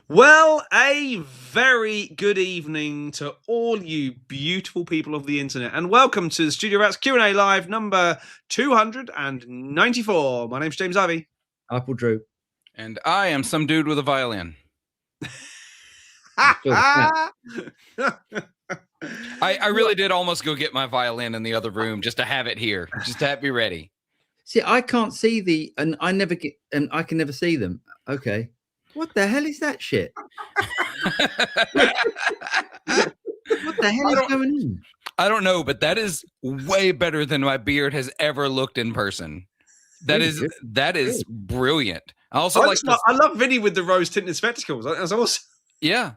Well, a very good evening to all you beautiful people of the internet, and welcome to the Studio Rats Q&A Live number 294. My name's James Ivy. Apple Drew. And I am some dude with a violin. I I really did almost go get my violin in the other room just to have it here, just to be ready. See, I can't see and I can never see them. Okay. What the hell is that shit? What the hell is going on? I don't know, but that is way better than my beard has ever looked in person. That is brilliant. I also I love Vinnie with the rose tinted spectacles. That's awesome. Yeah.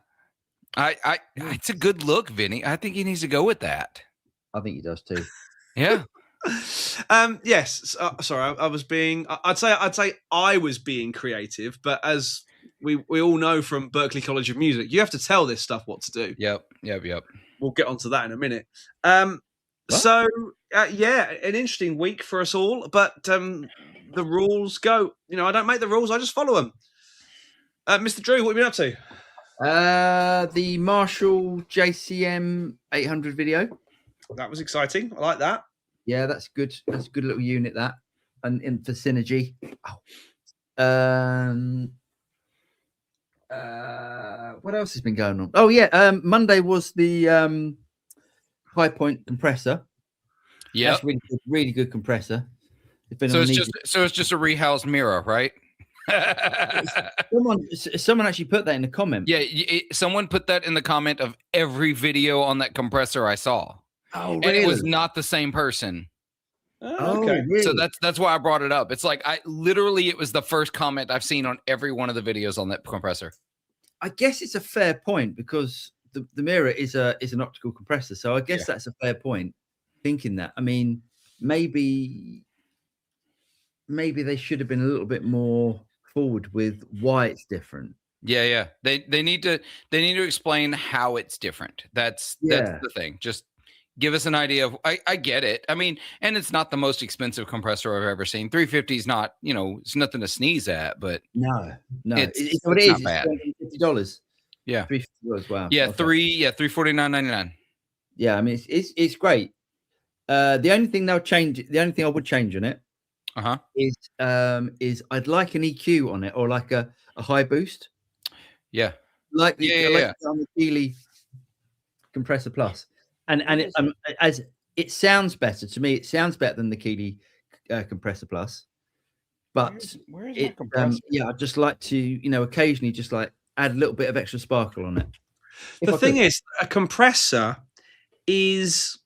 It's a good look, Vinnie. I think he needs to go with that. I think he does too. Yeah. Yes. Sorry, I'd say I was being creative, but as we all know from Berklee College of Music, you have to tell this stuff what to do. Yep. We'll get onto that in a minute. So an interesting week for us all, but the rules go. I don't make the rules; I just follow them. Mr. Drew, what have you been up to? The Marshall JCM 800 video. That was exciting. I like that. Yeah, that's good. That's a good little unit, that. And for synergy. What else has been going on? Oh yeah, Monday was the high point compressor. Yeah, that's really good compressor. So it's just a rehoused mirror, right? Someone actually put that in the comment. Yeah, someone put that in the comment of every video on that compressor I saw. Oh, and really? It was not the same person. Oh, okay. Really? So that's why I brought it up. It's like it was the first comment I've seen on every one of the videos on that compressor. I guess it's a fair point because the mirror is an optical compressor. So I guess that's a fair point. Thinking that, I mean, maybe they should have been a little bit more forward with why it's different. Yeah. They need to explain how it's different. That's the thing. Just give us an idea of. I get it. I mean, and it's not the most expensive compressor I've ever seen. 350 is not, it's nothing to sneeze at, but no, it's not bad. $50. Yeah, $350. Wow. Yeah, okay. $349.99. Yeah, I mean it's great. The only thing I would change on it, is I'd like an EQ on it or like a high boost. Yeah, like on the Keeley Compressor Plus. And as it sounds better to me, it sounds better than the Keeley Compressor Plus. But where's my compressor? I'd just like to, occasionally just like add a little bit of extra sparkle on it. The thing is, a compressor it's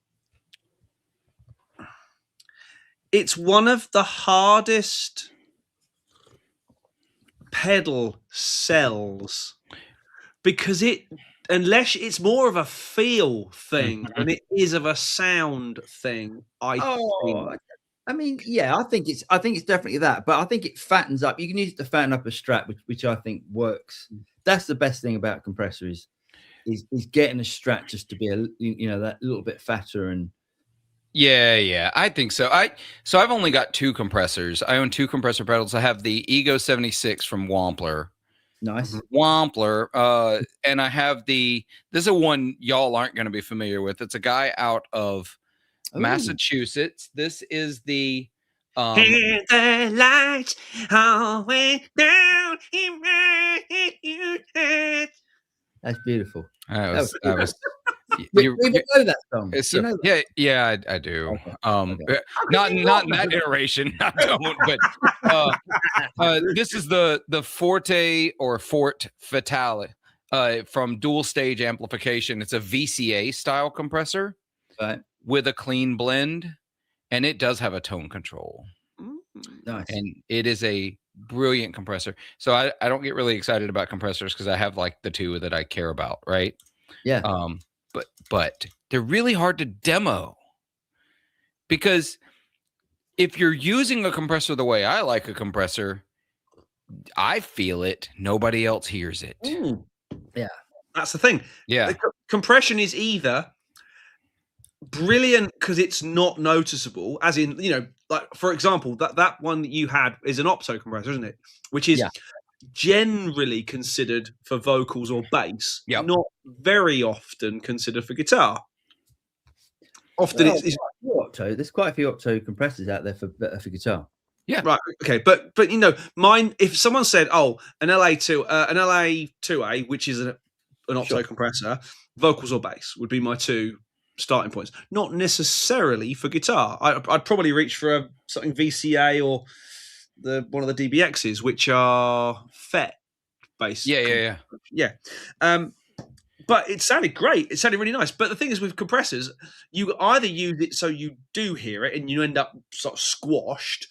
one of the hardest pedal cells because unless it's more of a feel thing than it is of a sound thing. I mean, yeah, I think it's definitely that, but I think it fattens up. You can use it to fatten up a Strat, which I think works. That's the best thing about a compressor is getting a Strat just to be that little bit fatter and. Yeah, I think so. I've only got two compressors. I own two compressor pedals. I have the Ego 76 from Wampler. Nice. Wampler. And I have this is one y'all aren't going to be familiar with. It's a guy out of Massachusetts. This is the Hear the lights all the way down. That's beautiful. I was we know that song. Yeah, I do. Okay. Not in that iteration. I don't. But this is the Forte or Fort Fatale from Dual Stage Amplification. It's a VCA style compressor, right, with a clean blend, and it does have a tone control. Nice. And it is a brilliant compressor. So I don't get really excited about compressors because I have like the two that I care about, right? Yeah. But they're really hard to demo because if you're using a compressor the way I like a compressor, I feel it. Nobody else hears it. Yeah. That's the thing. Yeah. The compression is either brilliant because it's not noticeable, as in, like, for example, that one that you had is an opto compressor, isn't it? Which is generally considered for vocals or bass, Yep. not very often considered for guitar. Often there's quite a few octo compressors out there for guitar. Yeah. Right. Okay. But you know, mine. If someone said, "Oh, an LA2A, which is an octo compressor, vocals or bass would be my two starting points." Not necessarily for guitar. I'd probably reach for something VCA or one of the DBXs, which are FET based. Yeah. But it sounded great. It sounded really nice. But the thing is, with compressors, you either use it so you do hear it and you end up sort of squashed,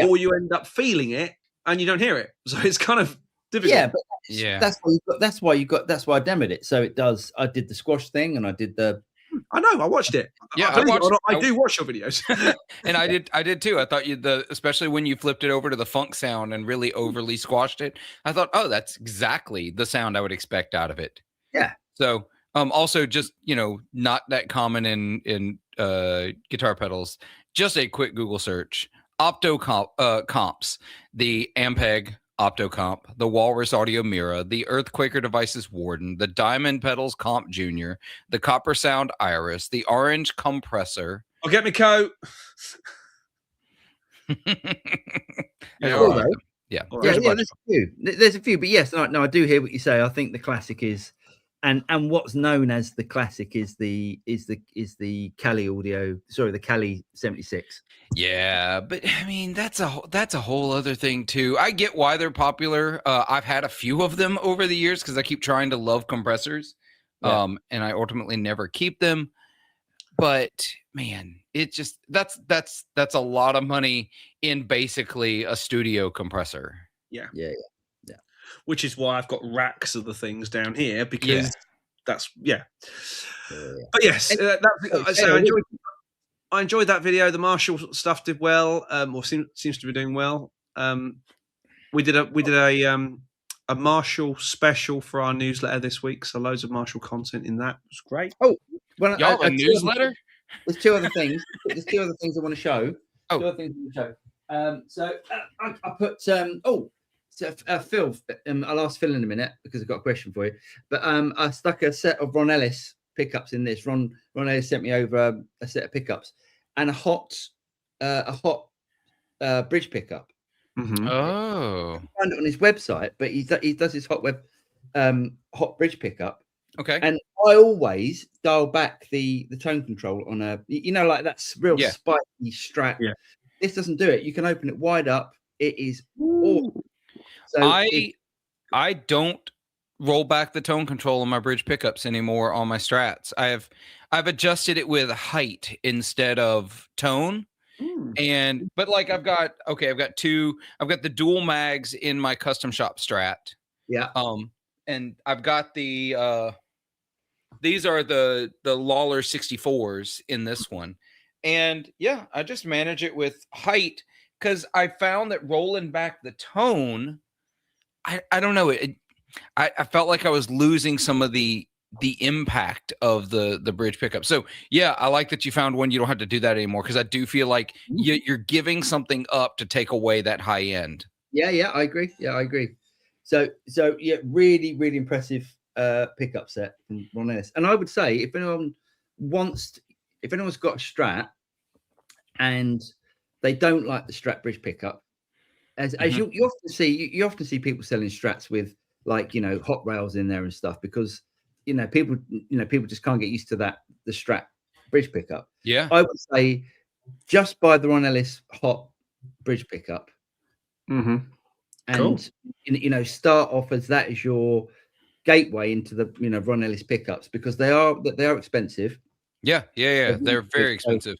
or you end up feeling it and you don't hear it. So it's kind of difficult. Yeah, but that's why I demoed it. So it does. I did the squash thing, and I did the. I know. I watched it. Yeah, I do watch your videos, and I did too. I thought especially when you flipped it over to the funk sound and really overly squashed it. I thought, oh, that's exactly the sound I would expect out of it. Yeah. So, also just, not that common in guitar pedals. Just a quick Google search: comps, the Ampeg Optocomp, the Walrus Audio Mira, the Earthquaker Devices Warden, the Diamond Pedals Comp Junior, the Copper Sound Iris, the Orange Compressor. I'll get my coat. Yeah. There's a few, but yes, no, I do hear what you say. I think the classic is, and what's known as the classic is the Cali audio. Sorry, the Cali 76. Yeah, but I mean that's a whole other thing too. I get why they're popular. I've had a few of them over the years because I keep trying to love compressors, and I ultimately never keep them. But man, it just that's a lot of money in basically a studio compressor. Yeah. Which is why I've got racks of the things down here because that's. But yes, I enjoyed that video. The Marshall stuff did well, or seems to be doing well. We did a Marshall special for our newsletter this week, so loads of Marshall content in that. It was great. Oh, well, y'all a newsletter? There's two other things. There's two other things I want to show. Oh. Two other things I want to show. So I put Phil. I'll ask Phil in a minute because I've got a question for you. But I stuck a set of Ron Ellis pickups in this. Ron Ellis sent me over a set of pickups and a hot bridge pickup. Mm-hmm. Oh, I found it on his website, but he does his hot bridge pickup. Okay. And I always dial back the tone control on like that's real spiky strat. Yeah. This doesn't do it. You can open it wide up. It is awesome. So I don't roll back the tone control on my bridge pickups anymore on my strats. I've adjusted it with height instead of tone. But like I've got the dual mags in my custom shop strat. Yeah. And I've got the these are the Lawler 64s in this one. And yeah, I just manage it with height because I found that rolling back the tone, I don't know, I felt like I was losing some of the impact of the bridge pickup. So yeah, I like that you found one you don't have to do that anymore because I do feel like you're giving something up to take away that high end. Yeah, I agree. So yeah, really, really impressive pickup set from Ron Ellis. And I would say if anyone's got a strat and they don't like the strat bridge pickup, as you often see people selling strats with hot rails in there and stuff because people just can't get used to the strat bridge pickup. Yeah, I would say just buy the Ron Ellis hot bridge pickup. Mm-hmm. And start off as that is your gateway into the Ron Ellis pickups because they are expensive. Yeah. They're very expensive.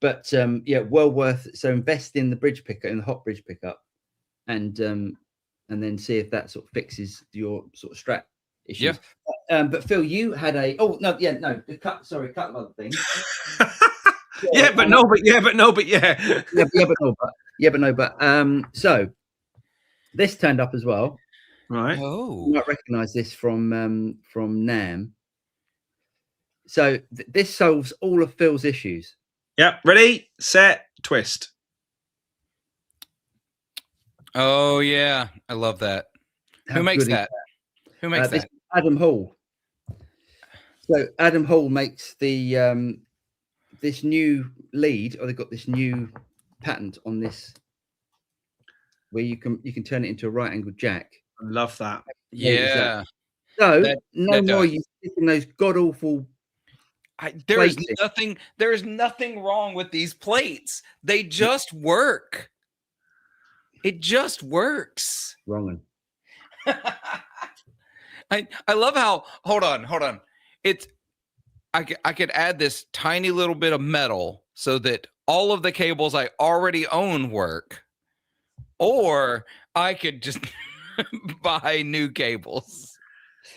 But well worth. So invest in the bridge pickup, in the hot bridge pickup, and then see if that sort of fixes your sort of strat issues. Yeah. But Phil, you had a cut of other things. So this turned up as well. Right. Oh, you might recognize this from NAMM. So this solves all of Phil's issues. Yep. Ready, set, twist. Oh yeah, I love that. Who makes that? Who makes that? Adam Hall. So Adam Hall makes the this new lead, or they've got this new patent on this where you can turn it into a right angled jack. I love that. Yeah. So no more you sticking those god awful. There's nothing wrong with these plates. They just work. It just works. Wrong. I love how. Hold on. I could add this tiny little bit of metal so that all of the cables I already own work, or I could just buy new cables.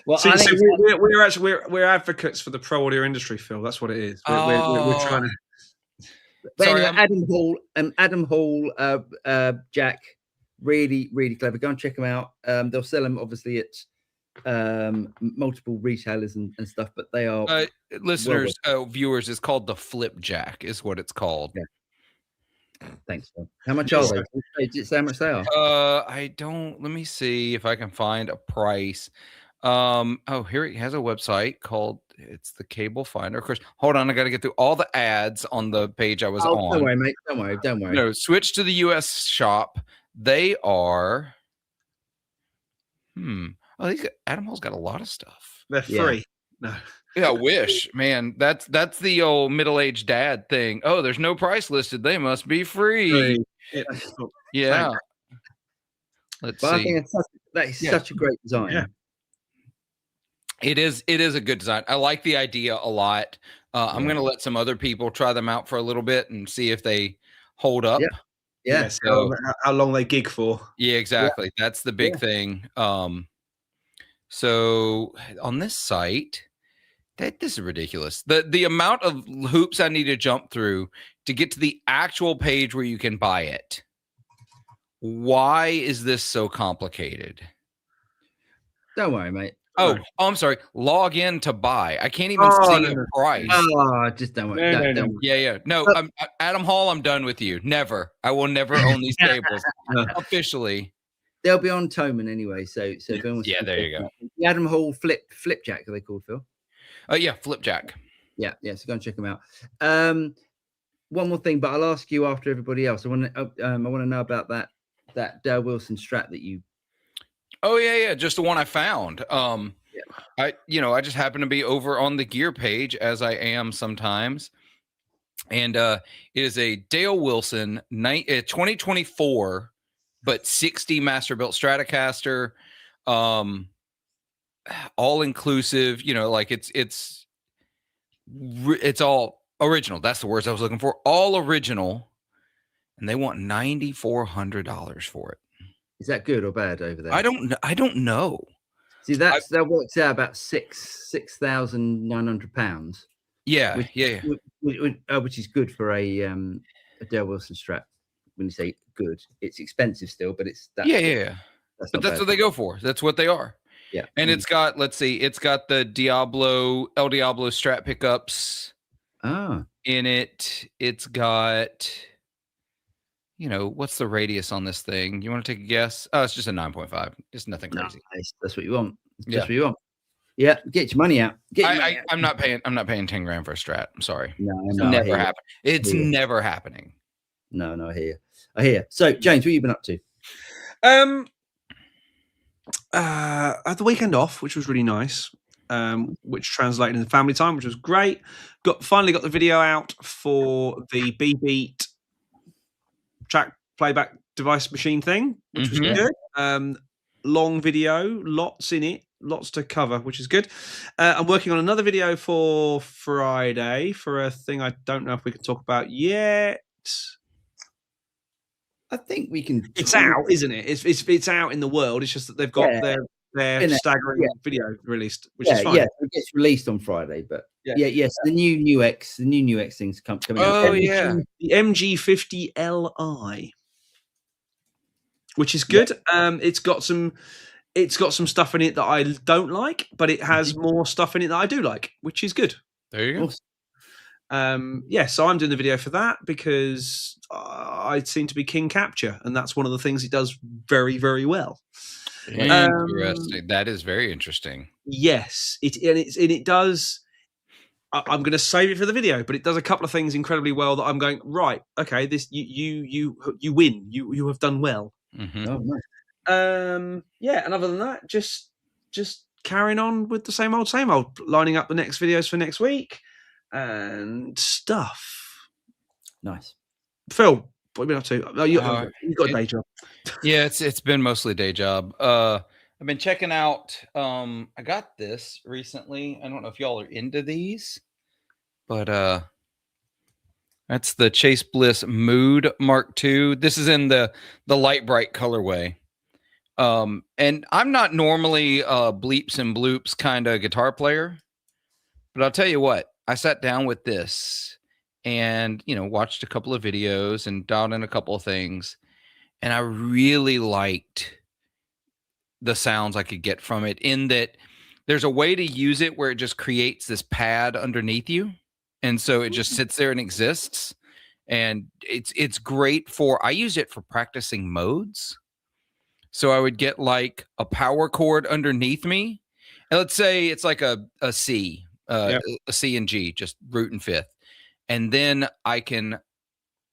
Well, we're advocates for the pro audio industry, Phil. That's what it is. We're trying to. But anyway, Adam Hall, Jack, really, really clever. Go and check them out. They'll sell them obviously at multiple retailers and stuff, but they are listeners, viewers. It's called the Flipjack, is what it's called. Yeah. Thanks, Phil. How much are they? Did it say how much they are? I don't. Let me see if I can find a price. Here it has a website called it's the Cable Finder. Of course, hold on, I got to get through all the ads on the page I was on. Don't worry, mate. Don't worry. No, switch to the US shop. They are. Oh, Adam Hall's got a lot of stuff. They're free. No. Yeah, I wish, man. That's the old middle-aged dad thing. Oh, there's no price listed. They must be free. Yeah. Let's see. I think that is such a great design. Yeah. It is a good design. I like the idea a lot. I'm going to let some other people try them out for a little bit and see if they hold up. Yeah. So how long they gig for. Yeah, exactly. Yeah. That's the big thing. So on this site, this is ridiculous. The amount of hoops I need to jump through to get to the actual page where you can buy it. Why is this so complicated? Don't worry, mate. Oh, I'm sorry. Log in to buy. I can't even see a price. Oh, just don't worry. No. Yeah. No, Adam Hall, I'm done with you. Never. I will never own these cables officially. They'll be on Toman anyway. So yeah, there you go. The Adam Hall Flipjack, are they called, Phil? Oh yeah, Flipjack. Yeah. So go and check them out. One more thing, but I'll ask you after everybody else. I want to know about that Wilson Strat that you. Oh yeah, just the one I found. I just happen to be over on the gear page as I am sometimes, and it is a Dale Wilson 2024, but 60 master built Stratocaster, all inclusive. Like it's all original. That's the words I was looking for. All original, and they want $9,400 for it. Is that good or bad over there? I don't know. See, that works out about £6,900. Yeah, which is good for a Dale Wilson Strat. When you say good, it's expensive still, but it's But that's what they go for. That's what they are. Yeah, and it's got it's got the El Diablo Strat pickups. In it. It's got. What's the radius on this thing? You want to take a guess? Oh, it's just a 9.5. It's nothing crazy. Nice. That's what you want. That's what you want. Yeah, get your money out. I'm not paying $10,000 for a Strat. I'm sorry. No, never happen. It's never happening. No, I hear you. So, James, what have you been up to? I had the weekend off, which was really nice. Which translated into family time, which was great. Finally got the video out for the B-Beat track playback device machine thing, which was good. Long video, lots in it, lots to cover, which is good. I'm working on another video for Friday for a thing I don't know if we can talk about yet. I think we can. It's out, isn't it? It's out in the world. It's just that they've got their staggering video released, which is fine. Yeah, it gets released on Friday, but yes, the new X things coming out. Oh yeah, the MG50Li, which is good. It's got some stuff in it that I don't like, but it has more stuff in it that I do like, which is good. There you go. So I'm doing the video for that because I seem to be king capture, and that's one of the things he does very, very well. Interesting. That is very interesting. Yes, it does. I'm going to save it for the video, but it does a couple of things incredibly well that I'm going, right, okay, this you win. You have done well. Mm-hmm. Oh, nice. Yeah, and other than that, just carrying on with the same old, lining up the next videos for next week and stuff. Nice. Phil, what have you been up to? Oh, you got a day job. Yeah, it's been mostly day job. I've been checking out. I got this recently. I don't know if y'all are into these, but that's the Chase Bliss Mood Mark II. This is in the light bright colorway. And I'm not normally a bleeps and bloops kind of guitar player, but I'll tell you what, I sat down with this and, watched a couple of videos and dialed in a couple of things. And I really liked the sounds I could get from it, in that there's a way to use it where it just creates this pad underneath you. And so it just sits there and exists. And it's great I use it for practicing modes. So I would get like a power chord underneath me. And let's say it's like a C, a C and G, just root and fifth. And then I can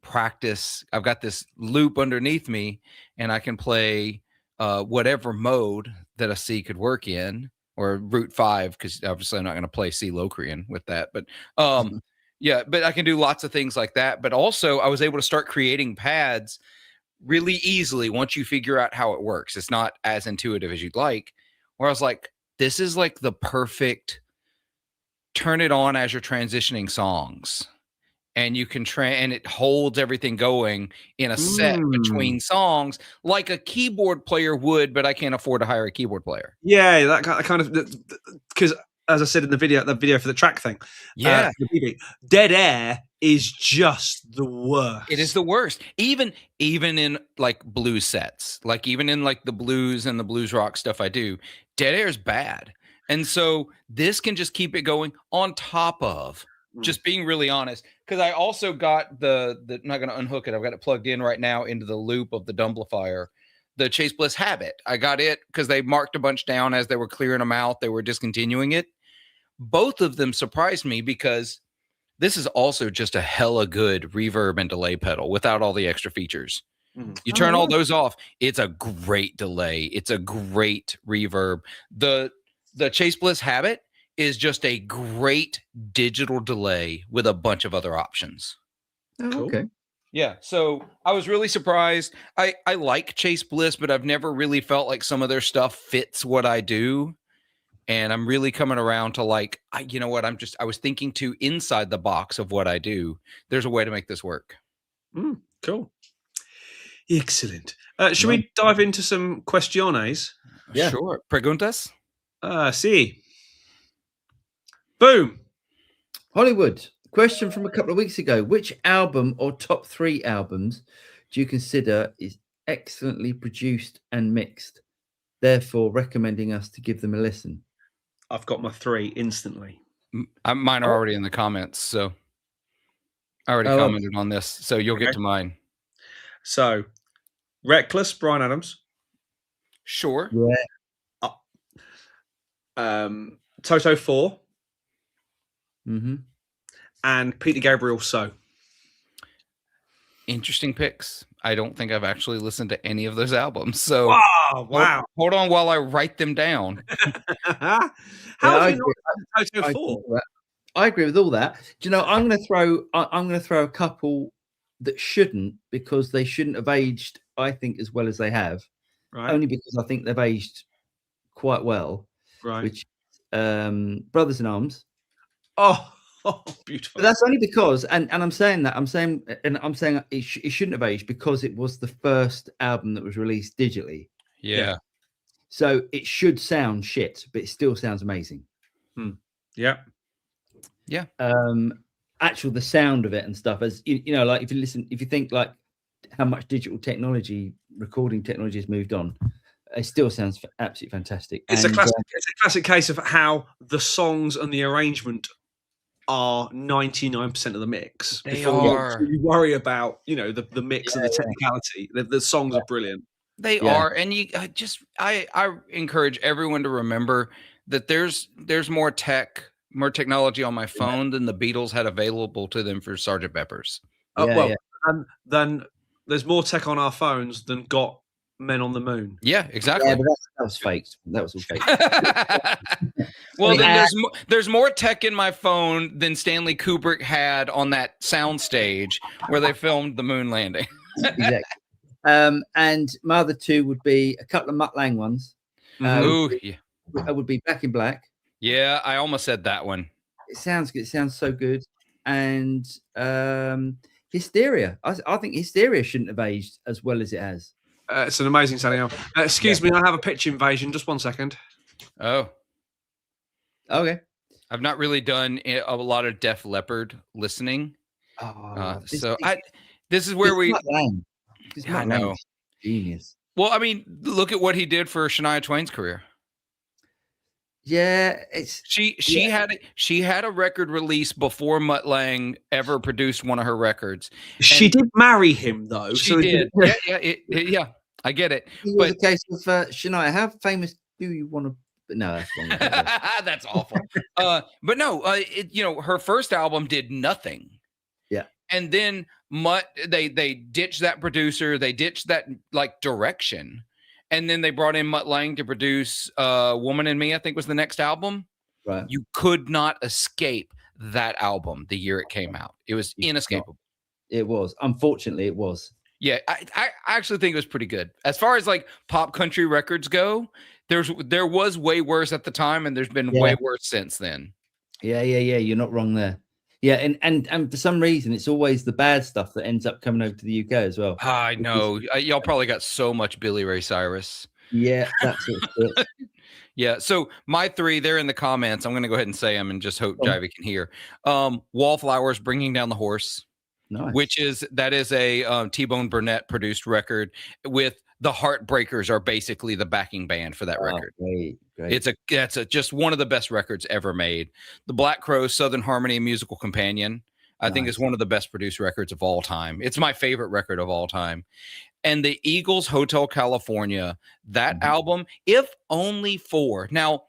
practice. I've got this loop underneath me and I can play whatever mode that a C could work in, or root 5, because obviously I'm not going to play C Locrian with that. But yeah, but I can do lots of things like that. But also I was able to start creating pads really easily once you figure out how it works. It's not as intuitive as you'd like. Where I was like, this is like the perfect turn it on as you're transitioning songs. And you can and it holds everything going in a set between songs like a keyboard player would, but I can't afford to hire a keyboard player. Yeah, that kind of, because as I said in the video for the track thing, dead air is just the worst. It is the worst. Even in like blues sets, like even in like the blues and the blues rock stuff I do, dead air is bad. And so this can just keep it going on top of just being really honest. Because I also got the I'm not going to unhook it. I've got it plugged in right now into the loop of the Dumblifier, the Chase Bliss Habit. I got it because they marked a bunch down as they were clearing them out. They were discontinuing it. Both of them surprised me because this is also just a hella good reverb and delay pedal without all the extra features. You turn all those off. It's a great delay. It's a great reverb. The Chase Bliss Habit is just a great digital delay with a bunch of other options. Oh, okay. Yeah. So I was really surprised. I like Chase Bliss, but I've never really felt like some of their stuff fits what I do. And I'm really coming around to like, you know what? I was thinking too inside the box of what I do. There's a way to make this work. Cool. Excellent. Should we dive into some questiones? Yeah. Sure. Preguntas? See. Boom. Hollywood. Question from a couple of weeks ago. Which album or top 3 albums do you consider is excellently produced and mixed, therefore recommending us to give them a listen? I've got my 3 instantly. Mine are already in the comments, so I already commented on this, so you'll get to mine. So, Reckless, Bryan Adams. Sure. Yeah. Toto 4. Mm-hmm. And Peter Gabriel, So. Interesting picks. I don't think I've actually listened to any of those albums. So wow. Hold on while I write them down. How have you not Toto 4? I agree with all that. Do you know, I'm going to throw a couple that shouldn't, because they shouldn't have aged, I think, as well as they have. Right. Only because I think they've aged quite well. Right. Which Brothers in Arms. Oh, beautiful. But that's only because, and I'm saying it shouldn't have aged because it was the first album that was released digitally. Yeah. So it should sound shit, but it still sounds amazing. Yeah. Yeah. The sound of it and stuff, as you know, like if you think like how much digital technology, recording technology has moved on, it still sounds absolutely fantastic. It's a classic case of how the songs and the arrangement are 99% of the mix. They are. You worry about, the mix and the technicality. The songs are brilliant. They are, and I encourage everyone to remember that there's more technology on my phone than the Beatles had available to them for Sgt. Pepper's. Then there's more tech on our phones than got men on the moon. Yeah, exactly. Yeah, but that was fake. That was all fake. Well, then there's more tech in my phone than Stanley Kubrick had on that sound stage where they filmed the moon landing. Exactly. And my other two would be a couple of Mutt Lange ones. Yeah. I would be Back in Black. Yeah, I almost said that one. It sounds good. It sounds so good. And Hysteria. I think Hysteria shouldn't have aged as well as it has. It's an amazing sounding album. Excuse me, I have a pitch invasion. Just 1 second. Oh. Okay. I've not really done a lot of Def Leppard listening. This is where we... I know. Genius. Well, I mean, look at what he did for Shania Twain's career. Yeah, she had a record release before Mutt Lange ever produced one of her records. She did marry him though. She did. Yeah. I get it. But the case of Shania, how famous do you want to? No, that's wrong. That's awful. But no, her first album did nothing. Yeah, and then Mutt they ditched that producer, they ditched that like direction. And then they brought in Mutt Lange to produce Woman and Me, I think was the next album. Right. You could not escape that album the year it came out. It was inescapable. It was. Unfortunately, it was. Yeah, I actually think it was pretty good. As far as like pop country records go, there was way worse at the time, and there's been way worse since then. Yeah. You're not wrong there. Yeah, and for some reason, it's always the bad stuff that ends up coming over to the UK as well. I know. Y'all probably got so much Billy Ray Cyrus. Yeah, that's it. Yeah, so my three, they're in the comments. I'm going to go ahead and say them and just hope Jivey can hear. Wallflowers, Bringing Down the Horse, nice. That is a T-Bone Burnett produced record with the Heartbreakers are basically the backing band for that record. Great. That's just one of the best records ever made. The Black Crowes, Southern Harmony Musical Companion, I think is one of the best produced records of all time. It's my favorite record of all time. And the Eagles, Hotel California, that album, if only for now,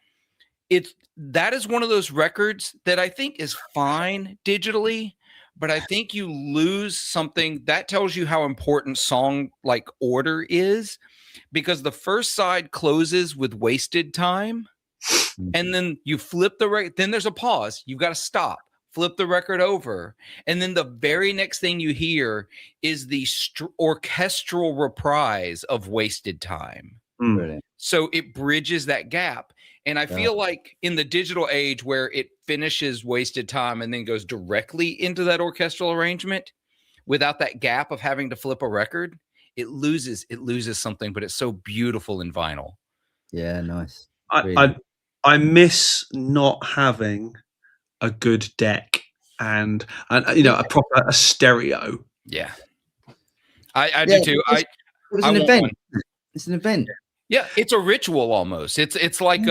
that is one of those records that I think is fine digitally, but I think you lose something that tells you how important song like order is, because the first side closes with Wasted Time, and then you flip the record. Then there's a pause. You've got to stop, flip the record over, and then the very next thing you hear is the orchestral reprise of Wasted Time. Brilliant. So it bridges that gap. And I feel like in the digital age where it finishes Wasted Time and then goes directly into that orchestral arrangement without that gap of having to flip a record, it loses something, but it's so beautiful in vinyl. Yeah, nice. I miss not having a good deck and a stereo. Yeah. I do too. It's an event. It's an event. Yeah, it's a ritual almost. It's like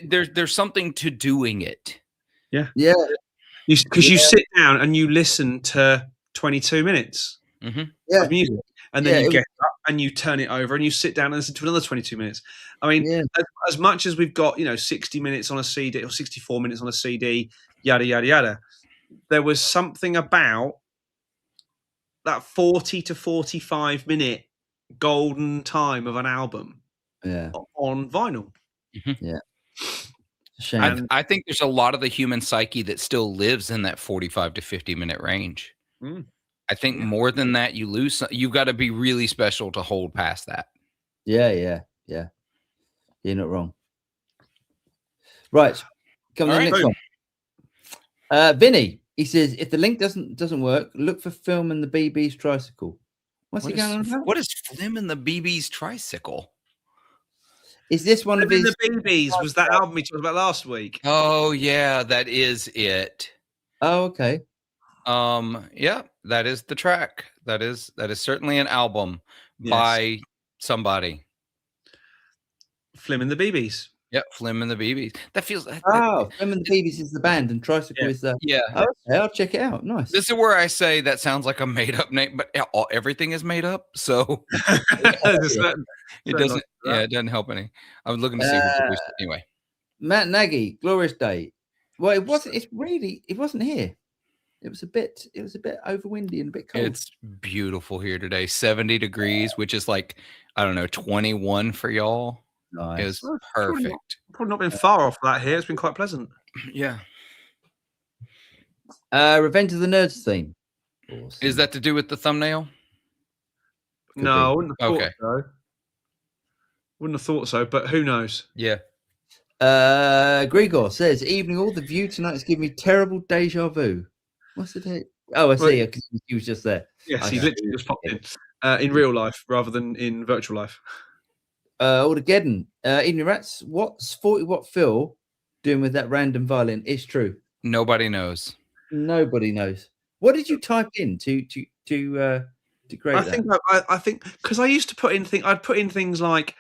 there's something to doing it. Yeah. Because you sit down and you listen to 22 minutes of music, and then you get up and you turn it over and you sit down and listen to another 22 minutes. I mean, as much as we've got 60 minutes on a CD or 64 minutes on a CD, yada yada yada, there was something about that 40 to 45 minute golden time of an album. On vinyl. Yeah. Shame. I think there's a lot of the human psyche that still lives in that 45 to 50 minute range. I think more than that, you lose. You've got to be really special to hold past that. Yeah. You're not wrong. Right. Come on, the next one. Vinny, he says, if the link doesn't work, look for Film and the BB's Tricycle. What's he going on about? What is Film and the BB's Tricycle? Is this one of his? The BBs was that album we talked about last week. Oh yeah, that is it. Oh okay. Yeah, that is the track. That is certainly an album by somebody. Flim and the BBs. Yep, Flim and the BBs. That feels. Oh, Flim and the BBs is the band, and Tricycle is the. Yeah. Oh, okay, I'll check it out. Nice. This is where I say that sounds like a made up name, but everything is made up, so it doesn't. Yeah, it doesn't help any. I was looking to see who produced it anyway. Matt Nagy, Glorious Day. Well, it wasn't. It wasn't here. It was a bit over windy and a bit cold. It's beautiful here today. 70 degrees, which is like, I don't know, 21 for y'all. Nice. It was perfect. Probably not been far off that here. It's been quite pleasant. Yeah. Revenge of the Nerds theme. Awesome. Is that to do with the thumbnail? No, I wouldn't have thought so. Wouldn't have thought so, but who knows? Yeah. Grigor says, evening all, the view tonight has given me terrible deja vu. What's the date? Oh, I see. Because he was just there. Yes, he literally just popped in real life rather than in virtual life. Altogether, evening rats. What's 40 Watt Phil doing with that random violin? It's true. Nobody knows. Nobody knows. What did you type in to create that? I think because I used to put in I'd put in things like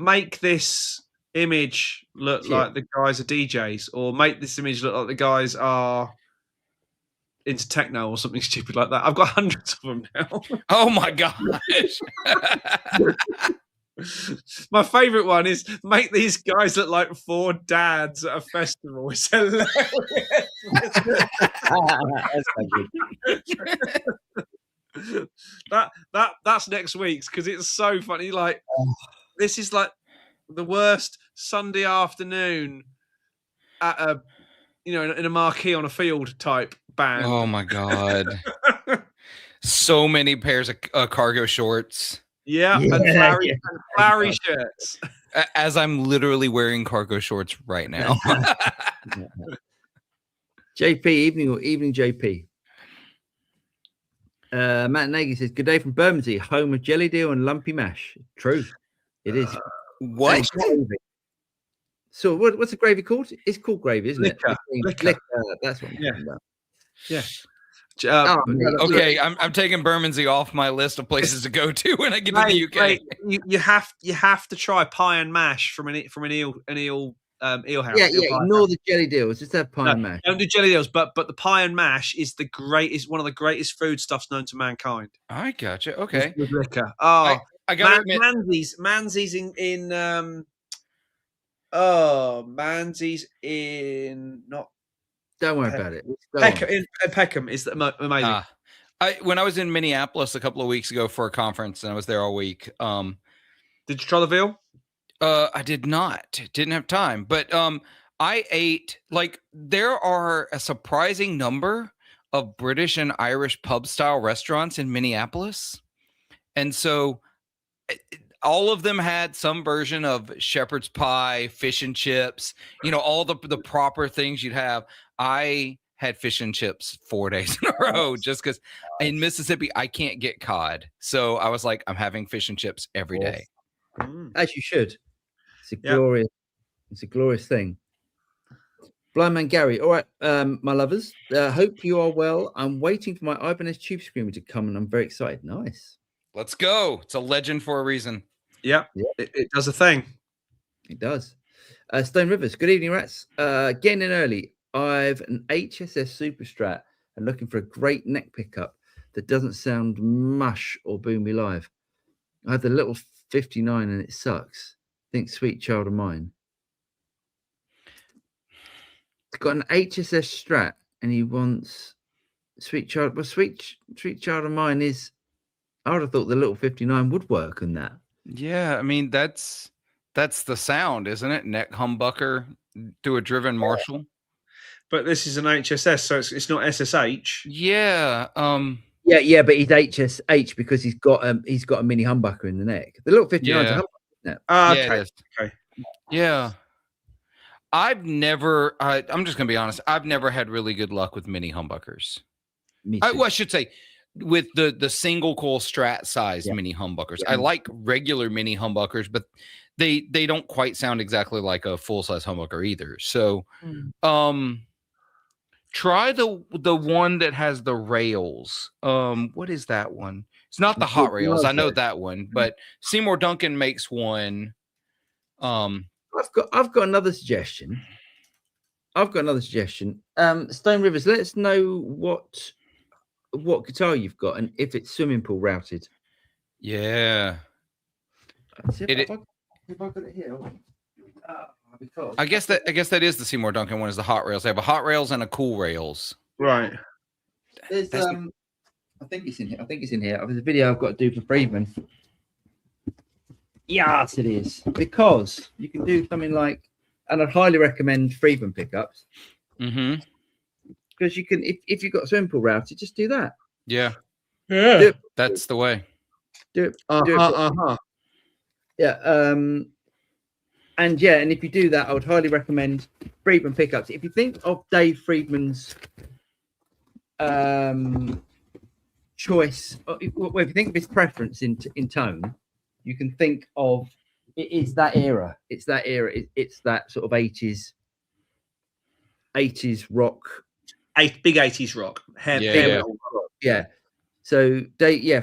make this image look like the guys are DJs, or make this image look like the guys are into techno or something stupid like that. I've got hundreds of them now. Oh my gosh. My favorite one is make these guys look like 4 dads at a festival. It's hilarious. That's next week's, because it's so funny. Like, this is like the worst Sunday afternoon at a, in a marquee on a field type band. Oh my god. So many pairs of cargo shorts. Yeah, and flowery shirts. As I'm literally wearing cargo shorts right now. JP, evening, JP. Matt Nagy says, good day from Bermondsey, home of Jelly Deal and Lumpy Mash. True. It is. What? So what's the gravy called? It's called gravy, isn't Liquor. it? Liquor. That's what I'm talking about. Yeah. Okay, I'm taking Bermondsey off my list of places to go to when I get to the UK. Mate, you have to try pie and mash from an eel house. Yeah. Ignore the jelly deals. Just have pie and mash. Don't do jelly deals, but the pie and mash is one of the greatest foodstuffs known to mankind. I gotcha. Okay. With liquor. Oh, I gotta admit, Manzi's in Manzi's in not. Don't worry about it. Peckham is amazing. When I was in Minneapolis a couple of weeks ago for a conference, and I was there all week. Did you try the veal? I did not. Didn't have time. But I ate, there are a surprising number of British and Irish pub style restaurants in Minneapolis, and so all of them had some version of shepherd's pie, fish and chips, all the proper things you'd have. I had fish and chips 4 days in a row just because in Mississippi, I can't get cod. So I was like, I'm having fish and chips every day. As you should. It's a glorious thing. Blind Man Gary. All right, my lovers. Hope you are well. I'm waiting for my Ibanez Tube Screamer to come, and I'm very excited. Nice. Let's go. It's a legend for a reason. Yeah. It does a thing. It does. Stone Rivers. Good evening, rats. Getting in early. I've an HSS Super Strat and looking for a great neck pickup that doesn't sound mush or boomy live. I had the little 59 and it sucks. Think Sweet Child of Mine. He's got an HSS Strat and he wants Sweet Child. Well, Sweet Child of Mine is. I would have thought the little 59 would work on that. Yeah, I mean that's the sound, isn't it? Neck humbucker to a driven Marshall. But this is an HSS, so it's not SSH. Yeah. Yeah, but he's HSH because he's got a mini humbucker in the neck. The little 59 is a humbucker, isn't it? Okay. Yeah. I'm just gonna be honest. I've never had really good luck with mini humbuckers. I should say with the single coil Strat size mini humbuckers. I like regular mini humbuckers, but they don't quite sound exactly like a full size humbucker either. So, try the one that has the rails. What is that one? It's not the hot rails. I know that one, but Seymour Duncan makes one. I've got another suggestion. Stone Rivers, let us know what guitar you've got and if it's swimming pool routed. Yeah. If I got it here. I guess that is the Seymour Duncan one, is the hot rails. They have a hot rails and a cool rails. Right. There's I think it's in here. There's a video I've got to do for Friedman. Yes, it is. Because you can do something like, and I'd highly recommend Friedman pickups. Mm-hmm. Because you can, if you've got a swimming pool routed, just do that. Yeah. Yeah. That's the way. Do it. Yeah. And if you do that, I would highly recommend Friedman pickups. If you think of Dave Friedman's choice, if you think of his preference in tone, you can think of it's that era. It's that sort of 80s rock. Big 80s rock. Yeah. So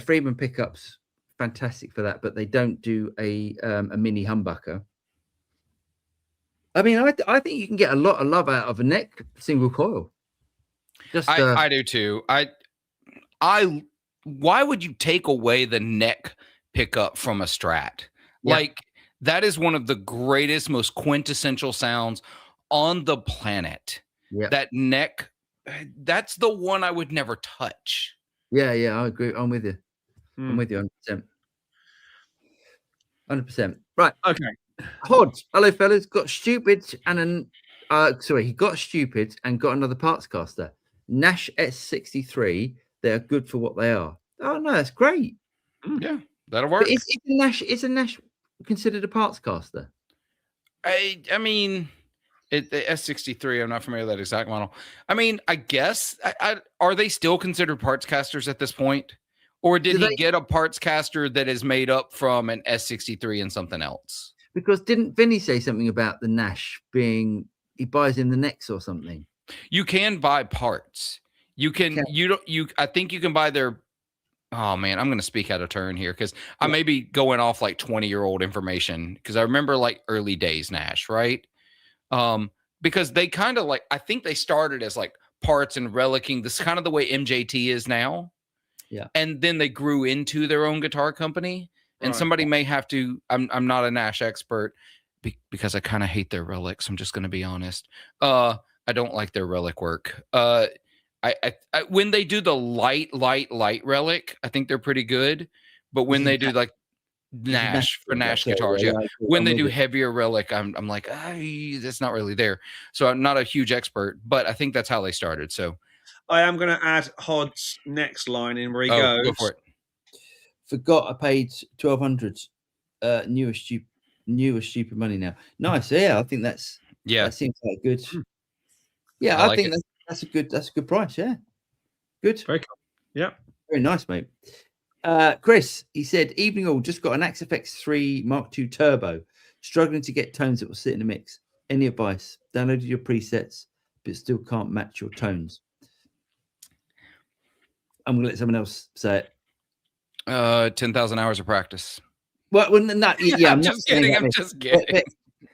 Friedman pickups, fantastic for that, but they don't do a mini humbucker. I mean, I think you can get a lot of love out of a neck single coil. I do too. Why would you take away the neck pickup from a Strat? Yeah. Like, that is one of the greatest, most quintessential sounds on the planet. Yeah. That neck, that's the one I would never touch. Yeah, I agree. I'm with you. I'm with you 100%. 100%. Right. Okay. Hodge, hello fellas. Got stupid and he got stupid and got another parts caster. Nash S63. They're good for what they are. Oh no, that's great. Yeah, that'll work. Is a Nash considered a parts caster? I mean, the S63. I'm not familiar with that exact model. I mean, I guess are they still considered parts casters at this point, or did he get a parts caster that is made up from an S63 and something else? Because didn't Vinnie say something about the Nash being he buys in the necks or something? You can buy parts. You can. I think you can buy their. Oh man, I'm going to speak out of turn here because I may be going off like 20-year-old information because I remember like early days Nash, right? Because they kind of like, I think they started as like parts and relicking. This is kind of the way MJT is now. Yeah. And then they grew into their own guitar company. And somebody may have to. I'm not a Nash expert because I kind of hate their relics. I'm just going to be honest. I don't like their relic work. I when they do the light relic, I think they're pretty good. But when they do like Nash for Nash guitars, when they do heavier relic, I'm like, that's not really there. So I'm not a huge expert, but I think that's how they started. So I am going to add Hod's next line in where he goes. Go for it. Forgot I paid $1,200. Newer stupid money now. Nice. Yeah, I think that seems like good. Yeah, I think that's a good price. Yeah, good. Very cool. Yeah, very nice, mate. Chris, he said, evening all, just got an Axe FX3 Mark II Turbo, struggling to get tones that will sit in the mix. Any advice? Downloaded your presets, but still can't match your tones. I'm gonna let someone else say it. 10,000 hours of practice. Well, I'm just kidding. I'm just kidding.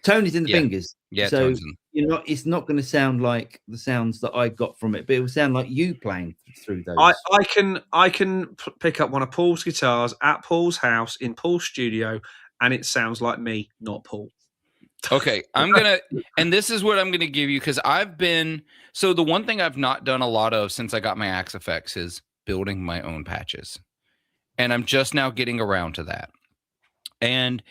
Tone is in the fingers. Yeah, so it's not going to sound like the sounds that I got from it, but it will sound like you playing through those. I can pick up one of Paul's guitars at Paul's house in Paul's studio, and it sounds like me, not Paul. Okay, and this is what I'm gonna give you because so the one thing I've not done a lot of since I got my Axe FX is building my own patches, and I'm just now getting around to that. And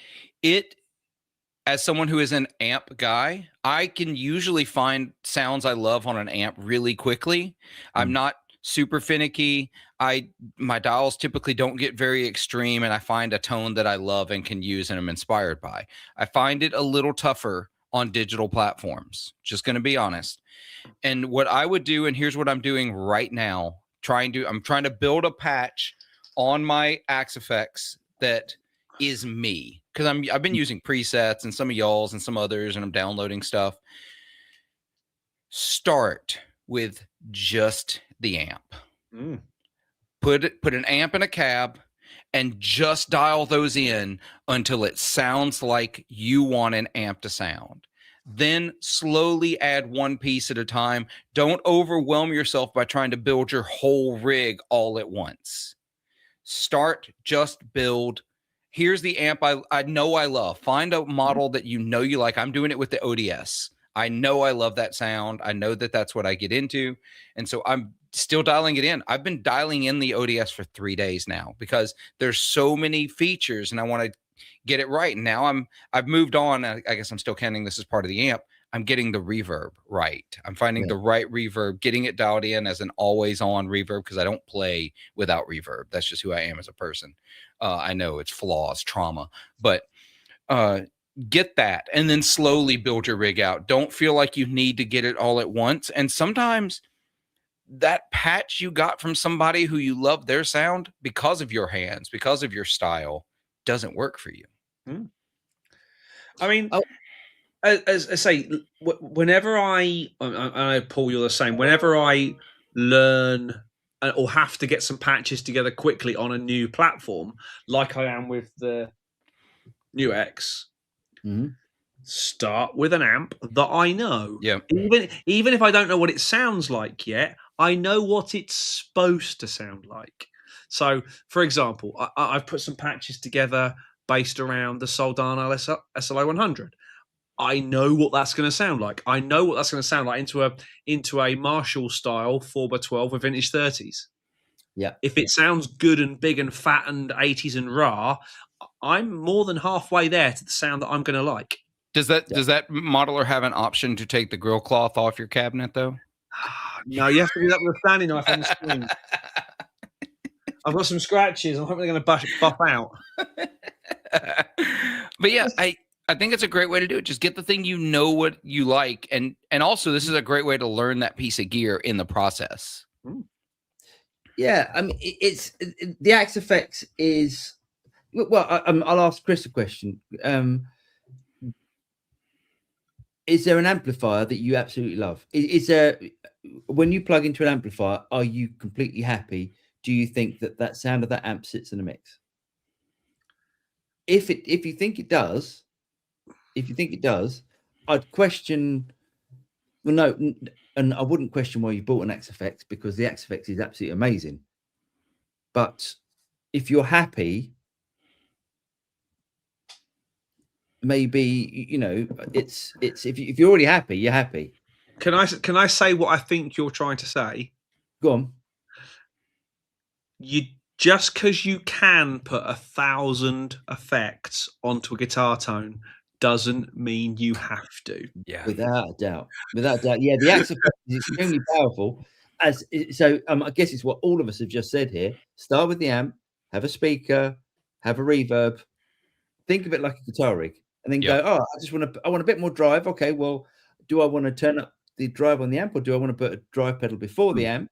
as someone who is an amp guy, I can usually find sounds I love on an amp really quickly. I'm not super finicky. My dials typically don't get very extreme, and I find a tone that I love and can use and I'm inspired by. I find it a little tougher on digital platforms, just going to be honest. And what I would do, and here's what I'm doing right now, I'm trying to build a patch on my Axe FX that is me, because I've been using presets and some of y'all's and some others, and I'm downloading stuff. Start with just the amp. Put an amp in a cab and just dial those in until it sounds like you want an amp to sound. Then slowly add one piece at a time. Don't overwhelm yourself by trying to build your whole rig all at once. Start, just build. Here's the amp I know I love. Find a model that you know you like. I'm doing it with the ODS. I know I love that sound. I know that that's what I get into. And so I'm still dialing it in. I've been dialing in the ODS for 3 days now because there's so many features and I want to get it right. And now I've moved on. I guess I'm still counting this as part of the amp. I'm getting the reverb right. I'm finding the right reverb, getting it dialed in as an always on reverb because I don't play without reverb. That's just who I am as a person. I know it's flaws, trauma, but get that and then slowly build your rig out. Don't feel like you need to get it all at once. And sometimes that patch you got from somebody who you love their sound because of your hands, because of your style, doesn't work for you. I mean, as I say, whenever I Paul, you're the same. Whenever I learn or have to get some patches together quickly on a new platform, like I am with the new X, start with an amp that I know. Yeah. Even if I don't know what it sounds like yet, I know what it's supposed to sound like. So, for example, I've put some patches together based around the Soldano SLO 100. I know what that's going to sound like. I know what that's going to sound like into a Marshall style 4x12 with vintage 30s. Yeah. If it sounds good and big and fat and 80s and raw, I'm more than halfway there to the sound that I'm going to like. Does that modeler have an option to take the grill cloth off your cabinet though? No, you have to do that with a standing knife on the screen. I've got some scratches. I'm hoping they're going to buff out. But yeah, I think it's a great way to do it. Just get the thing you know what you like, and also this is a great way to learn that piece of gear in the process. Yeah, I mean, it's the Axe Effects is well. I'll ask Chris a question. Is there an amplifier that you absolutely love? Is there, when you plug into an amplifier, are you completely happy? Do you think that sound of that amp sits in a mix? If you think it does, I'd question. Well, no, and I wouldn't question why you bought an Axe Effects because the Axe Effects is absolutely amazing. But if you're happy, maybe it's if you're already happy, you're happy. Can I say what I think you're trying to say? Go on. You just because you can put 1,000 effects onto a guitar tone doesn't mean you have to. Yeah, without a doubt. Yeah, the Axe Effect is extremely powerful. I guess it's what all of us have just said here. Start with the amp, have a speaker, have a reverb. Think of it like a guitar rig, and then go, I want a bit more drive. Okay, well, do I want to turn up the drive on the amp, or do I want to put a drive pedal before the amp?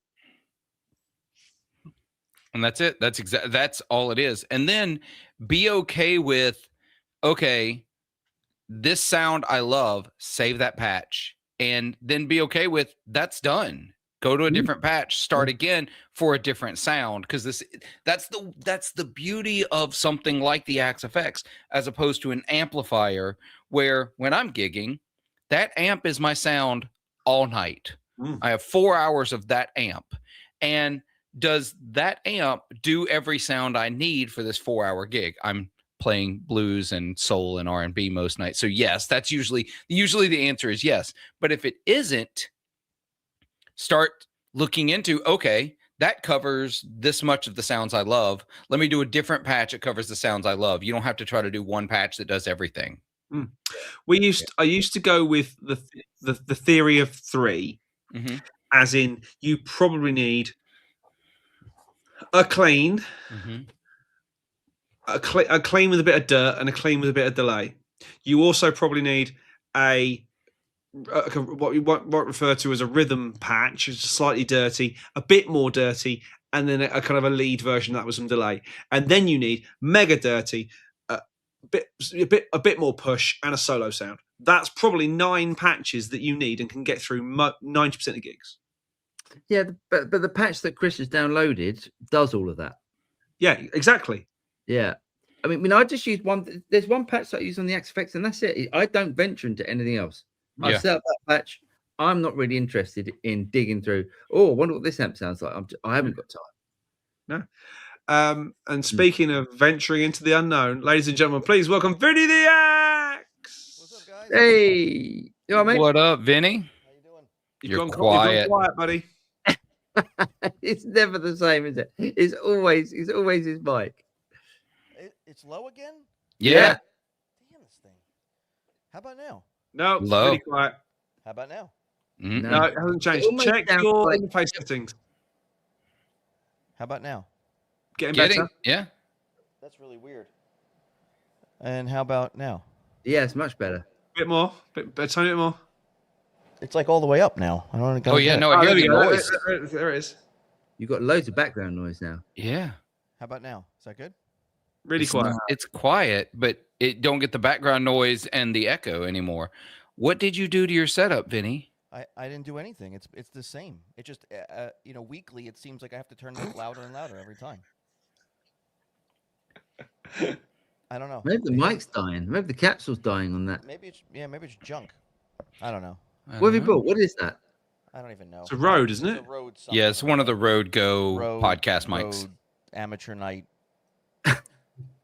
And that's it. That's all it is. And then be okay with, okay, this sound I love, save that patch, and then be okay with that's done. Go to a different patch, start again for a different sound, because that's the beauty of something like the Axe Effects, as opposed to an amplifier where when I'm gigging, that amp is my sound all night. I have 4 hours of that amp. And does that amp do every sound I need for this 4-hour gig? I'm playing blues and soul and R&B most nights. So yes, that's usually the answer is yes. But if it isn't, start looking into, okay, that covers this much of the sounds I love. Let me do a different patch that covers the sounds I love. You don't have to try to do one patch that does everything. I used to go with the theory of 3, as in you probably need a clean, a clean with a bit of dirt, and a clean with a bit of delay. You also probably need what we refer to as a rhythm patch, which is slightly dirty, a bit more dirty, and then a kind of a lead version that was some delay. And then you need mega dirty, a bit more push, and a solo sound. That's probably 9 patches that you need and can get through 90% of gigs. Yeah, but the patch that Chris has downloaded does all of that. Yeah, exactly. Yeah. I mean, I just use one. There's one patch that I use on the XFX, and that's it. I don't venture into anything else. I set up that patch. I'm not really interested in digging through. Oh, I wonder what this amp sounds like. I haven't got time. No. And speaking of venturing into the unknown, ladies and gentlemen, please welcome Vinnie the Axe. What's up, guys? Hey, you know what I mean? What up, Vinny? How you doing? You're You've quiet. gone quiet, buddy. It's never the same, is it? It's always his mic. It's low again? Yeah. Damn this thing. How about now? No, Low. really quiet. How about now? No, it hasn't changed. almost Check sounds your like- interface settings. How about now? Getting Getting, better. yeah. That's really weird. And how about now? Yeah, it's much better. Bit more. Tone it more. It's like all the way up now. I don't know. Oh yeah, no, I hear there we the go. noise. There it is. You've got loads of background noise now. Yeah. How about now? Is that good? Really quiet. It's quiet, but it don't get the background noise and the echo anymore. What did you do to your setup, Vinny? I didn't do anything. It's the same. It just weekly it seems like I have to turn it louder and louder every time. I don't know. Maybe the mic's dying. Maybe the capsule's dying on that. Maybe it's junk. I don't know. What have you bought? What is that? I don't even know. It's a Rode, isn't It's it? a Rode Yeah, it's one of the Rode Go podcast mics. Rode Amateur Night.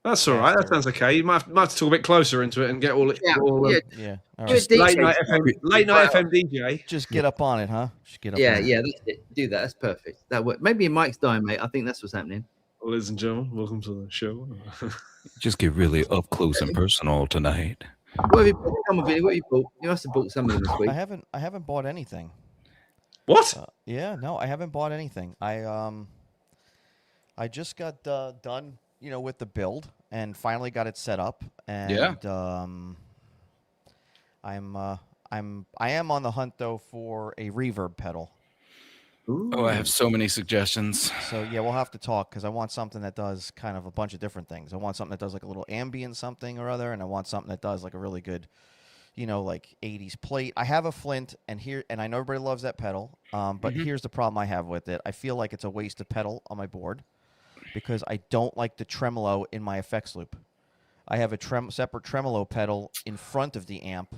That's all right. That sounds okay. You might have to talk a bit closer into it and get all. Yeah. Yeah. All Just right. Late night FM DJ. Just get up on it, huh? Just get up. Yeah, on it. yeah, that's it. Do that. That's perfect. That work. Maybe your mic's dying, mate. I think that's what's happening. Ladies and gentlemen, welcome to the show. Just get really up close and personal tonight. What have you bought? Come on, Vinny. What have you bought? You must have bought some of them this week. I haven't bought anything. What? Yeah, no, I haven't bought anything. I just got done, with the build and finally got it set up. And I am on the hunt though for a reverb pedal. Ooh. Oh, I have so many suggestions. So yeah, we'll have to talk because I want something that does kind of a bunch of different things. I want something that does like a little ambient something or other, and I want something that does like a really good, like 80s plate. I have a Flint, and I know everybody loves that pedal, but here's the problem I have with it. I feel like it's a waste of pedal on my board because I don't like the tremolo in my effects loop. I have a separate tremolo pedal in front of the amp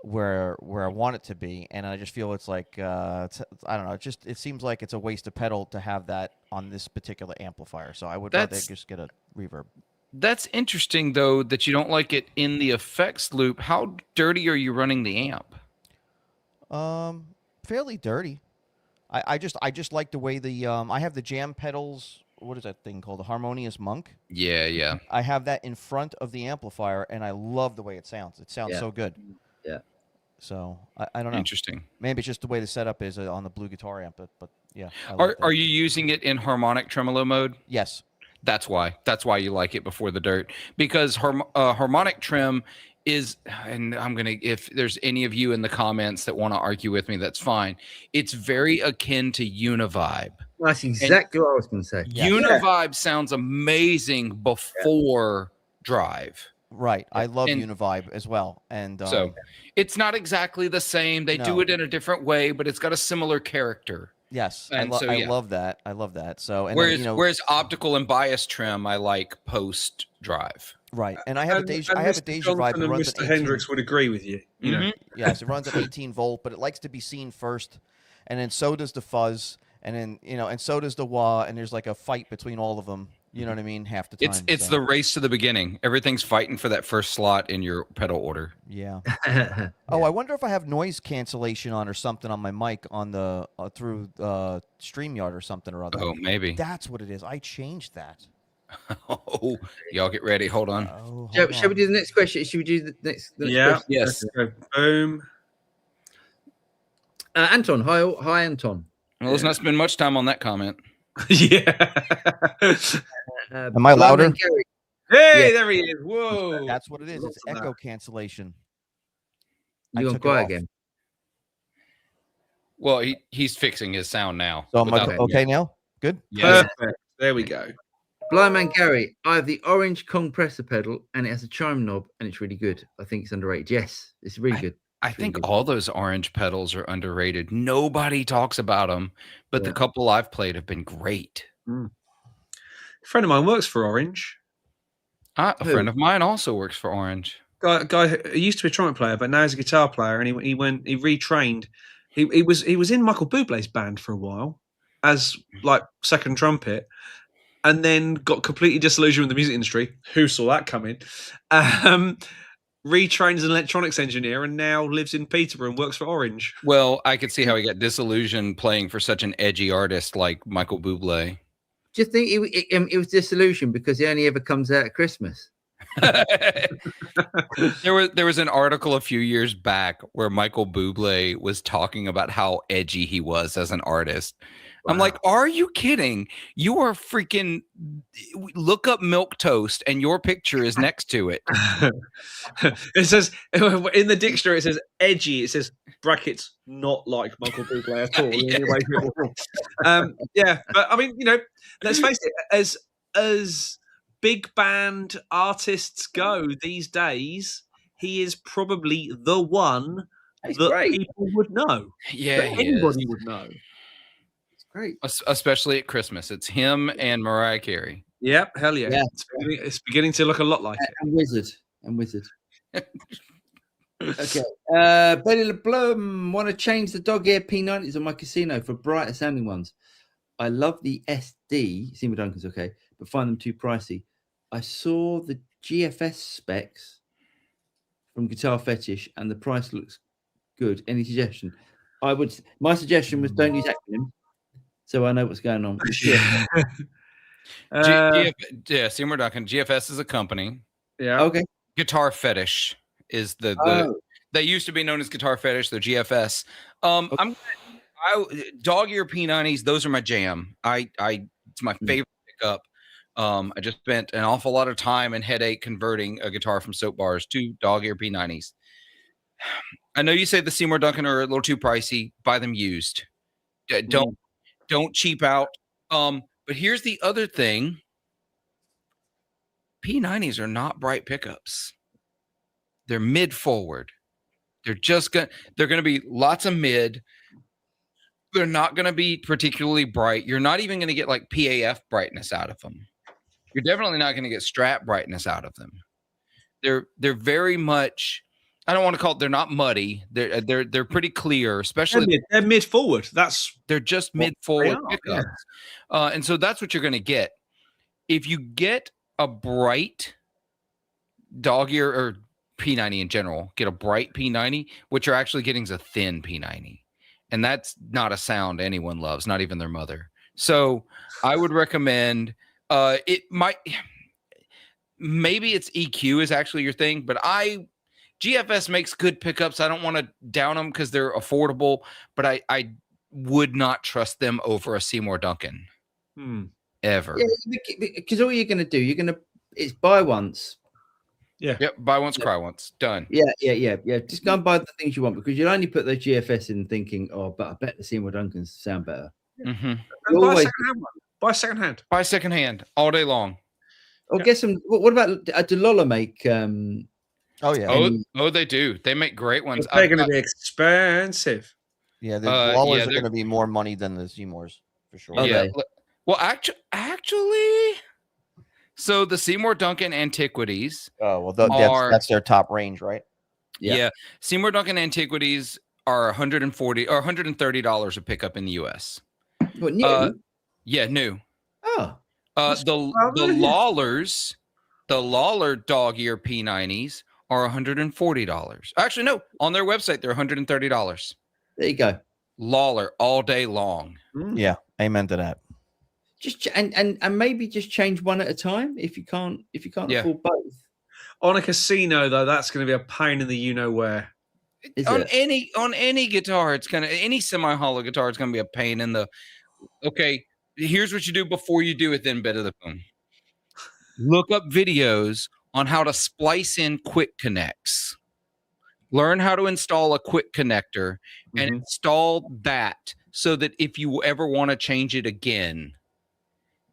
where I want it to be, and I just feel it's like I don't know. It seems like it's a waste of pedal to have that on this particular amplifier. So I would rather just get a reverb. That's interesting, though, that you don't like it in the effects loop. How dirty are you running the amp? Fairly dirty. I just like the way I have the jam pedals. What is that thing called? The Harmonious Monk. Yeah. I have that in front of the amplifier, and I love the way it sounds. It sounds so good. Yeah. So I don't know. Interesting. Maybe it's just the way the setup is on the blue guitar amp, but yeah. Are you using it in harmonic tremolo mode? Yes. That's why you like it before the dirt, because harmonic trim is, and if there's any of you in the comments that want to argue with me, that's fine. It's very akin to Univibe. That's exactly what I was going to say. Univibe sounds amazing before Drive. Right. I love Univibe as well. And so it's not exactly the same. They do it in a different way, but it's got a similar character. Yes, And I love that. I love that. So, and whereas optical and bias trim, I like post Drive. Right, and I have a Deja Vibe that runs Mr. Hendricks would agree with you. You know, yes, it runs at 18 volt, but it likes to be seen first, and then so does the fuzz, and then and so does the wah, and there's like a fight between all of them. You know what I mean? Half the time. It's the race to the beginning. Everything's fighting for that first slot in your pedal order. Yeah. Oh, I wonder if I have noise cancellation on or something on my mic on the through StreamYard or something or other. Oh, maybe. That's what it is. I changed that. Oh, y'all get ready. Hold on. Shall we do the next question? Should we do the next question? Yes. Boom. Anton. Hi, Anton. Well, let's not spend much time on that comment. Yeah. Am I louder? Hey, there he is. Whoa. That's what it is. It's echo cancellation. You gone quiet again? Well, he's fixing his sound now. So am I okay now? Good? Yeah. Perfect. There we go. Blind Man Gary, I have the orange compressor pedal and it has a chime knob and it's really good. I think it's underrated. Yes, it's really good. I think all those orange pedals are underrated. Nobody talks about them, but the couple I've played have been great. A friend of mine works for Orange. A friend of mine also works for Orange. Guy who used to be a trumpet player, but now he's a guitar player, and he retrained. He was in Michael Bublé's band for a while as like second trumpet, and then got completely disillusioned with the music industry. Who saw that coming? Retrained as an electronics engineer, and now lives in Peterborough and works for Orange. Well, I could see how he got disillusioned playing for such an edgy artist like Michael Bublé. Do you think it was disillusioned because he only ever comes out at Christmas? There was an article a few years back where Michael Bublé was talking about how edgy he was as an artist. Wow. I'm like, are you kidding? You are freaking. Look up milk toast, and your picture is next to it. It says in the dictionary, it says edgy. It says brackets not like Michael Bublé at all. Yeah, but I mean, let's face it, as big band artists go these days, he is probably the one that people would know. Yeah, anybody would know. It's great, especially at Christmas. It's him and Mariah Carey. Yep, hell yeah. It's beginning to look a lot like it. And Wizard. Okay. Betty LeBlum, want to change the dog ear P90s on my casino for brighter sounding ones. I love the SD. Seymour Duncan's okay, but find them too pricey. I saw the GFS specs from Guitar Fetish, and the price looks good. Any suggestion? My suggestion was don't use acronyms, so I know what's going on. Seymour Duncan. GFS is a company. Yeah. Okay. Guitar Fetish is the they used to be known as Guitar Fetish. They're GFS. Okay. Dog ear P90s. Those are my jam. It's my favorite pickup. I just spent an awful lot of time and headache converting a guitar from soap bars to dog ear P90s. I know you say the Seymour Duncan are a little too pricey. Buy them used. Don't cheap out. But here's the other thing. P90s are not bright pickups. They're mid forward. They're going to be lots of mid. They're not going to be particularly bright. You're not even going to get like PAF brightness out of them. You're definitely not going to get Strat brightness out of them. They're very much. I don't want to call it. They're not muddy. They're pretty clear, especially they're mid forward. They're just mid forward pickups, and so that's what you're going to get. If you get a bright dog ear or P90 in general, get a bright P90. What you're actually getting is a thin P90, and that's not a sound anyone loves, not even their mother. So I would recommend. Maybe it's EQ is actually your thing, but GFS makes good pickups. I don't want to down them because they're affordable, but I would not trust them over a Seymour Duncan ever. Yeah, because all you're going to do, it's buy once. Yeah. Yep. Buy once, cry once. Done. Yeah. Just go and buy the things you want, because you'll only put the GFS in thinking, but I bet the Seymour Duncans sound better. Mm-hmm. And buy secondhand. Buy secondhand all day long. Or get some. What about Delola make? Oh yeah. They do. They make great ones. They're going to be expensive. Yeah, the Lawlers are going to be more money than the Seymours for sure. Yeah. Well, actually, so the Seymour Duncan Antiquities. Oh well, that's their top range, right? Yeah. Seymour Duncan Antiquities are $140 or $130 a pickup in the U.S. What, new? Yeah, new. Oh. The Lawlers, the Lawler dog ear P90s are $140. Actually, no, on their website they're $130. There you go. Lawler all day long. Yeah, amen to that. Just and maybe just change one at a time if you can't afford both. On a casino though, that's going to be a pain in the where. On any guitar, it's gonna any semi-hollow guitar, it's gonna be a pain in the. Okay, here's what you do before you do it. Then bit of the boom. Look up videos on how to splice in quick connects. Learn how to install a quick connector and install that so that if you ever want to change it again,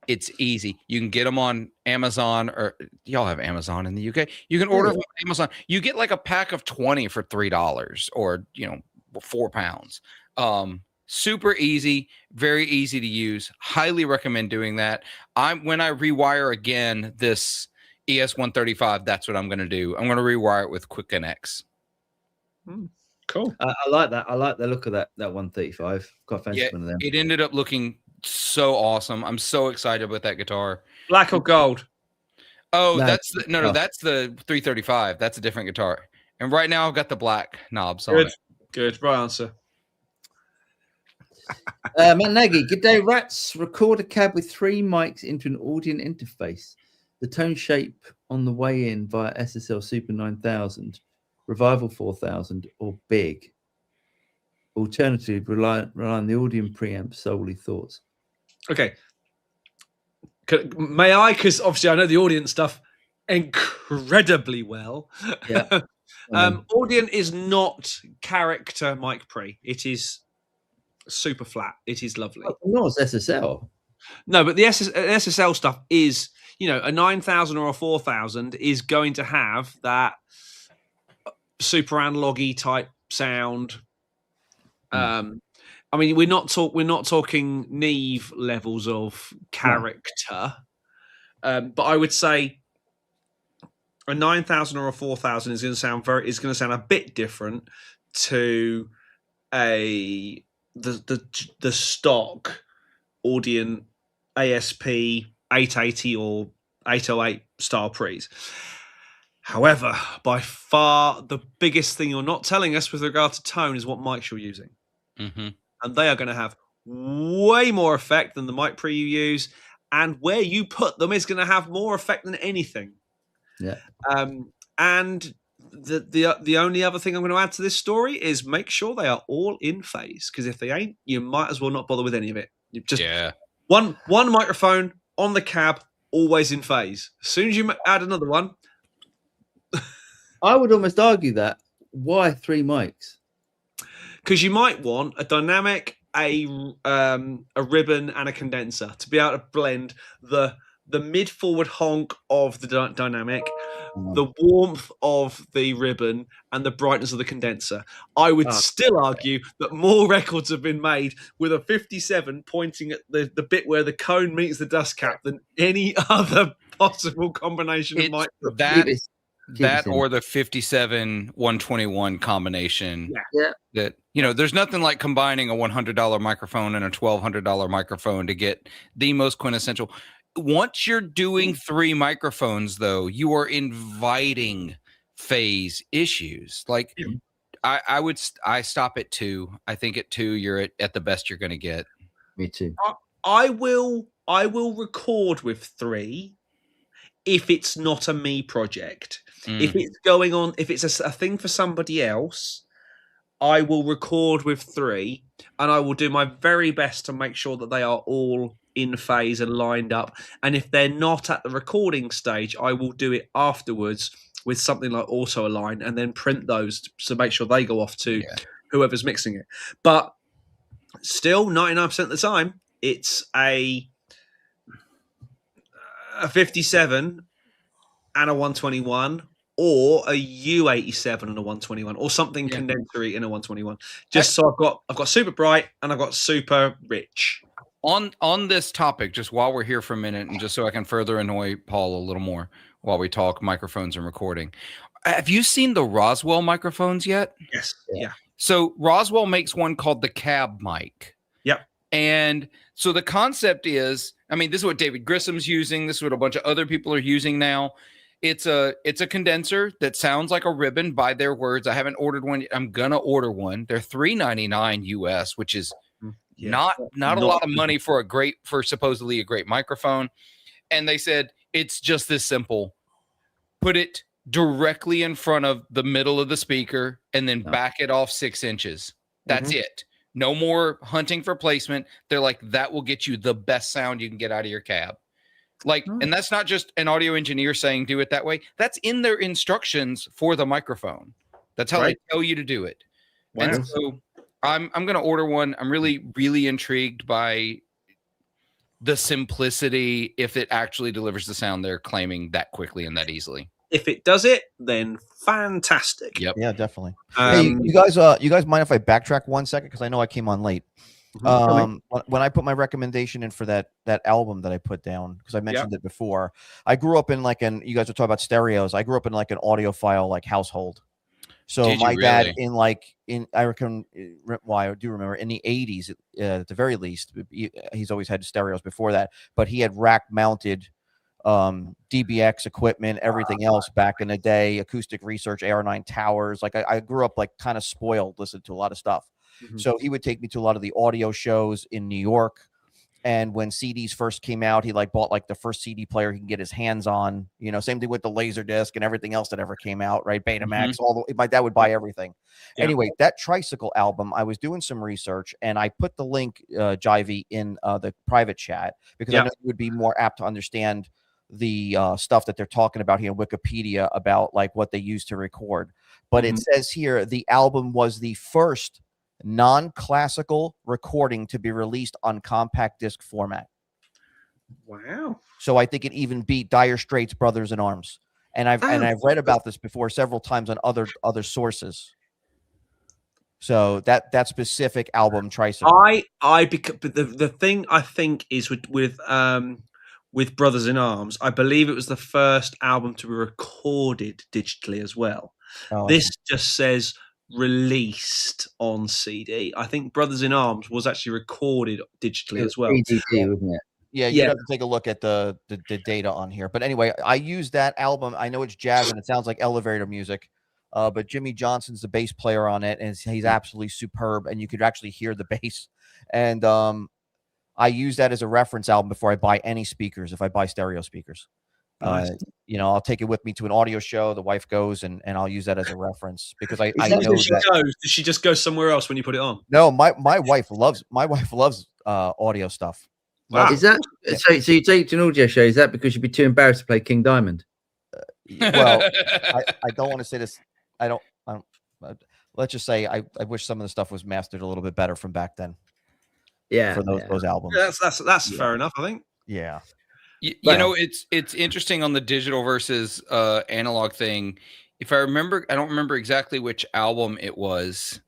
it's easy. You can get them on Amazon, or y'all have Amazon in the UK. You can order from Amazon. You get like a pack of 20 for $3 or, £4. Super easy, very easy to use. Highly recommend doing that. When I rewire again this ES135. That's what I'm going to do. I'm going to rewire it with Quick NX. Cool. I like that. I like the look of that 135. Quite fancy one of them. It ended up looking so awesome. I'm so excited about that guitar. Black or gold? Oh, that's that's the 335. That's a different guitar. And right now I've got the black knobs on it. Good. Right answer. Matt Nagy, good day, rats. Record a cab with 3 mics into an audio interface. The tone shape on the way in via SSL Super 9000, Revival 4000, or Big. Alternatively, rely on the audio preamp solely. Thoughts? Okay. May I? Because obviously I know the audience stuff incredibly well. Yeah. Audient is not character mic pre. It is super flat. It is lovely. No, it's SSL. No, but the SSL stuff is, a 9000 or a 4000 is going to have that super analog-y type sound. I mean, we're not talking Neve levels of character, but I would say a 9000 or a 4000 is going to sound a bit different to the stock Audient ASP 880 or 808 style pre's. However, by far the biggest thing you're not telling us with regard to tone is what mics you're using. Mm-hmm. And they are going to have way more effect than the mic pre you use, and where you put them is going to have more effect than anything. Yeah. And the only other thing I'm going to add to this story is make sure they are all in phase, because if they ain't, you might as well not bother with any of it. You just one microphone on the cab, always in phase. As soon as you add another one, I would almost argue that. Why 3 mics? Because you might want a dynamic, a ribbon, and a condenser to be able to blend the mid-forward honk of the dynamic, the warmth of the ribbon, and the brightness of the condenser. I would still argue that more records have been made with a 57 pointing at the bit where the cone meets the dust cap than any other possible combination of microphones. That or the 57 121 combination. Yeah. That there's nothing like combining a $100 microphone and a $1,200 microphone to get the most quintessential. Once you're doing 3 microphones, though, you are inviting phase issues. Like I stop at 2. I think at 2 you're at the best you're going to get. Me too. I will record with 3 if it's not a me project. If it's going on, if it's a thing for somebody else, I will record with 3, and I will do my very best to make sure that they are all in phase and lined up. And if they're not at the recording stage, I will do it afterwards with something like auto align and then print those to make sure they go off to whoever's mixing it. But still, 99% of the time, it's a 57 and a 121, or a U87 and a 121, or something condensory in a 121. Just so I've got super bright and I've got super rich. On this topic, just while we're here for a minute, and just so I can further annoy Paul a little more while we talk microphones and recording. Have you seen the Roswell microphones yet? Yes. Yeah. So Roswell makes one called the cab mic. Yep. And so the concept is, this is what David Grissom's using. This is what a bunch of other people are using now. It's a condenser that sounds like a ribbon by their words. I haven't ordered one yet. I'm gonna order one. They're $399 US, which is not a lot of money for supposedly a great microphone. And they said it's just this simple. Put it directly in front of the middle of the speaker and then back it off 6 inches. That's it. No more hunting for placement. They're like, that will get you the best sound you can get out of your cab. And that's not just an audio engineer saying do it that way. That's in their instructions for the microphone. That's how they tell you to do it. Wow. And so I'm going to order one. I'm really, really intrigued by the simplicity if it actually delivers the sound they're claiming that quickly and that easily. If it does it, then fantastic. Yep. Yeah, definitely. Hey, you guys mind if I backtrack 1 second? Because I know I came on late. When I put my recommendation in for that album that I put down, because I mentioned it before, I grew up in you guys were talking about stereos. I grew up in like an audiophile like household. So Did you my dad really? I reckon, well, I do remember in the 80s, at the very least, he's always had stereos before that, but he had rack mounted DBX equipment, everything else back in the day, acoustic research, AR9 towers. Like I grew up like kind of spoiled, listened to a lot of stuff. So he would take me to a lot of the audio shows in New York. And when CDs first came out, he like bought like the first CD player he can get his hands on, same thing with the Laserdisc and everything else that ever came out, right? Betamax, my dad would buy everything. Anyway, that Tricycle album, I was doing some research and I put the link, Jivey, in the private chat, because I know you would be more apt to understand the stuff that they're talking about here in Wikipedia about like what they used to record. But it says here, the album was the first non-classical recording to be released on compact disc format. Wow. So I think it even beat Dire Straits' Brothers in Arms. And I've read about this before several times on other sources. So that specific album, Tricycle. But the thing I think is with Brothers in Arms, I believe it was the first album to be recorded digitally as well. This just says released on CD. I think Brothers in Arms was actually recorded digitally as well. DVD, wasn't it? Yeah, you'd have to take a look at the data on here. But anyway, I use that album. I know it's jazz and it sounds like elevator music, but Jimmy Johnson's the bass player on it, and he's absolutely superb, and you could actually hear the bass. And I use that as a reference album before I buy any speakers, if I buy stereo speakers. Nice. I'll take it with me to an audio show. The wife goes, and I'll use that as a reference, because I know Does she just go somewhere else when you put it on? No, my wife loves audio stuff. Wow. Is that so? You take it to an audio show? Is that because you'd be too embarrassed to play King Diamond? Well, I don't want to say this. I don't. Let's just say I wish some of the stuff was mastered a little bit better from back then. Yeah, for those albums. Yeah, that's fair enough, I think. Yeah. You know, it's interesting on the digital versus analog thing. If I remember, I don't remember exactly which album it was,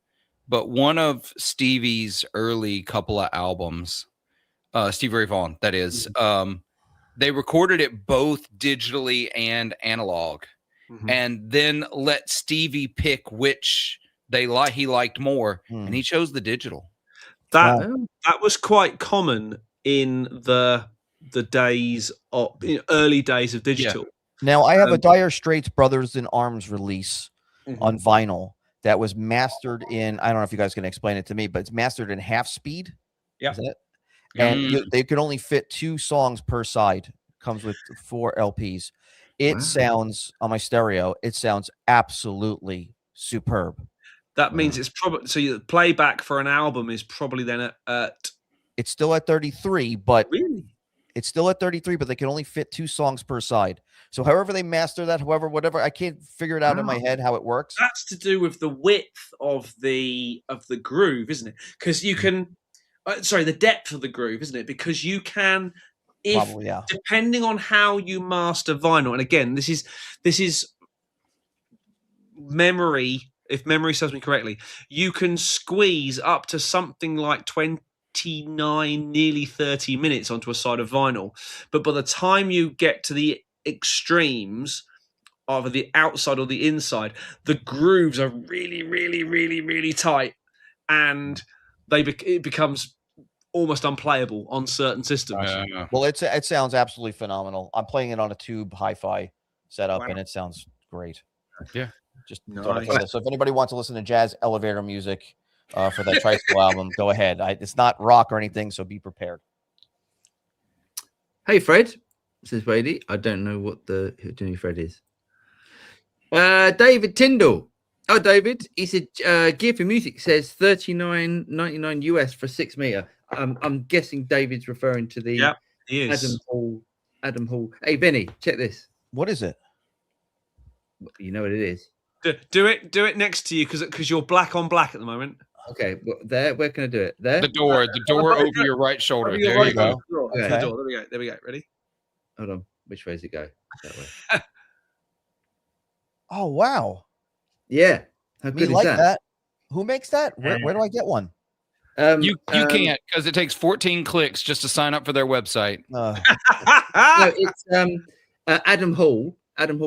but one of Stevie's early couple of albums, Stevie Ray Vaughan, that is, they recorded it both digitally and analog, and then let Stevie pick which he liked more, and he chose the digital. That was quite common in the days of early days of digital. Now I have a Dire Straits Brothers in Arms release on vinyl that was mastered in, I don't know if you guys can explain it to me, but it's mastered in half speed. Yeah. Is that? And they could only fit 2 songs per side. Comes with 4 LPs. It sounds, on my stereo, it sounds absolutely superb. That means it's probably, so the playback for an album is probably then at it's still at 33, but really? It's still at 33, but they can only fit 2 songs per side. So however they master that, whatever, I can't figure it out in my head how it works. That's to do with the width of the groove, isn't it? Because you can, the depth of the groove, isn't it? Because you can, depending on how you master vinyl, and again, this is memory. If memory serves me correctly, you can squeeze up to something like 29, nearly 30 minutes onto a side of vinyl. But by the time you get to the extremes, either the outside or the inside, the grooves are really, really, really, really tight, and it becomes almost unplayable on certain systems. Well, it sounds absolutely phenomenal. I'm playing it on a tube hi-fi setup, and it sounds great. Yeah. Just nice. So if anybody wants to listen to jazz elevator music for that Tricycle album, go ahead. It's not rock or anything, so be prepared. Hey, Fred, says Brady. I don't know what who Fred is. David Tyndall. Oh, David. He said Gear for Music says $39.99 US for 6 meter. I'm guessing David's referring to the he is. Adam Hall. Hey, Vinnie, check this. What is it? You know what it is. Do it next to you because you're black on black at the moment. Okay, where can I do it? There. The door over your right shoulder. There you go. Okay. The door. There we go. Ready? Hold on. Which way does it go? That way. Oh wow! Yeah, how good is that? Who makes that? Where do I get one? You can't, because it takes 14 clicks just to sign up for their website. No, it's Adam Hall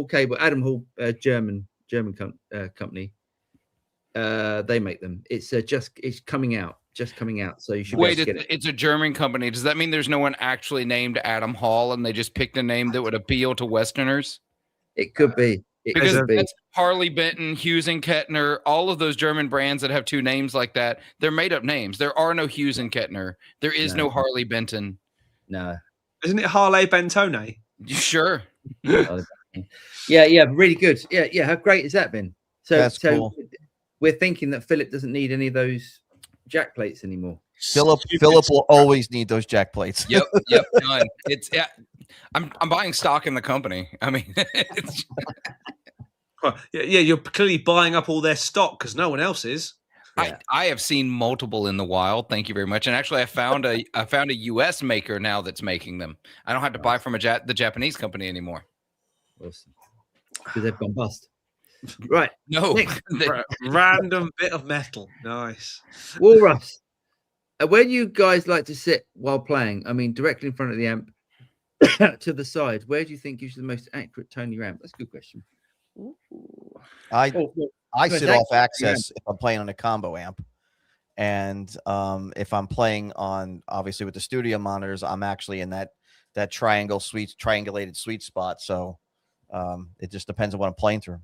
Cable, Adam Hall, German company. They make them. It's coming out. So you should wait. get it. It's a German company. Does that mean there's no one actually named Adam Hall, and they just picked a name that would appeal to Westerners? It could be. Because that's Harley Benton, Hughes and Kettner, all of those German brands that have two names like that. They're made up names. There are no Hughes and Kettner. There is no Harley Benton. No. Isn't it Harley Bentone? Sure. Yeah, really good. Yeah. How great has that been? So Cool. We're thinking that Philip doesn't need any of those jack plates anymore. Philip will always need those jack plates. Yep. Done. I'm buying stock in the company. I mean, you're clearly buying up all their stock because no one else is. I have seen multiple in the wild. Thank you very much. And actually, I found a U.S. maker now that's making them. I don't have to buy from the Japanese company anymore. Awesome. Because they've gone bust. Right. No. Random bit of metal. Nice. Walrus. Where do you guys like to sit while playing? I mean, directly in front of the amp, to the side. Where do you think gives you the most accurate tone of your amp? That's a good question. I sit off axis if I'm playing on a combo amp. And if I'm playing on, obviously with the studio monitors, I'm actually in that triangulated sweet spot. So it just depends on what I'm playing through.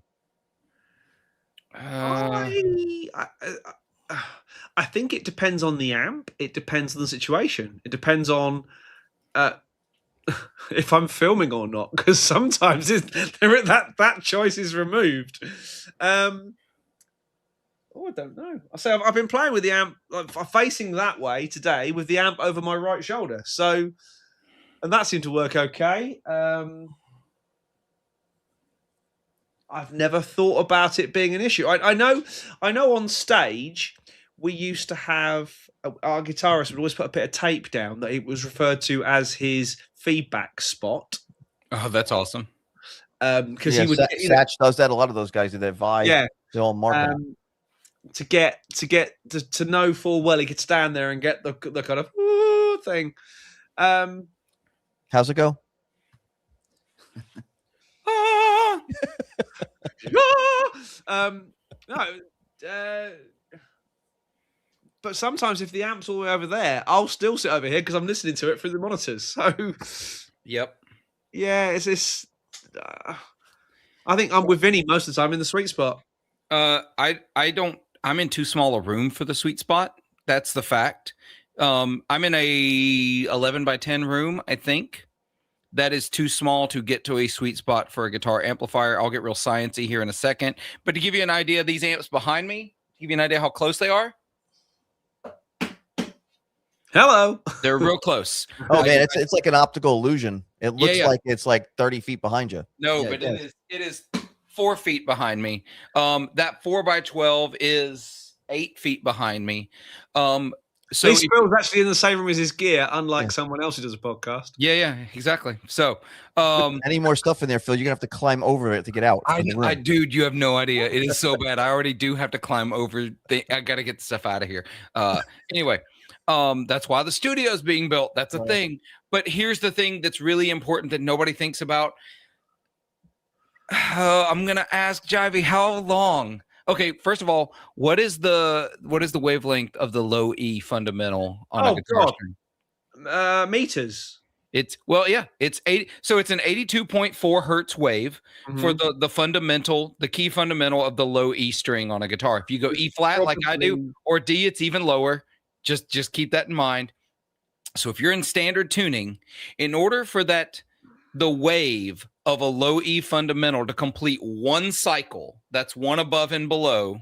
I think it depends on the amp. It depends on the situation. It depends on if I'm filming or not, because sometimes that choice is removed. I don't know. I say I've been playing with the amp facing that way today with the amp over my right shoulder. So, and that seemed to work okay. I've never thought about it being an issue. I know on stage we used to have our guitarist would always put a bit of tape down that it was referred to as his feedback spot. Oh, that's awesome. Because he would Satch does that. A lot of those guys do that vibe. Yeah, they'll all mark to know full well he could stand there and get the kind of thing. How's it go? But sometimes if the amp's all the way over there, I'll still sit over here because I'm listening to it through the monitors. So, yep, yeah, it's this. I think I'm with Vinnie most of the time in the sweet spot. I don't. I'm in too small a room for the sweet spot. That's the fact. I'm in a 11 by 10 room. I think that is too small to get to a sweet spot for a guitar amplifier. I'll get real sciencey here in a second. But to give you an idea, these amps behind me, to give you an idea how close they are. Hello. They're real close. Oh man, it's like an optical illusion. It looks like it's like 30 feet behind you. No, but it is 4 feet behind me. That 4x12 is 8 feet behind me. So Phil's actually in the same room as his gear, unlike someone else who does a podcast. Yeah, exactly. So any more stuff in there, Phil, you're gonna have to climb over it to get out. Dude, you have no idea. It is so bad. I already do have to climb over. I gotta get the stuff out of here. Anyway. That's why the studio is being built. That's a thing. But here's the thing that's really important that nobody thinks about. I'm gonna ask Jivey, how long? Okay, first of all, what is the wavelength of the low E fundamental on a guitar string? Meters. It's 80. So it's an 82.4 hertz wave for the fundamental, the key fundamental of the low E string on a guitar. If you go E flat like I do, or D, it's even lower. Just keep that in mind. So if you're in standard tuning, in order for the wave of a low E fundamental to complete one cycle, that's one above and below,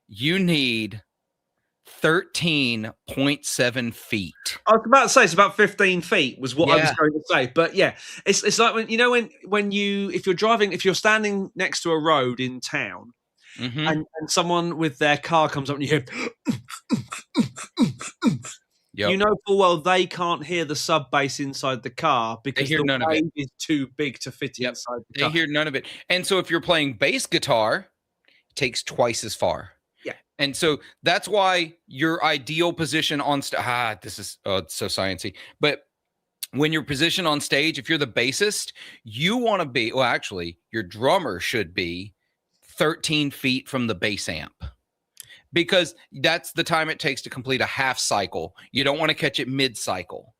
you need 13.7 feet. I was about to say it's about 15 feet was what I was going to say. But yeah, it's like when if you're standing next to a road in town, and someone with their car comes up and you hear, you know full well they can't hear the sub bass inside the car because the wave is too big to fit inside the car. They hear none of it. And so if you're playing bass guitar, it takes twice as far. Yeah. And so that's why your ideal position on this is it's so sciencey. But when you're positioned on stage, if you're the bassist, you want to be, well, actually, your drummer should be 13 feet from the bass amp, because that's the time it takes to complete a half cycle. You don't want to catch it mid-cycle.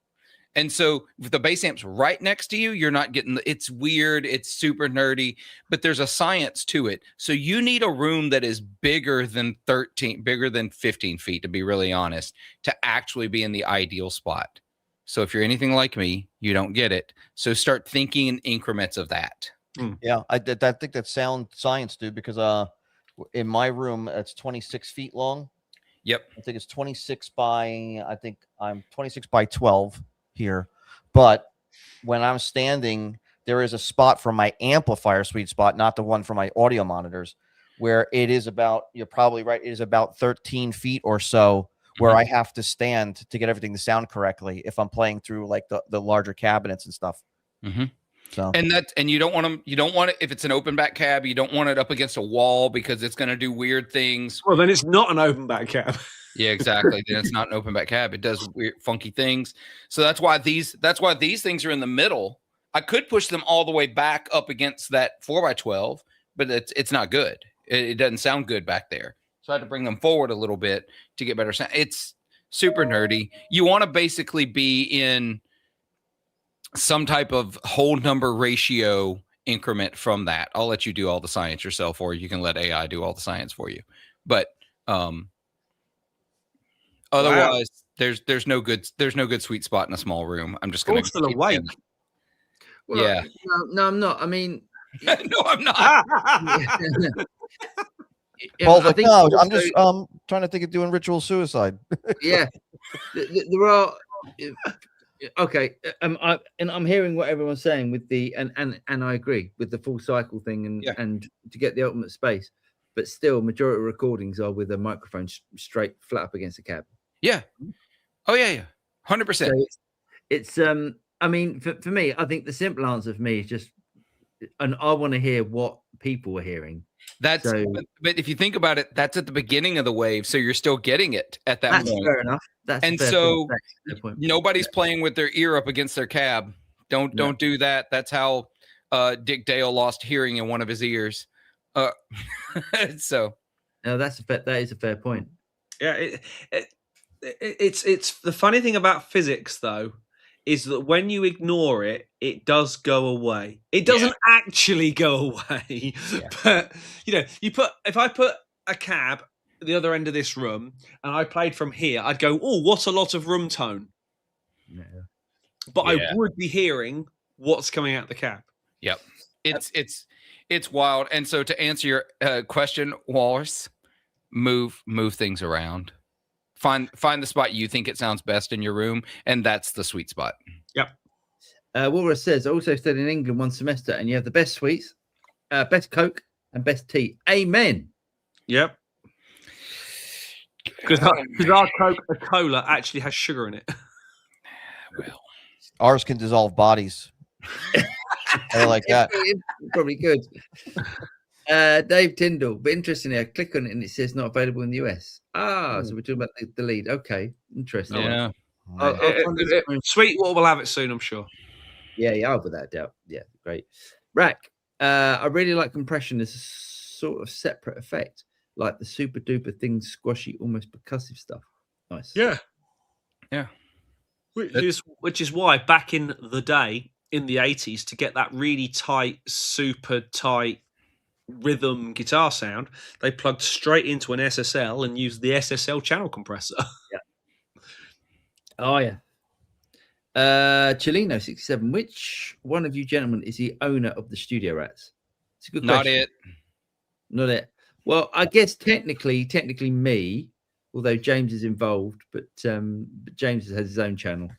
And so if the bass amp's right next to you, you're not getting it's weird, it's super nerdy, but there's a science to it. So you need a room that is bigger than 15 feet, to be really honest, to actually be in the ideal spot. So if you're anything like me, you don't get it. So start thinking in increments of that. Yeah, I think that's sound science, dude, because in my room, it's 26 feet long. Yep. I think it's 26 by, I think I'm 26 by 12 here. But when I'm standing, there is a spot for my amplifier sweet spot, not the one for my audio monitors, where it is about, you're probably right, it is about 13 feet or so where I have to stand to get everything to sound correctly if I'm playing through like the larger cabinets and stuff. So and you don't want it if it's an open back cab, you don't want it up against a wall because it's going to do weird things. Well, then it's not an open back cab. Yeah, exactly. Then it's not an open back cab. It does weird, funky things. So that's why these things are in the middle. I could push them all the way back up against that 4x12, but it's not good. It doesn't sound good back there. So I had to bring them forward a little bit to get better sound. It's super nerdy. You want to basically be in some type of whole number ratio increment from that. I'll let you do all the science yourself, or you can let AI do all the science for you. But otherwise, there's no good sweet spot in a small room. I'm just going to still awake. Well, yeah. No, I'm not. I mean, no, I'm not. Paul's like, no, I'm just trying to think of doing ritual suicide. Yeah, there are. Okay, I'm hearing what everyone's saying with the and I agree with the full cycle thing and to get the ultimate space, but still, majority of recordings are with a microphone straight flat up against a cab. Yeah. Oh yeah, 100%. So it's I mean, for me, I think the simple answer for me is just, and I want to hear what people are hearing. But if you think about it, that's at the beginning of the wave, so you're still getting it at that point. Fair enough. Nobody's playing with their ear up against their cab. Don't do that. That's how Dick Dale lost hearing in one of his ears. So no, that is a fair point. Yeah, it's the funny thing about physics though is that when you ignore it, it does go away. It doesn't actually go away, but if I put a cab at the other end of this room and I played from here, I'd go, oh, what a lot of room tone. Yeah. But I would be hearing what's coming out the cab. Yep. It's wild. And so to answer your question, Wallace, move things around. Find the spot you think it sounds best in your room, and that's the sweet spot. Yep. Walrus says, I also studied in England one semester, and you have the best sweets, best Coke, and best tea. Amen. Yep. Because our Coca-Cola actually has sugar in it. Well, ours can dissolve bodies. I like that. Probably good. Dave Tyndall, but interestingly, I click on it and it says not available in the US. So we're talking about the lead. Okay, interesting. Yeah. Sweetwater will have it soon, I'm sure. Yeah, without a doubt. Yeah, great. Rack, I really like compression as a sort of separate effect, like the super duper thing, squashy, almost percussive stuff. Nice. Yeah. Which is why back in the day, in the 80s, to get that really tight, super tight rhythm guitar sound, they plugged straight into an SSL and used the SSL channel compressor. Oh yeah. Chilino 67. Which one of you gentlemen is the owner of the Studio Rats? It's a good question. Not it. Well, I guess technically me, although James is involved, but James has his own channel.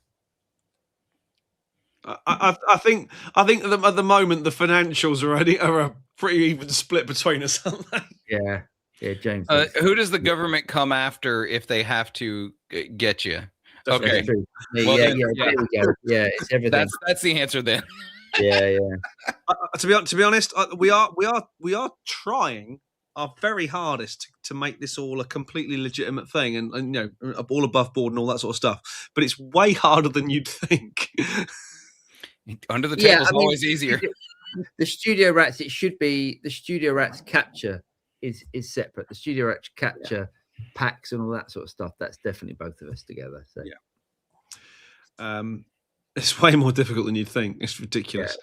I think at the moment the financials are a pretty even split between us, aren't they? Yeah, James. Who does the government come after if they have to get you? Okay. Well, there we go. Yeah, it's everything. That's the answer then. Yeah. To be honest, we are trying our very hardest to make this all a completely legitimate thing, and you know, all above board and all that sort of stuff. But it's way harder than you'd think. Under the table is always easier. The Studio Rats, it should be the Studio Rats capture is separate. The Studio Rats capture packs and all that sort of stuff. That's definitely both of us together. So it's way more difficult than you'd think. It's ridiculous.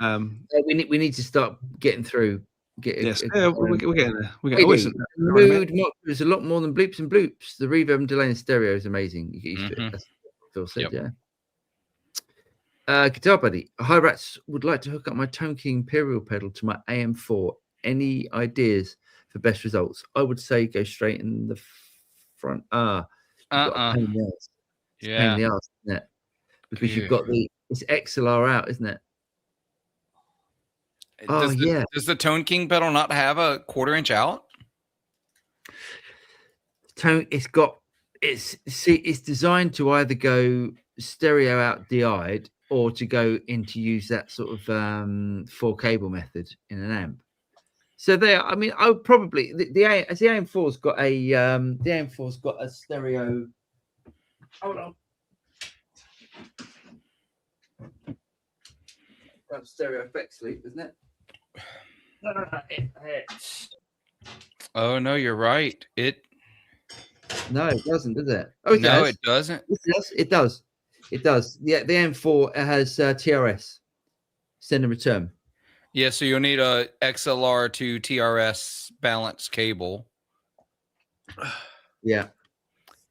We need to start getting through. We're getting there. We're getting mood. There's a lot more than bleeps and bloops. The reverb and delay in stereo is amazing. You get used to it. That's what Phil said. Yeah. Guitar Buddy. Hi Rats, would like to hook up my Tone King Imperial pedal to my AM4. Any ideas for best results? I would say go straight in the front. Pain in the arse. Pain in the arse, isn't it? Because you've got it's XLR out, isn't it? Does the Tone King pedal not have a 1/4 inch out? It's designed to either go stereo out DI'd or to go into use that sort of 4 cable method in an amp. So there, I mean, I would probably the AM4's got a stereo. Hold on. Got stereo effects sleep, isn't it? No. Oh no, you're right. No, it doesn't, does it? Oh, it doesn't. It does. Yeah, the M4 has TRS, send and return. Yeah, so you'll need a XLR to TRS balance cable. Yeah.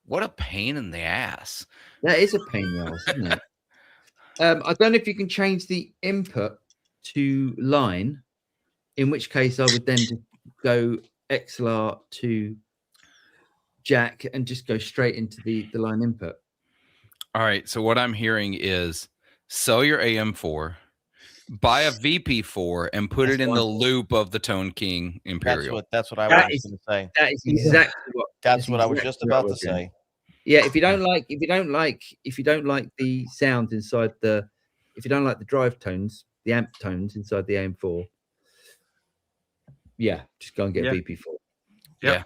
What a pain in the ass. That is a pain in the ass, isn't it? I don't know if you can change the input to line, in which case I would then just go XLR to jack and just go straight into the line input. All right, so what I'm hearing is sell your AM4, buy a VP4, and put it in the loop of the Tone King Imperial. That's what I was going to say. That is exactly what. That's what I was just about to say. Yeah, if you don't like the sound inside if you don't like the drive tones, the amp tones inside the AM4, just go and get a VP4. Yeah.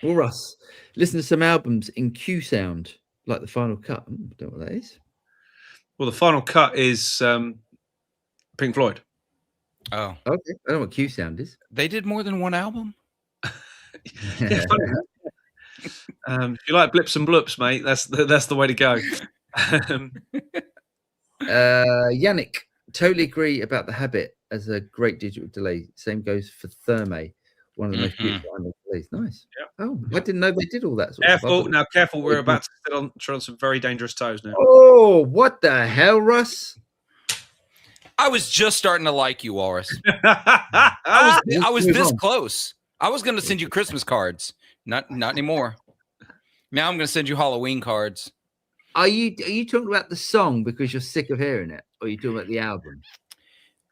Well, Russ, listen to some albums in Q sound, like the Final Cut. I don't know what that is. Well, the Final Cut is Pink Floyd. Oh, okay. I don't know what Q sound is. They did more than one album. Yeah, if you like blips and bloops, mate, that's the way to go. Yannick, totally agree about the Habit as a great digital delay. Same goes for Thermae, one of the most beautiful analog delays. Nice. Yep. Oh, I didn't know they did all that. Careful. We're about to tread on some very dangerous toes now. Oh, what the hell, Russ? I was just starting to like you, Walrus. I was this close. I was going to send you Christmas cards. Not anymore. Now I'm going to send you Halloween cards. Are you talking about the song because you're sick of hearing it, or are you talking about the album?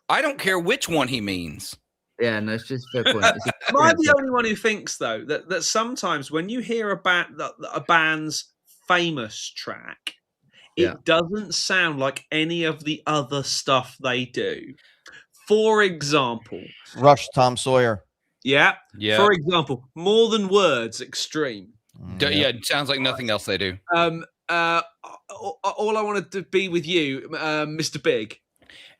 I don't care which one he means. Yeah, no, it's just a fair point. Am I the only one who thinks though that sometimes when you hear a band's famous track, it doesn't sound like any of the other stuff they do? For example, Rush, Tom Sawyer. Yeah. For example, More Than Words, Extreme. Yeah, it sounds like nothing else they do. All I Wanted to Be With You, Mr. Big.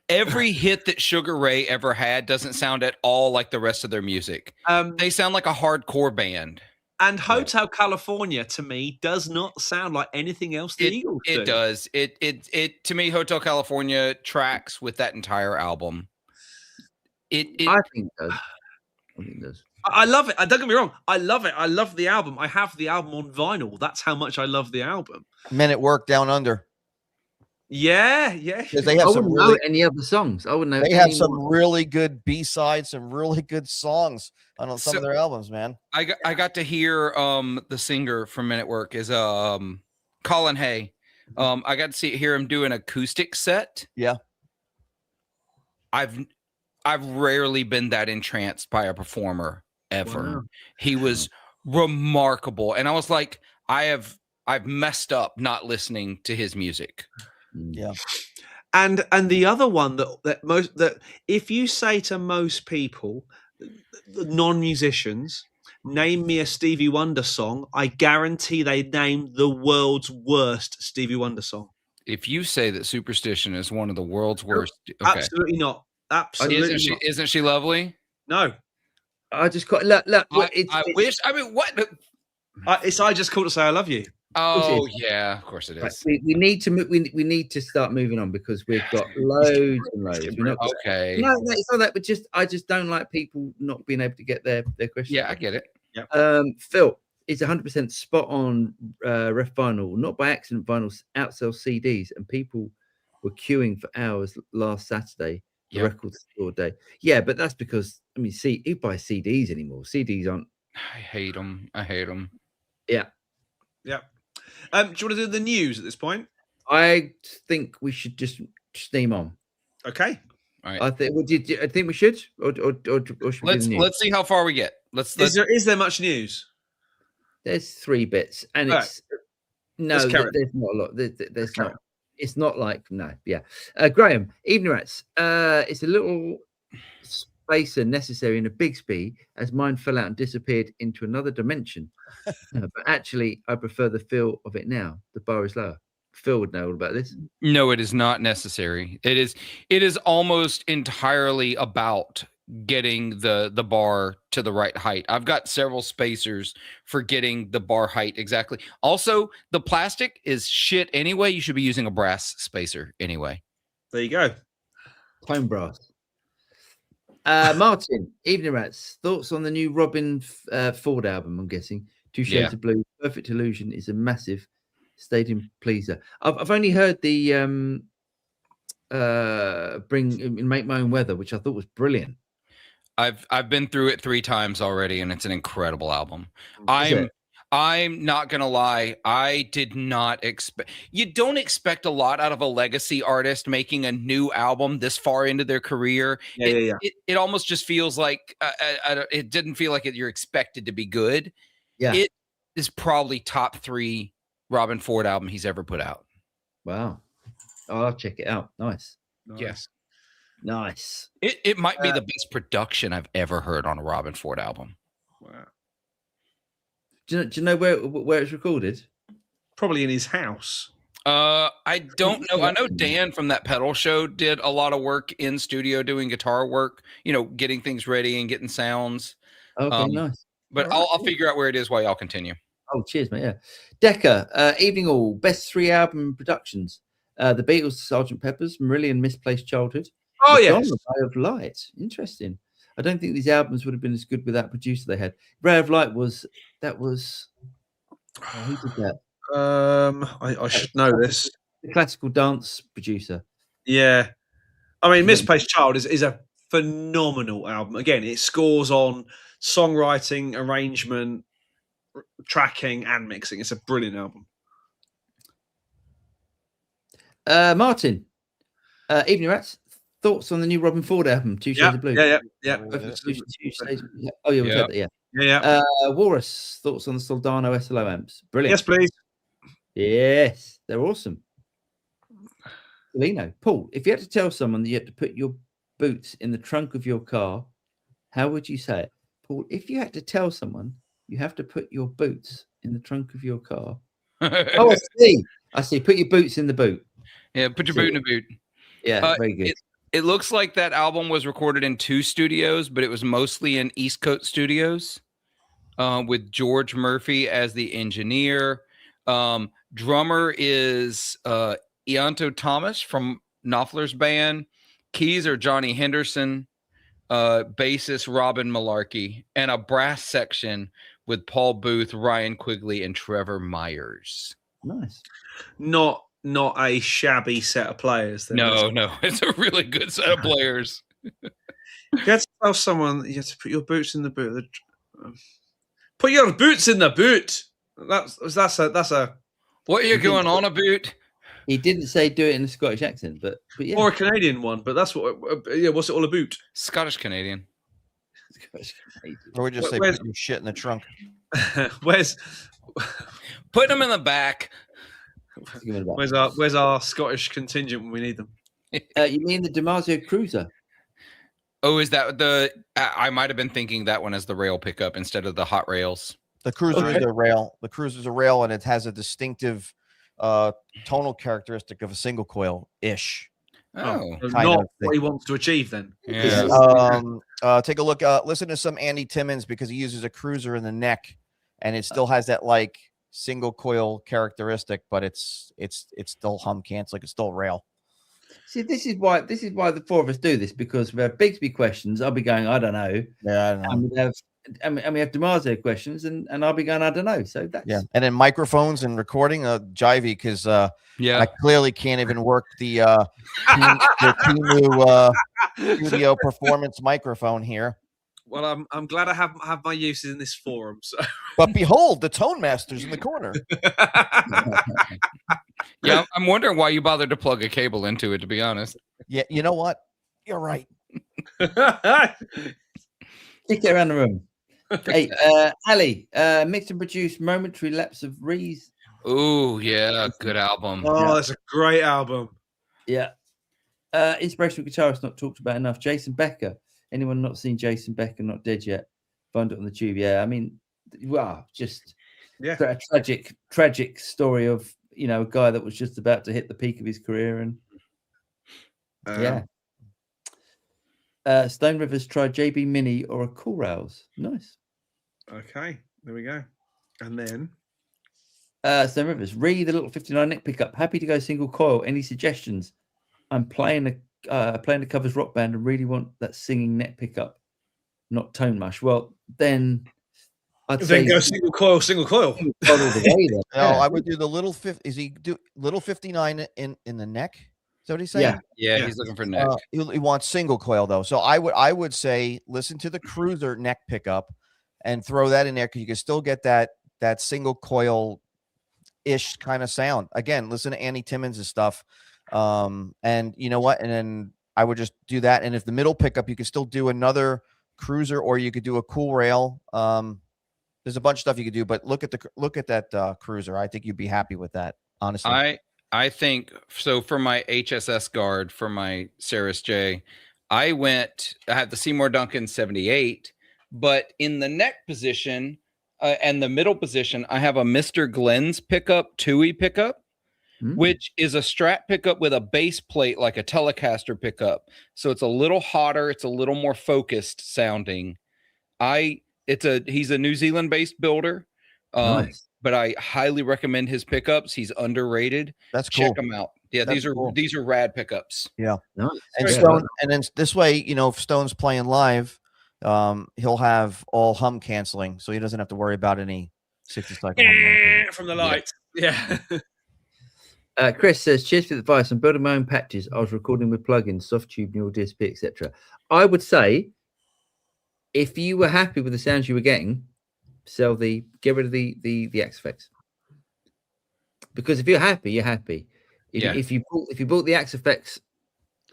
Every hit that Sugar Ray ever had doesn't sound at all like the rest of their music. They sound like a hardcore band. And Hotel California, to me, does not sound like anything else the Eagles do. It does. It to me, Hotel California tracks with that entire album. I think it does. I love it. Don't get me wrong. I love it. I love the album. I have the album on vinyl. That's how much I love the album. Men at Work, Down Under. Yeah. Because they have any other songs. I wouldn't know. They have some really good B-sides, some really good songs on some of their albums, man. I got to hear the singer from Men at Work is Colin Hay. I got to hear him do an acoustic set. Yeah. I've rarely been that entranced by a performer ever. Wow. He was remarkable. And I was like, I've messed up not listening to his music. Yeah. And the other one that if you say to most people, non-musicians, name me a Stevie Wonder song, I guarantee they name the world's worst Stevie Wonder song. If you say that Superstition is one of the world's worst, okay. Absolutely not. Absolutely not. Isn't she lovely? No. I just got look. I wish. I mean, what? I just called to say I love you. Oh yeah, of course it is. Right, we need to we need to start moving on because we've got loads and loads. Okay. No, it's not that. But I just don't like people not being able to get their questions. Yeah, I get it. Yeah. Phil, it's 100% spot on. Ref vinyl, not by accident. Vinyls outsell CDs, and people were queuing for hours last Saturday. The record store day. Yeah, but that's because who buys CDs anymore? CDs aren't. I hate them. Yeah. Yeah. Do you want to do the news at this point? I think we should just steam on. Okay. All right. I think we should, or should we let's see how far we get. Is there much news? There's 3 bits, and there's not a lot. There's not. It's not like Graham, evening rats. It's a little spacer necessary in a Bigsby, as mine fell out and disappeared into another dimension. But actually, I prefer the feel of it now. The bar is lower. Phil would know all about this. No, it is not necessary. It is almost entirely about getting the bar to the right height. I've got several spacers for getting the bar height exactly. Also, the plastic is shit anyway. You should be using a brass spacer anyway. There you go. Clone brass. Martin, evening rats. Thoughts on the new Robin Ford album? I'm guessing Two Shades of Blue. Perfect Illusion is a massive stadium pleaser. I've only heard the Make My Own Weather, which I thought was brilliant. I've been through it 3 times already, and it's an incredible album. I'm not gonna lie. I did not expect. You don't expect a lot out of a legacy artist making a new album this far into their career. It almost just feels like it didn't feel like you're expected to be good. Yeah, it is probably top 3 Robin Ford album he's ever put out. Wow, I'll check it out. Nice. Yes. Nice. It might be the best production I've ever heard on a Robin Ford album. Wow. Do you know where it's recorded? Probably in his house. I don't know. I know Dan from that pedal show did a lot of work in studio doing guitar work, getting things ready and getting sounds. Okay, nice. But I'll figure out where it is while y'all continue. Oh, cheers, mate. Yeah. Decca, evening all. Best 3 album productions. The Beatles, Sgt. Pepper's, Marillion, Misplaced Childhood. Oh, yes. Ray of Light. Interesting. I don't think these albums would have been as good with that producer they had. Ray of Light who did that? I should know this. The classical dance producer. Yeah. I mean, Misplaced Child is a phenomenal album. Again, it scores on songwriting, arrangement, tracking, and mixing. It's a brilliant album. Martin, evening rats. Thoughts on the new Robin Ford album, Two Shades of Blue? Yeah. Oh, yeah, we've had that, Yeah. Walrus, thoughts on the Soldano SLO amps? Brilliant. Yes, please. Yes, they're awesome. Lino, Paul, if you had to tell someone that you had to put your boots in the trunk of your car, how would you say it? Paul, if you had to tell someone you have to put your boots in the trunk of your car. Oh, I see. Put your boots in the boot. Yeah, put your boot in the boot. Yeah, very good. It looks like that album was recorded in 2 studios, but it was mostly in East Coast studios with George Murphy as the engineer. Drummer is Ianto Thomas from Knopfler's band. Keys are Johnny Henderson. Bassist Robin Malarkey. And a brass section with Paul Booth, Ryan Quigley, and Trevor Myers. Nice. Not a shabby set of players. No, it's a really good set of players. You have to tell someone you have to put your boots in the boot. Put your boots in the boot. That's a. What are you going on about? He didn't say do it in a Scottish accent, but yeah. Or a Canadian one, but that's what. What's it all about? Scottish Canadian. Or we just say put your shit in the trunk. Where's put them in the back? Where's our Scottish contingent when we need them? You mean the DiMarzio Cruiser? Oh, is that the? I might have been thinking that one as the rail pickup instead of the hot rails. The Cruiser is a rail. The Cruiser's a rail, and it has a distinctive tonal characteristic of a single coil ish. Oh, so kind not of what he wants to achieve then. yeah. Take a look. Listen to some Andy Timmons because he uses a Cruiser in the neck, and it still has that like single coil characteristic, but it's still hum canceling. It's still rail. See, this is why the four of us do this, because we have Bigsby questions. I'll be going, I don't know. Yeah, I don't know. And we have DiMarzio questions, and I'll be going, I don't know. So that's And then microphones and recording, jivey, because I clearly can't even work the Timu studio performance microphone here. Well, I'm glad I have my uses in this forum. So, but behold, the Tone Master's in the corner. Yeah, I'm wondering why you bothered to plug a cable into it, to be honest. Yeah, you know what? You're right. Kick it around the room. Hey, Ali, mixed and produced Momentary Lapse of Rees. Oh, yeah, good album. Oh, that's a great album. Yeah. Inspirational guitarist not talked about enough. Jason Becker. Anyone not seen Jason Becker? Not dead yet. Found it on the tube. Yeah, I mean, wow, just a tragic story of a guy that was just about to hit the peak of his career, and Stone Rivers tried JB Mini or a Cool Rails. Nice. Okay, there we go. And then Stone Rivers, the little 59 neck pickup. Happy to go single coil. Any suggestions? I'm playing the covers rock band and really want that singing neck pickup, not tone mush. Well, then I'd say go single coil. No, I would do the little little 59 in the neck? Is that what he's saying? Yeah, he's looking for neck. He wants single coil though. So I would say listen to the Cruiser neck pickup and throw that in there, because you can still get that single coil ish kind of sound. Again, listen to Andy Timmons' stuff. And you know what? And then I would just do that. And if the middle pickup, you could still do another Cruiser, or you could do a Cool Rail. There's a bunch of stuff you could do, but look at that Cruiser. I think you'd be happy with that, honestly. I think so. For my HSS guard, for my Saris J, I have the Seymour Duncan 78, but in the neck position and the middle position, I have a Mr. Glenn's pickup, Tui pickup, which is a Strat pickup with a base plate like a Telecaster pickup. So it's a little hotter. It's a little more focused sounding. He's a New Zealand based builder. Nice. But I highly recommend his pickups. He's underrated. That's cool. Check him out. Yeah, That's cool. these are rad pickups. Yeah. Nice. And Stone, and then this way, if Stone's playing live, he'll have all hum canceling, so he doesn't have to worry about any 60 cycle from the lights. Yeah. Chris says, cheers for the advice. I'm building my own patches. I was recording with plugins, soft tube, neural DSP, etc. I would say, if you were happy with the sounds you were getting, get rid of the Axe effects. Because if you're happy, you're happy. If you bought the Axe effects,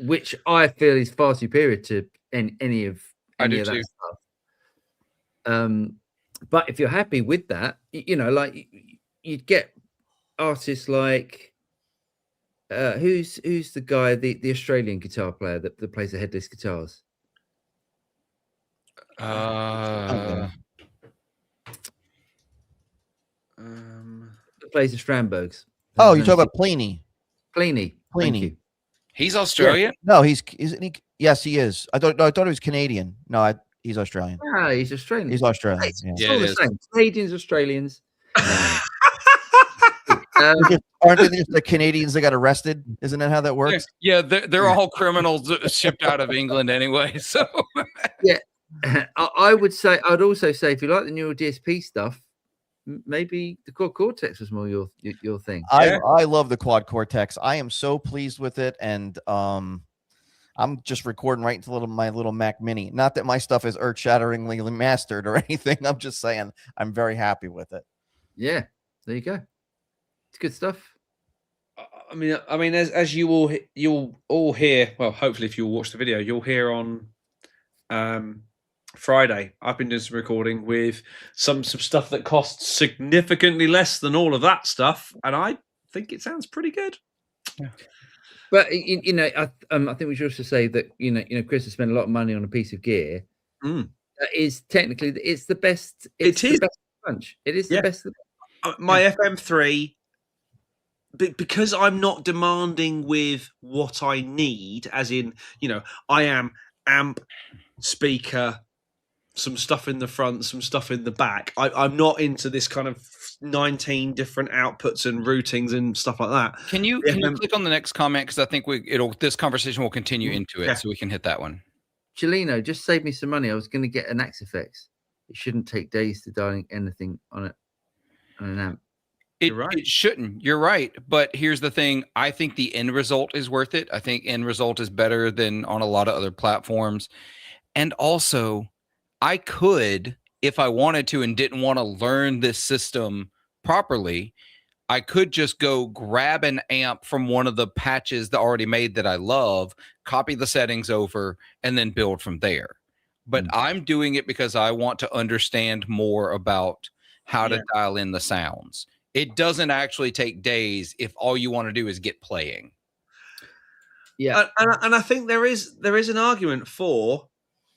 which I feel is far superior to any of that stuff. But if you're happy with that, like you'd get artists like who's the guy, the Australian guitar player that plays the headless guitars. Plays the Strandbergs. Oh, you're talking about Pliny. Pliny. He's Australian? Yeah. No, isn't he? Yes, he is. I thought he was Canadian. No, he's Australian. Ah, he's Australian. He's Australian. It's all the same. Canadians, Australians. Aren't they just the Canadians that got arrested? Isn't that how that works? Yeah, they're all criminals shipped out of England anyway. So yeah, I'd also say if you like the neural DSP stuff, maybe the Quad Cortex was more your thing. I love the Quad Cortex. I am so pleased with it, and I'm just recording right into my little Mac Mini. Not that my stuff is earth-shatteringly mastered or anything. I'm just saying I'm very happy with it. Yeah, there you go. It's good stuff. I mean, as you'll all hear. Well, hopefully, if you'll watch the video, you'll hear on Friday. I've been doing some recording with some stuff that costs significantly less than all of that stuff, and I think it sounds pretty good. But you know, I think we should also say that you know, Chris has spent a lot of money on a piece of gear that is technically it's the best. It's the best bunch. It is the best. My FM3, because I'm not demanding with what I need, as in, you know, I am amp, speaker, some stuff in the front, some stuff in the back. I'm not into this kind of 19 different outputs and routings and stuff like that. Can you click on the next comment, because I think this conversation will continue into it, so we can hit that one. Chelino, just save me some money. I was going to get an Axe-Fx. It shouldn't take days to dial anything on an amp. It shouldn't. You're right. But here's the thing. I think the end result is worth it. I think end result is better than on a lot of other platforms. And also, I could, if I wanted to and didn't want to learn this system properly, I could just go grab an amp from one of the patches that already made that I love, copy the settings over, and then build from there. But I'm doing it because I want to understand more about how to dial in the sounds. It doesn't actually take days if all you want to do is get playing. Yeah. And I think there is an argument for,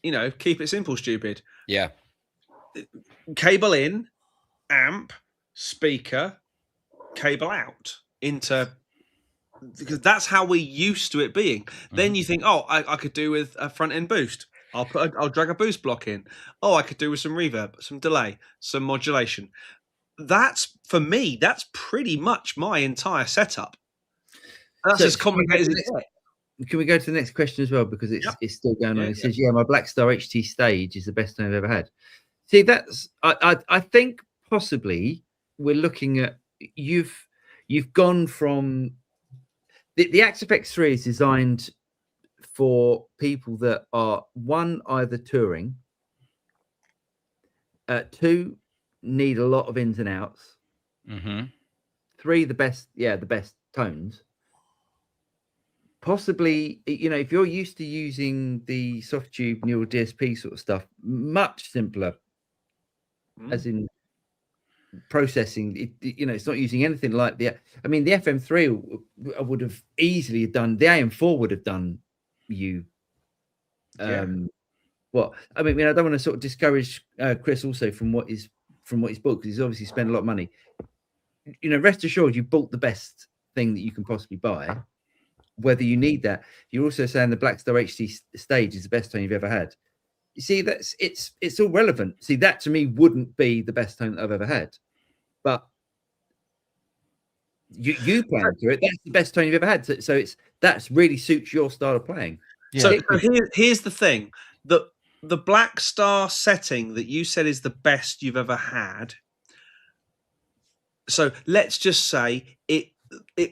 you know, keep it simple, stupid. Yeah. Cable in, amp, speaker, cable out into, because that's how we're used to it being. Then you think, oh, I could do with a front end boost. I'll drag a boost block in. Oh, I could do with some reverb, some delay, some modulation. That's, for me, that's pretty much my entire setup. That's as complicated as it is. Can we go to the next question as well, because it's still going on? It says, my Blackstar HT stage is the best tone I've ever had. See, that's I think possibly we're looking at you've gone from the Axe-Fx 3 is designed for people that are either touring, 2 need a lot of ins and outs, 3 the best tones. Possibly, you know, if you're used to using the soft tube neural DSP sort of stuff, much simpler, as in processing. You know, it's not using anything like the FM3 would have easily done. The AM4 would have done you. What I mean, I don't want to sort of discourage Chris also from what he's bought, because he's obviously spent a lot of money. You know, rest assured, you bought the best thing that you can possibly buy. Whether you need that, you're also saying the Blackstar HT stage is the best tone you've ever had. You see, it's all relevant. See, that to me wouldn't be the best tone that I've ever had, but you playing to it, that's the best tone you've ever had. So that's really suits your style of playing. Yeah. So here's the thing: the Blackstar setting that you said is the best you've ever had. So let's just say it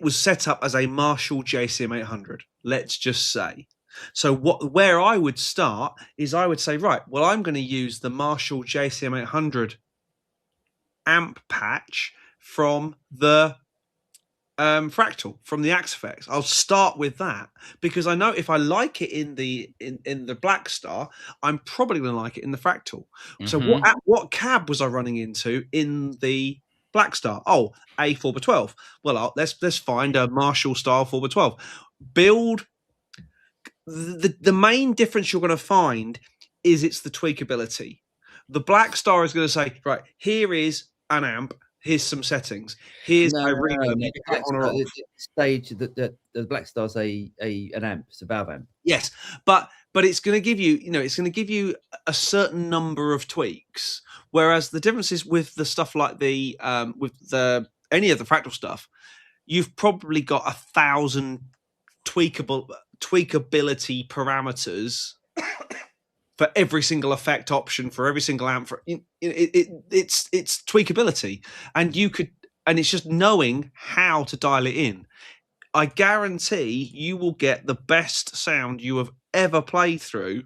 was set up as a Marshall JCM 800. Let's just say. So where I would start is I would say, right, well, I'm going to use the Marshall JCM 800 amp patch from the Fractal, from the Axe-Fx. I'll start with that because I know if I like it in the Blackstar, I'm probably going to like it in the Fractal. So what cab was I running into in the Blackstar? Oh, a 4x12. Well, let's find a Marshall style 4x12. Build. The main difference you're going to find is it's the tweakability. The Blackstar is going to say, right, here is an amp. Here's some settings. Here's my reverb. The stage that the Blackstar's an amp. It's a valve amp. Yes, but it's going to give you, it's going to give you a certain number of tweaks. Whereas the difference is with the stuff like any of the Fractal stuff, you've probably got 1,000 tweakability parameters for every single effect option, for every single amp. It's tweakability, and it's just knowing how to dial it in. I guarantee you will get the best sound you have ever played through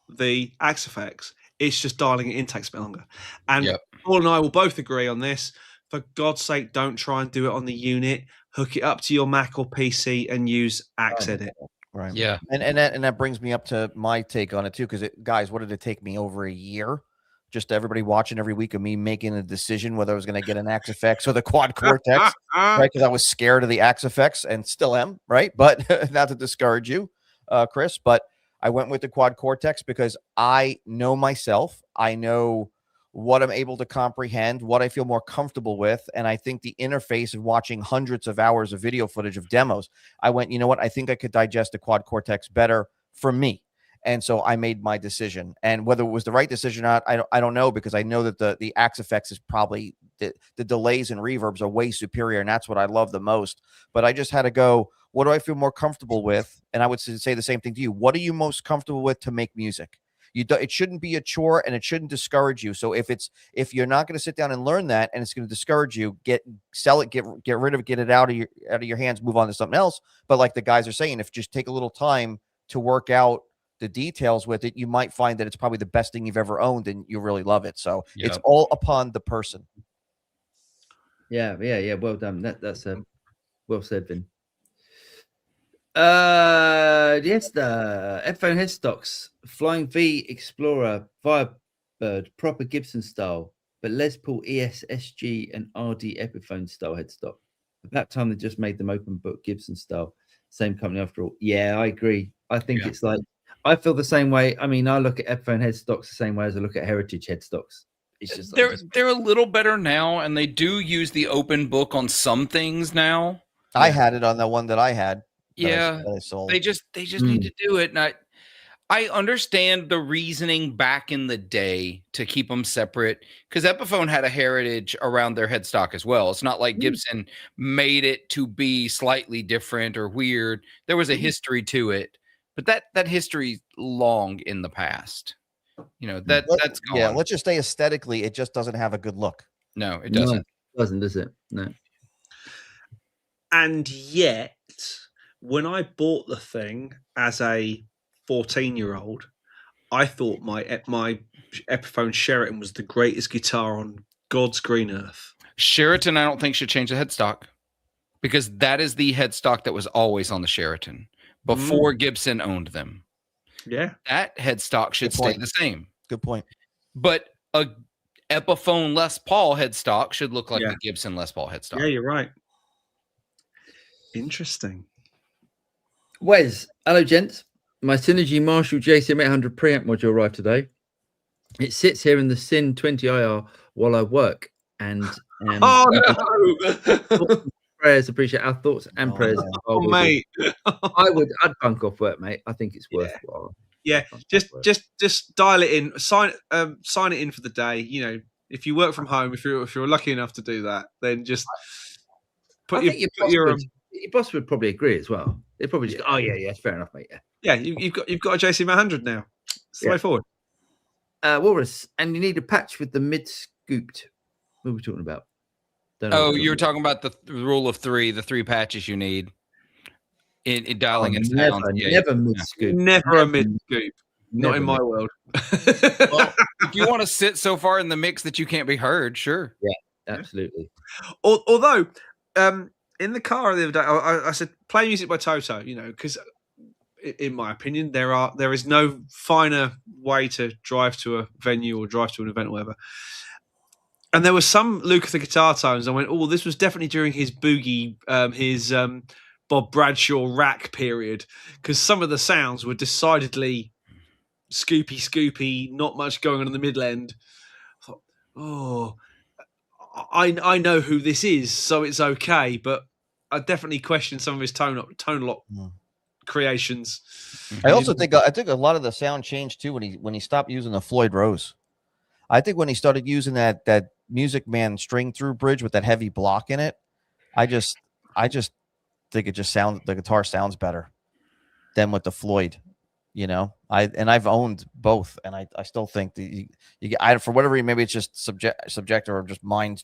the Axe-Fx. It's just dialing it in takes a bit longer. And Paul and I will both agree on this. For God's sake, don't try and do it on the unit. Hook it up to your Mac or PC and use Axe Edit. Right. Yeah. And that brings me up to my take on it too, because guys, what did it take me over a year just everybody watching every week of me making a decision whether I was going to get an Axe FX or the Quad Cortex, right? Because I was scared of the Axe FX and still am, right? But not to discourage you, Chris, but I went with the Quad Cortex because I know myself. I know what I'm able to comprehend, what I feel more comfortable with. And I think the interface of watching hundreds of hours of video footage of demos, I went, you know what? I think I could digest the Quad Cortex better for me. And so I made my decision. And whether it was the right decision or not, I don't know, because I know that the Axe FX is probably the delays and reverbs are way superior. And that's what I love the most. But I just had to go, what do I feel more comfortable with? And I would say the same thing to you. What are you most comfortable with to make music? It shouldn't be a chore and it shouldn't discourage you. So if you're not going to sit down and learn that and it's going to discourage you, sell it, get rid of it, get it out of your hands, move on to something else. But like the guys are saying, if just take a little time to work out the details with it, you might find that it's probably the best thing you've ever owned and you really love it. So It's all upon the person. Yeah. Well done. That's well said, Vin. Yes, the Epiphone headstocks, Flying V, Explorer, Firebird, proper Gibson style, but Les Paul ES, SG, and RD Epiphone style headstock. At that time, they just made them open book Gibson style. Same company after all. Yeah, I agree. I think it's like, I feel the same way. I mean, I look at Epiphone headstocks the same way as I look at Heritage headstocks. It's just they're a little better now, and they do use the open book on some things now. I had it on the one that I had. Yeah, they just need to do it. And I understand the reasoning back in the day to keep them separate, because Epiphone had a heritage around their headstock as well. It's not like Gibson made it to be slightly different or weird. There was a history to it, but that history's long in the past. You know, that's gone. Yeah, let's just say aesthetically, it just doesn't have a good look. No, it doesn't. No, it doesn't, does it? No. And yet, when I bought the thing as a 14-year-old, I thought my Epiphone Sheraton was the greatest guitar on God's green earth. Sheraton, I don't think, should change the headstock, because that is the headstock that was always on the Sheraton before Gibson owned them. Yeah. That headstock should stay the same. Good point. But a Epiphone Les Paul headstock should look like the Gibson Les Paul headstock. Yeah, you're right. Interesting. Wes, hello, gents. My Synergy Marshall JCM 800 preamp module arrived today. It sits here in the Syn 20 IR while I work. And prayers, appreciate our thoughts and prayers. Oh, mate. I'd bunk off work, mate. I think it's worthwhile. Yeah, just dial it in, sign it in for the day. You know, if you work from home, if you're lucky enough to do that, then just put your boss would probably agree as well. They'd probably just go, oh yeah, fair enough, mate. Yeah, you've got a JCM 100 now. It's the way forward. Walrus, and you need a patch with the mid scooped. What are we talking about? You were talking about the rule of three, the 3 patches you need in dialing in sound. Never mid scoop. Never a mid scoop. Not in my world. Well, if you want to sit so far in the mix that you can't be heard, sure. Yeah, absolutely. Although, in the car the other day, I said, play music by Toto, you know, because in my opinion, there is no finer way to drive to a venue or drive to an event or whatever. And there was some Luke the guitar tones. I went, oh, this was definitely during his boogie, his Bob Bradshaw rack period, because some of the sounds were decidedly scoopy, not much going on in the middle end. I thought, oh, I know who this is, so it's okay, but I definitely question some of his tone lock creations. I also think a lot of the sound changed too when he stopped using the Floyd Rose. I think when he started using that Music Man string through bridge with that heavy block in it, I just think the guitar sounds better than with the Floyd. You know, I've owned both, and I still think you get, for whatever reason, maybe it's just subjective or just mind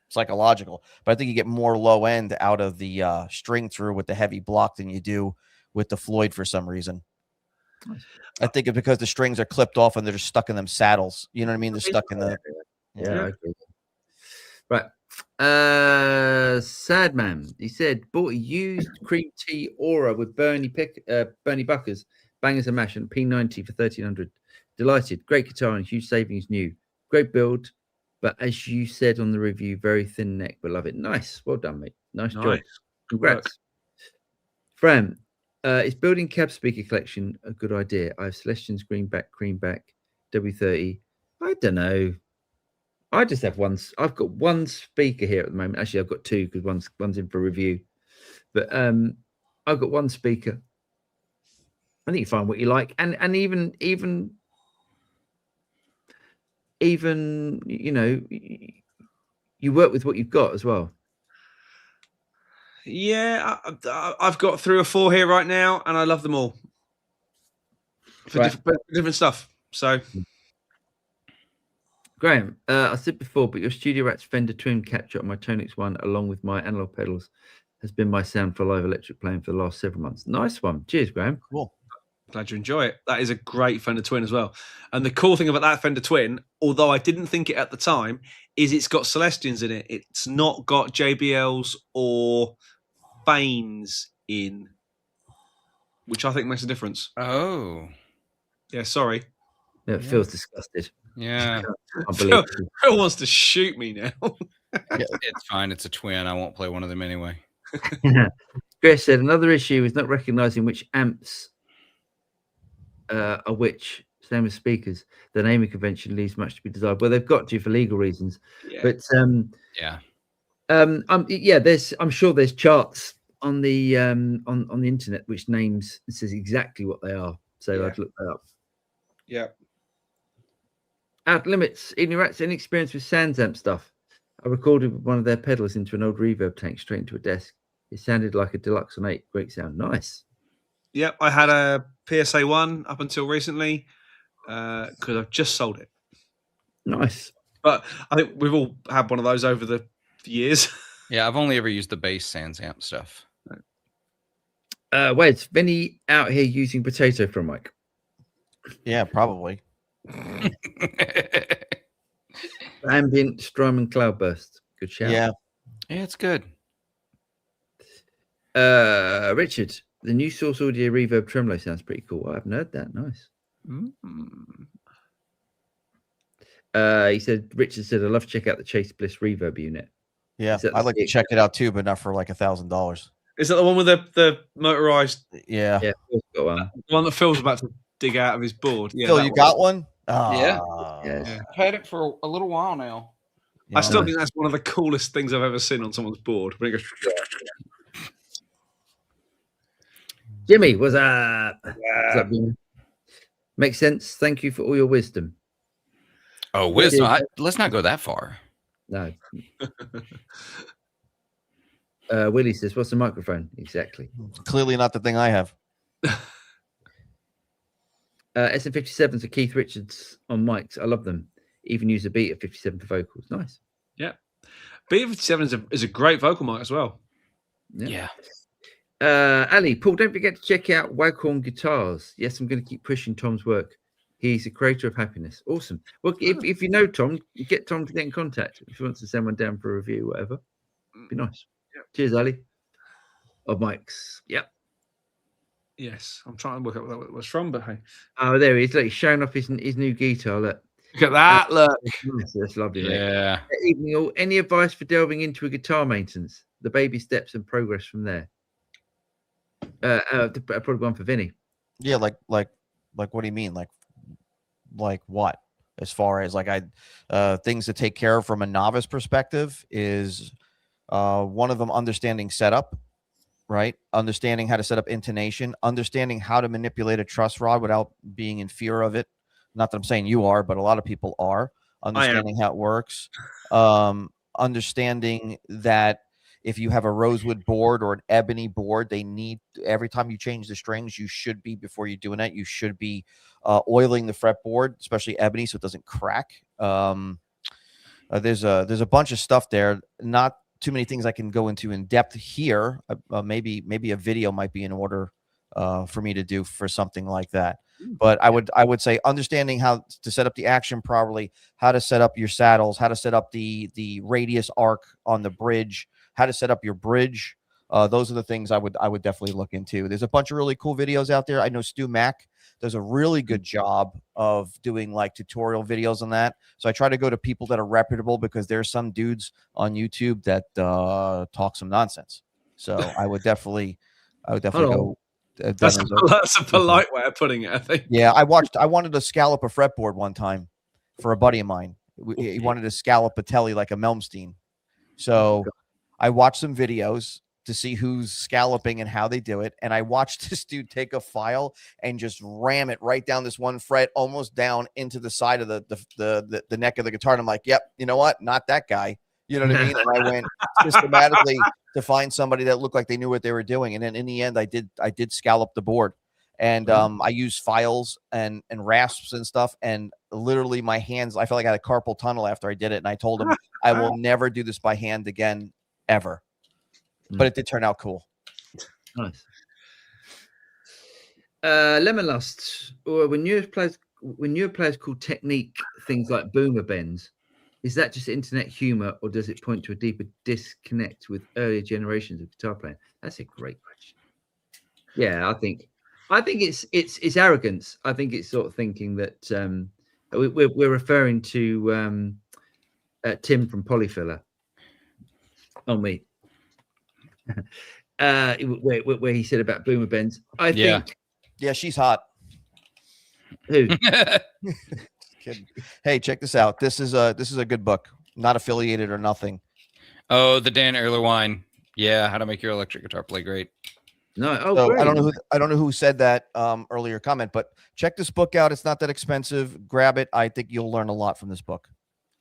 psychological, but I think you get more low end out of the string through with the heavy block than you do with the Floyd for some reason. I think it's because the strings are clipped off and they're just stuck in them saddles. You know what I mean? They're stuck in the. Yeah. Okay. Right. Sad man. He said bought a used cream tea Aura with Bernie Buckers, bangers and mash, and P90 for 1300. Delighted. Great guitar and huge savings new. Great build, but as you said on the review, very thin neck, but love it. Nice. Well done, mate. Nice job. Good work. Congrats. Fran, is building cab speaker collection a good idea? I have Celestians, Greenback, W30. I don't know. I just have one. I've got one speaker here at the moment. Actually, I've got two because one's in for review. But I've got one speaker. I think you find what you like, and even you know, you work with what you've got as well. Yeah, I've got 3 or 4 here right now, and I love them all for different stuff. So, Graham, I said before, but your Studio Rats Fender Twin capture on my Tonix one, along with my analog pedals, has been my sound for live electric playing for the last several months. Nice one. Cheers, Graham. Cool. Glad you enjoy it. That is a great Fender Twin as well. And the cool thing about that Fender Twin, although I didn't think it at the time, is it's got Celestians in it. It's not got JBLs or Banes in, which I think makes a difference. Oh. Yeah, sorry. Yeah, it feels disgusted. Yeah. Phil wants to shoot me now. It's fine. It's a twin. I won't play one of them anyway. Chris said another issue is not recognizing which amps are which, same as speakers. The naming convention leaves much to be desired. Well, they've got to for legal reasons. Yeah. But yeah. I'm sure there's charts on the on the internet which names says exactly what they are. So Yeah. I'd look that up. Yeah. Out limits. Evening Rats, any experience with SansAmp stuff? I recorded one of their pedals into an old reverb tank straight into a desk. It sounded like a Deluxe on 8. Great sound. Nice. Yep, I had a PSA 1 up until recently because I've just sold it. Nice. But I think we've all had one of those over the years. Yeah, I've only ever used the bass SansAmp stuff. Where's Vinnie out here using potato for a mic? Yeah, probably. Ambient strum and cloudburst. Good shout. Yeah. Yeah, it's good. Richard, the new Source Audio reverb tremolo sounds pretty cool. I haven't heard that. Nice. He said, Richard said, I love to check out the Chase Bliss reverb unit. Yeah, I'd like to check it out too, but not for like $1,000. Is that the one with the motorized? Yeah. Yeah, Phil's got one. The one that Phil's about to dig out of his board. Yeah, Phil, you got one? Yeah. Yes. I've had it for a little while now. I still think that's one of the coolest things I've ever seen on someone's board. When it goes, Jimmy, what's up? What's up, Jimmy? Makes sense. Thank you for all your wisdom. Oh, wisdom. Let's not go that far. No. Willie says, what's a microphone? Exactly. Clearly not the thing I have. SM57s are Keith Richards on mics. I love them. Even use a Beta 57 for vocals. Nice. Yeah. Beta 57 is a great vocal mic as well. Yeah. Ali, Paul, don't forget to check out Waghorn Guitars. Yes, I'm going to keep pushing Tom's work. He's a creator of happiness. Awesome. Well, if you know Tom, get Tom to get in contact if he wants to send one down for a review, whatever. Be nice. Yep. Cheers, Ali. Of mics. Yep. Yes, I'm trying to work out what that was from, but hey. Oh, there he is. Look, he's showing off his new guitar. Look at that. Look. That's lovely. Yeah. Mate. Evening all. Any advice for delving into a guitar maintenance? The baby steps and progress from there. Probably one for Vinnie. Yeah, like what do you mean? Like what? As far as things to take care of from a novice perspective is one of them understanding setup, right? Understanding how to set up intonation, understanding how to manipulate a truss rod without being in fear of it. Not that I'm saying you are, but a lot of people are. Understanding how it works. Understanding that if you have a rosewood board or an ebony board, they need, every time you change the strings, you should be, before you're doing that, you should be oiling the fretboard, especially ebony, so it doesn't crack. There's a bunch of stuff there. Not too many things I can go into in depth here. Maybe a video might be in order for me to do for something like that. But I would say understanding how to set up the action properly, how to set up your saddles, how to set up the radius arc on the bridge, how to set up your bridge. Those are the things I would definitely look into. There's a bunch of really cool videos out there. I know Stu Mack does a really good job of doing like tutorial videos on that. So I try to go to people that are reputable, because there's some dudes on YouTube that talk some nonsense. So I would definitely go. That's a polite way of putting it, I think. Yeah, I wanted to scallop a fretboard one time for a buddy of mine. He wanted to scallop a telly like a Melmstein. So I watched some videos to see who's scalloping and how they do it. And I watched this dude take a file and just ram it right down this one fret, almost down into the side of the neck of the guitar. And I'm like, yep, you know what? Not that guy. You know what I mean? And I went systematically to find somebody that looked like they knew what they were doing. And then in the end, I did scallop the board. And I used files and rasps and stuff. And literally my hands, I felt like I had a carpal tunnel after I did it. And I told him, I will never do this by hand again, ever. But it did turn out cool. Nice. Lemon Lust. Or when newer players call technique things like boomer bends, is that just internet humor, or does it point to a deeper disconnect with earlier generations of guitar playing? That's a great question. Yeah, I think it's arrogance. I think it's sort of thinking that we're referring to Tim from Polyfiller. On me. Where he said about boomer bends. I think. Yeah, she's hot. Who? Kidding. Hey, check this out. This is a good book. Not affiliated or nothing. Oh, the Dan Erlewine. Yeah, How to Make Your Electric Guitar Play Great. No, so I don't know who said that earlier comment, but check this book out. It's not that expensive. Grab it. I think you'll learn a lot from this book.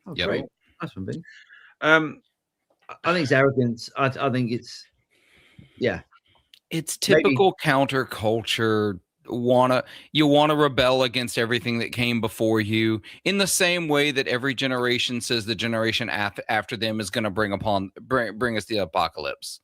Oh, great. Nice one, Vinnie. I think it's arrogance. I think it's it's typical counterculture. You want to rebel against everything that came before you, in the same way that every generation says the generation after them is going to bring us the apocalypse.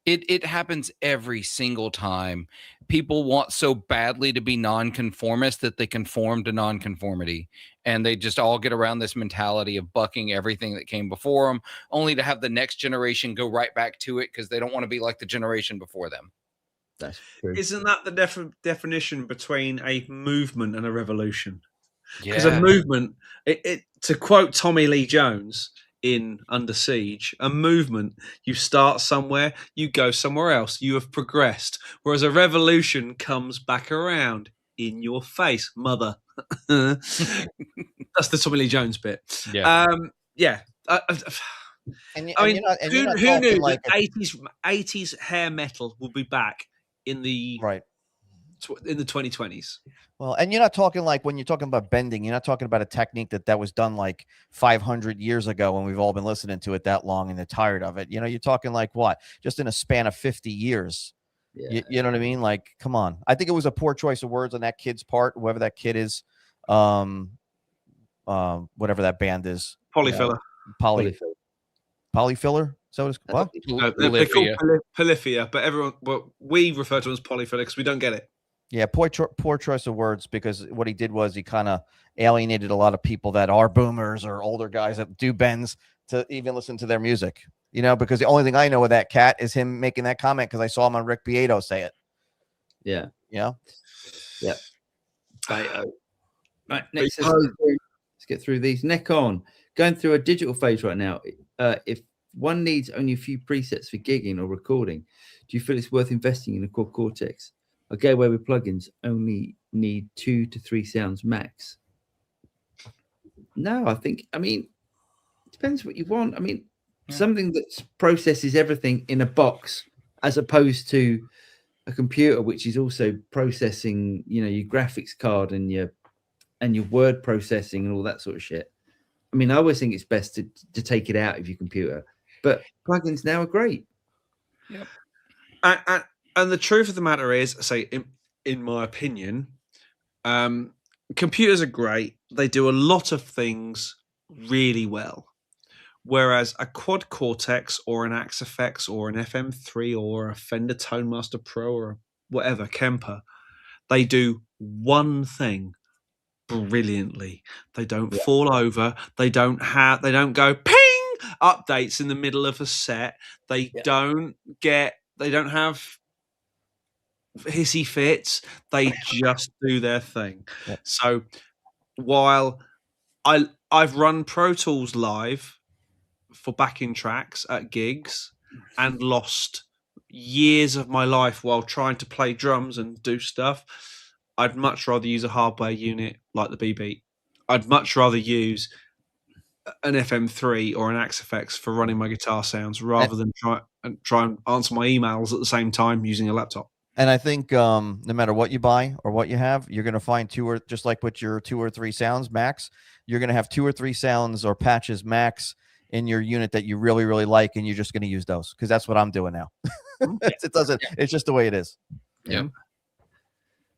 It happens every single time. People want so badly to be nonconformist that they conform to nonconformity, and they just all get around this mentality of bucking everything that came before them, only to have the next generation go right back to it because they don't want to be like the generation before them. That's true. Isn't that the definition between a movement and a revolution? Because a movement, to quote Tommy Lee Jones in Under Siege, a movement, you start somewhere, you go somewhere else, you have progressed. Whereas a revolution comes back around in your face, mother. That's the Tommy Lee Jones bit. Yeah. Who knew that 80s hair metal will be back in the 2020s? Well, and you're not talking like, when you're talking about bending, you're not talking about a technique that was done like 500 years ago when we've all been listening to it that long and they're tired of it. You know, you're talking like what? Just in a span of 50 years. Yeah. You know what I mean? Like, come on. I think it was a poor choice of words on that kid's part, whoever that kid is. Whatever that band is. Polyfiller. Polyfiller? So it's what? They're called Polyphia, but we refer to them as Polyfiller because we don't get it. Yeah, poor choice of words, because what he did was he kind of alienated a lot of people that are boomers or older guys that do bends to even listen to their music. You know, because the only thing I know of that cat is him making that comment because I saw him on Rick Beato say it. Yeah. Yeah. Yeah. Right, next. Let's get through these. Neck on. Going through a digital phase right now. If one needs only a few presets for gigging or recording, do you feel it's worth investing in a Quad Cortex? I go away with plugins, only need 2 to 3 sounds max. No, it depends what you want. Something that processes everything in a box, as opposed to a computer, which is also processing, your graphics card and your word processing and all that sort of shit. I always think it's best to take it out of your computer, but plugins now are great. Yep. And the truth of the matter is, in my opinion, computers are great. They do a lot of things really well. Whereas a Quad Cortex or an Axe FX or an FM3 or a Fender ToneMaster Pro or whatever, Kemper, they do one thing brilliantly. They don't fall over. They don't go ping updates in the middle of a set. They don't have hissy fits. They just do their thing. Yep. So while I've run Pro Tools live for backing tracks at gigs and lost years of my life while trying to play drums and do stuff, I'd much rather use a hardware unit like the B-Beat. I'd much rather use an FM3 or an Axe-FX for running my guitar sounds rather than try and answer my emails at the same time using a laptop. And I think no matter what you buy or what you have, you're going to find just like with your 2 or 3 sounds max, you're going to have 2 or 3 sounds or patches max in your unit that you really, really like, and you're just going to use those, because that's what I'm doing now. It doesn't. It's just the way it is. Yeah.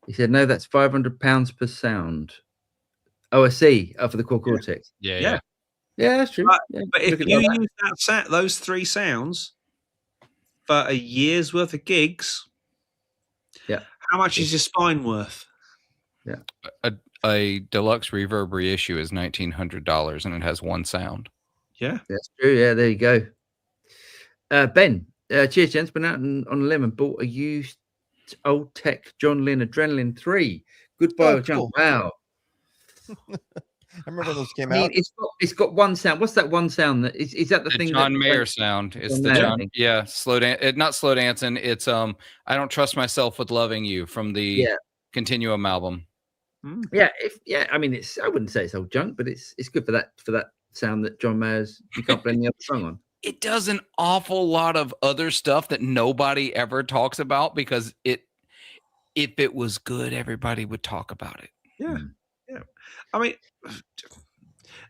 He said, no, that's £500 per sound. Oh, I see. Oh, for the Core Cortex. Yeah. Yeah, that's true. But if you use those 3 sounds for a year's worth of gigs, how much is your spine worth? A deluxe reverb reissue is $1,900, and it has 1 sound. Yeah, that's true. Yeah, there you go. Ben, cheers, gents. Been out on a limb and bought a used old tech John Lynn Adrenaline 3. Goodbye, jump. Wow. I remember those came out. It's got 1 sound. What's that 1 sound? Is that the thing? John Mayer sound. It's the John. Slow dance. Not slow dancing. It's I don't trust myself with loving you from the Continuum album. Yeah, I mean, I wouldn't say it's old junk, but it's good for that sound that John Mayer's. You can't blame the other song on. It does an awful lot of other stuff that nobody ever talks about, because if it was good, everybody would talk about it. Yeah. I mean,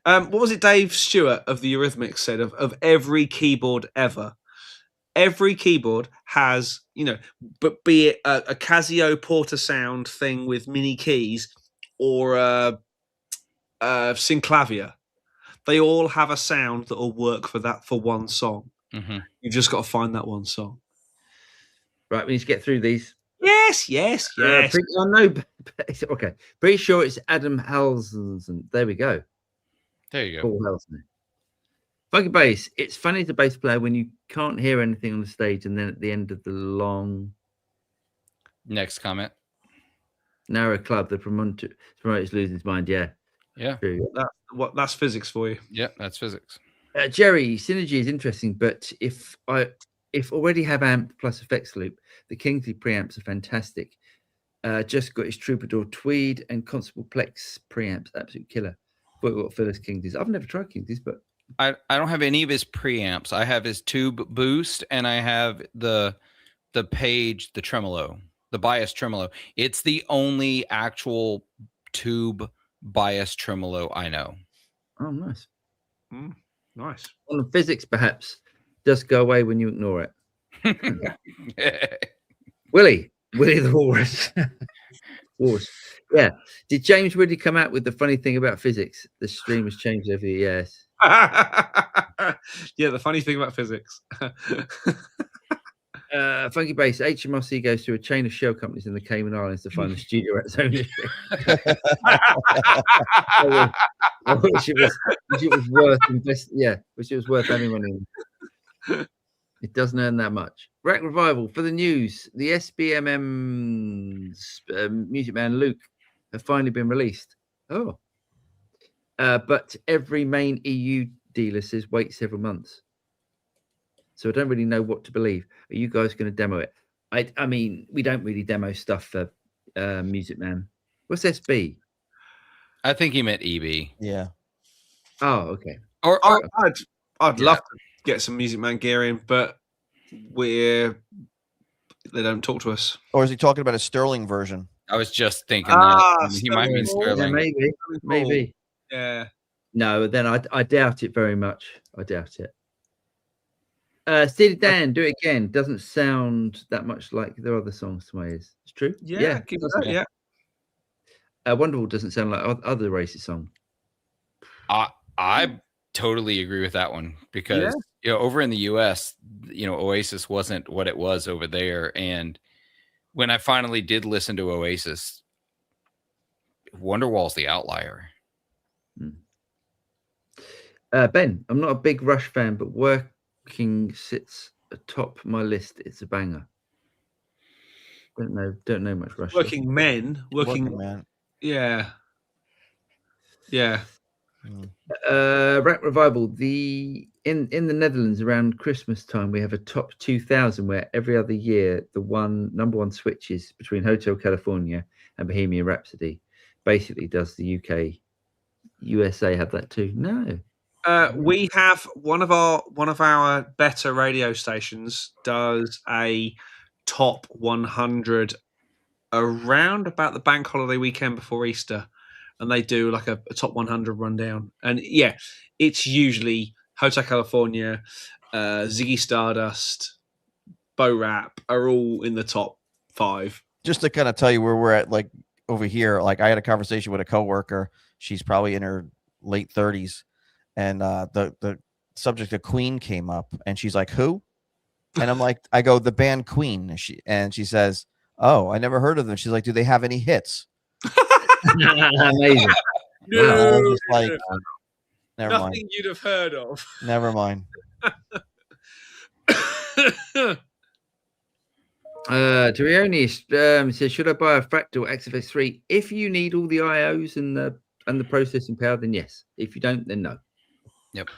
what was it Dave Stewart of the Eurythmics said of every keyboard ever? Every keyboard has, but be it a Casio Porta sound thing with mini keys or a Synclavier, they all have a sound that will work for one song. Mm-hmm. You've just got to find that one song. Right, we need to get through these. Yes. I know. Okay, pretty sure it's Adam Halsen. There we go. There you go. Paul Halsen. Funky bass. It's funny to bass player when you can't hear anything on the stage, and then at the end of the long next comment, narrow club, the promoter's losing his mind. Yeah. True. That's physics for you. Yeah, that's physics. Jerry, synergy is interesting, but if already have amp plus effects loop, the Kingsley preamps are fantastic. Just got his Troubadour Tweed and Constable Plex preamps, absolute killer. But what Phyllis Kingsley's? I've never tried Kingsley's, but I don't have any of his preamps. I have his tube boost, and I have the Page, the tremolo, the bias tremolo. It's the only actual tube bias tremolo I know. Oh, nice. Nice. On the physics, perhaps, just go away when you ignore it. Willie the Walrus. Yeah. Did James Woody come out with the funny thing about physics? The stream has changed over the years. Yeah, the funny thing about physics. Funky bass. HMRC goes through a chain of shell companies in the Cayman Islands to find the studio at its ownership. I wish it was worth investing. Yeah, wish it was worth having money. It doesn't earn that much. Rack Revival for the news. The SBMM's Music Man Luke have finally been released. Oh. But every main EU dealer says wait several months. So I don't really know what to believe. Are you guys going to demo it? I mean, we don't really demo stuff for Music Man. What's SB? I think he meant EB. Yeah. Oh, okay. Or I'd love to get some Music Man gear in, but they don't talk to us. Or is he talking about a Sterling version? I was just thinking that he might mean Sterling. Yeah, maybe. Yeah. No, then I doubt it very much. I doubt it. Steely Dan, do it again. Doesn't sound that much like their other songs to my ears. It's true. Yeah. Wonderful doesn't sound like other Oasis song. I totally agree with that one, because over in the US, Oasis wasn't what it was over there, and when I finally did listen to Oasis, Wonderwall's the outlier. Ben, I'm not a big Rush fan, but Working sits atop my list. It's a banger. Don't know much Russian. Working men. Working man. Yeah. Yeah. Rap Revival. In the Netherlands around Christmas time, we have a top 2000 where every other year the number one switches between Hotel California and Bohemian Rhapsody. Basically, does the UK, USA have that too? No. We have one of our better radio stations does a top 100 around about the bank holiday weekend before Easter, and they do like a top 100 rundown. And yeah, it's usually Hotel California, Ziggy Stardust, Bo Rap are all in the top 5. Just to kind of tell you where we're at, like over here, like I had a conversation with a coworker. She's probably in her late 30s, and the subject of Queen came up, and she's like, "Who?" And I'm like, I go, "The band Queen." And she says, "Oh, I never heard of them." She's like, "Do they have any hits?" Amazing. No, I'm just like, never nothing mind. you'd have heard of. Never mind. Torioni says, should I buy a Fractal XFX3 if you need all the IOs and the processing power? Then yes. If you don't, then no. Yep.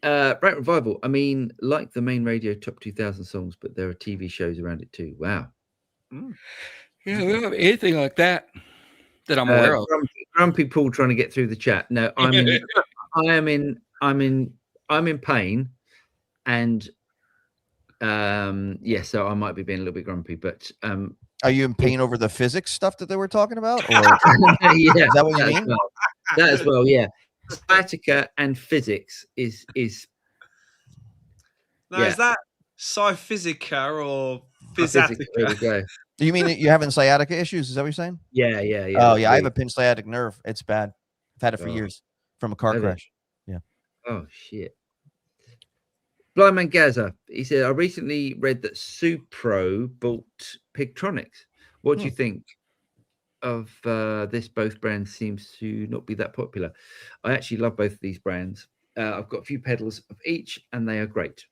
Rap Revival. I mean, like the main radio top 2000 songs, but there are TV shows around it too. Wow. Yeah, we don't have anything like that I'm aware of. Grumpy Paul trying to get through the chat. No, I'm in pain, and yeah, so I might be being a little bit grumpy, but Are you in pain over the physics stuff that they were talking about? Or yeah, is that what you mean? That as well, yeah. Sciatica and physics is Now, is that Sci-Physica or physics? There we Physatica? go. Do you mean that you're having sciatica issues? Is that what you're saying? Yeah. Oh, yeah. I have a pinched sciatic nerve. It's bad. I've had it for years from a car Really? crash. Yeah. Oh, shit. Blind Man Gaza, he said, I recently read that Supro bought Pigtronics. What do you think of this? Both brands seems to not be that popular. I actually love both of these brands. I've got a few pedals of each, and they are great.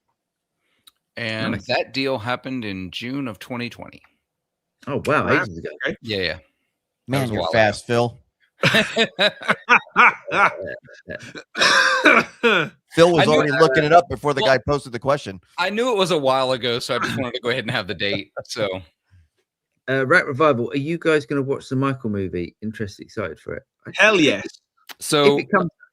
And Nice. that deal happened in June of 2020. Oh, wow. Ages ago. Okay. Yeah. Man, you're fast, Phil. Phil was already looking it up before the guy posted the question. I knew it was a while ago, so I just wanted to go ahead and have the date. So, Rat Revival, are you guys going to watch the Michael movie? Interested, excited for it? Hell yes. So if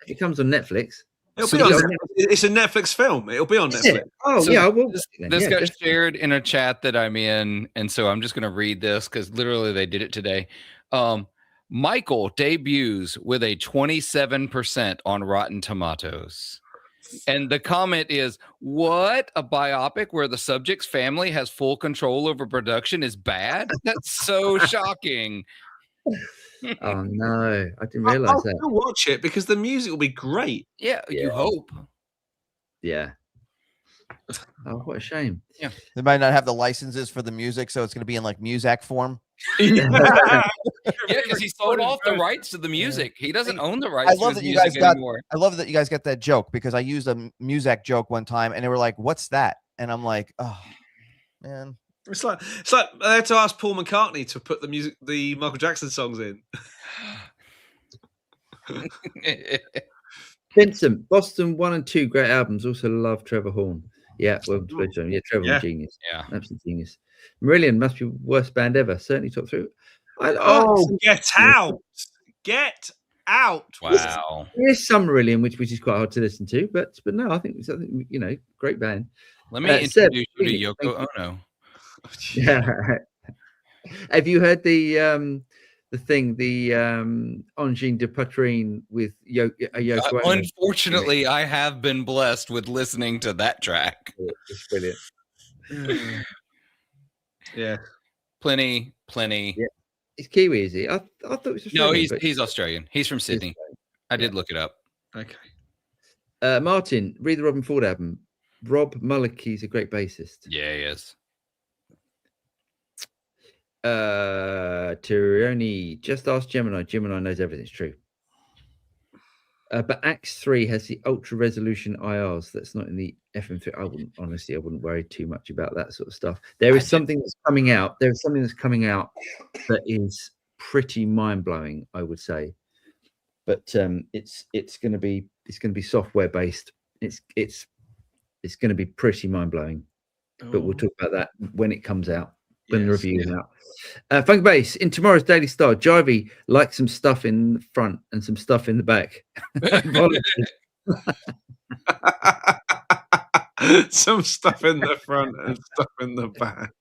it comes on Netflix, it'll be on. It's a Netflix film. It'll be on Netflix. Oh so yeah, I will. This got shared in a chat that I'm in, and so I'm just going to read this because literally they did it today. Michael debuts with a 27% on Rotten Tomatoes. And the comment is, what? A biopic where the subject's family has full control over production is bad? That's so shocking. Oh, no. I didn't realize I'll that. still watch it because the music will be great. Yeah, you hope. Yeah. Oh, what a shame. Yeah. They might not have the licenses for the music, so it's going to be in like Muzak form. Yeah, because he sold off the rights to the music. He doesn't own the rights to his music anymore. I love that you guys got that joke because I used a Muzak joke one time and they were like, "What's that?" And I'm like, "Oh, man." It's like I had to ask Paul McCartney to put the Michael Jackson songs in. Vincent, Boston 1 and 2, great albums. Also love Trevor Horn. Yeah, well, yeah, Trevor genius. Yeah, absolute genius. Marillion must be worst band ever. Certainly top 3. Get out! Get out! Wow. There's some Marillion, which is quite hard to listen to, but no, I think great band. Let me introduce you to Yoko Ono. Yeah. Have you heard the Engine de Patron with Yoko Ono? Unfortunately, I have been blessed with listening to that track. It's brilliant. Yeah. Plenty. Yeah. It's Kiwi, is he? I thought it was Australian. No, he's Australian. He's from Sydney. I did look it up. Okay. Martin, read the Robin Ford album. Rob Mulliky's a great bassist. Yeah, he is. Tironi, just ask Gemini. Gemini knows everything's true. But Axe 3 has the ultra resolution IRs. That's not in the FM3. I wouldn't worry too much about that sort of stuff. There is something that's coming out. There's something that's coming out that is pretty mind blowing, I would say. But it's going to be software based. It's going to be pretty mind blowing. But we'll talk about that when it comes out. When the review is out. Funky Bass, in tomorrow's Daily Star, Jivey likes some stuff in the front and some stuff in the back. Some stuff in the front and stuff in the back.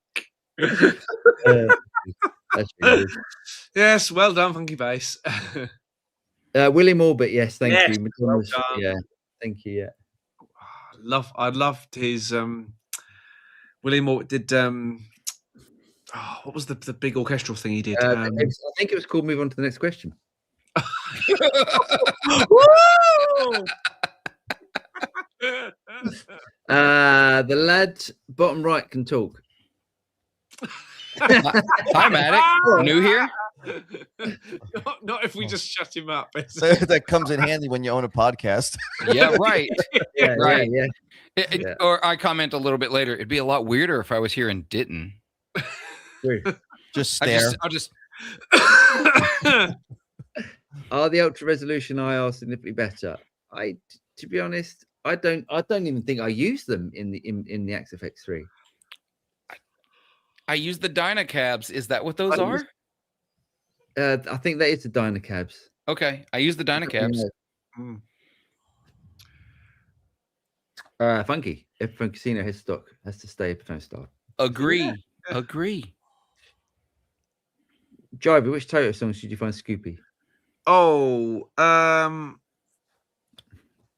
That's really yes, well done, Funky Bass. William Orbit, yes, thank you. Well yeah, thank you. Yeah, I loved his William Orbit did what was the big orchestral thing he did? I think it was called Move On to the Next Question. The lad bottom right can talk. Hi, Matic. New here? Not if we just shut him up. So that comes in handy when you own a podcast. Yeah, right. Right. Or I comment a little bit later. It'd be a lot weirder if I was here and didn't. Just stare. I'll just. Are the ultra resolution IR significantly better? To be honest, I don't even think I use them in the XFX 3. I use the Dynacabs. Is that what those are? I think that is the Dynacabs. Okay, I use the Dynacabs. Funky. If a casino has stock, has to stay if no stock. Agree. Yeah. Agree. Jivey, which Toto songs did you find Scoopy? Oh,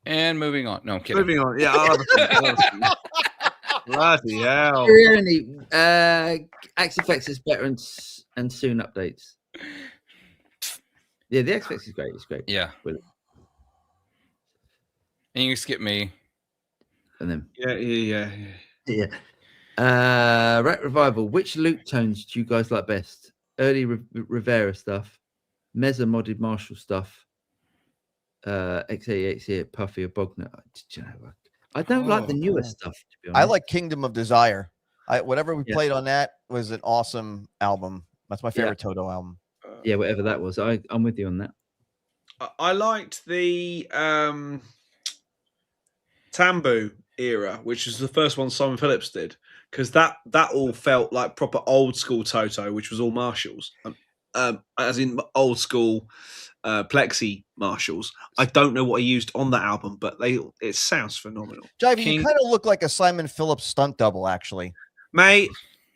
and moving on. No, I'm kidding. moving on. Yeah, I'll have a bloody hell. XFX is better and soon updates. Yeah, the XFX is great. It's great. Yeah. Really. And you can skip me. And then Yeah. Rat Revival. Which loop tones do you guys like best? Early Rivera stuff, Mezza modded Marshall stuff, x88 here, Puffy or Bogner. I don't like the newer stuff, to be honest. I like Kingdom of Desire. Whatever we played on that was an awesome album. That's my favorite Toto album. Yeah, whatever that was. I'm with you on that. I liked the Tambu era, which was the first one Simon Phillips did, because that all felt like proper old school Toto, which was all Marshalls, as in old school Plexi Marshalls. I don't know what he used on that album, but it sounds phenomenal. Jivey, you kind of look like a Simon Phillips stunt double, actually. Mate,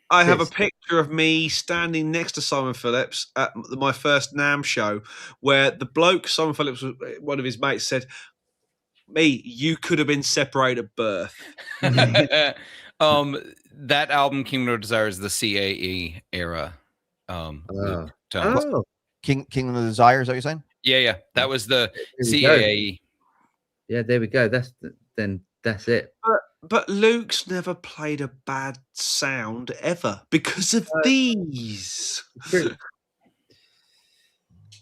I have a picture of me standing next to Simon Phillips at my first NAMM show, where the bloke, Simon Phillips, one of his mates, said, "Me, you could have been separated at birth." That album, Kingdom of Desire, is the CAE era. Kingdom of Desire, is that what you're saying? Yeah. That was the CAE. Yeah, there we go. That's it. But Luke's never played a bad sound ever because of these.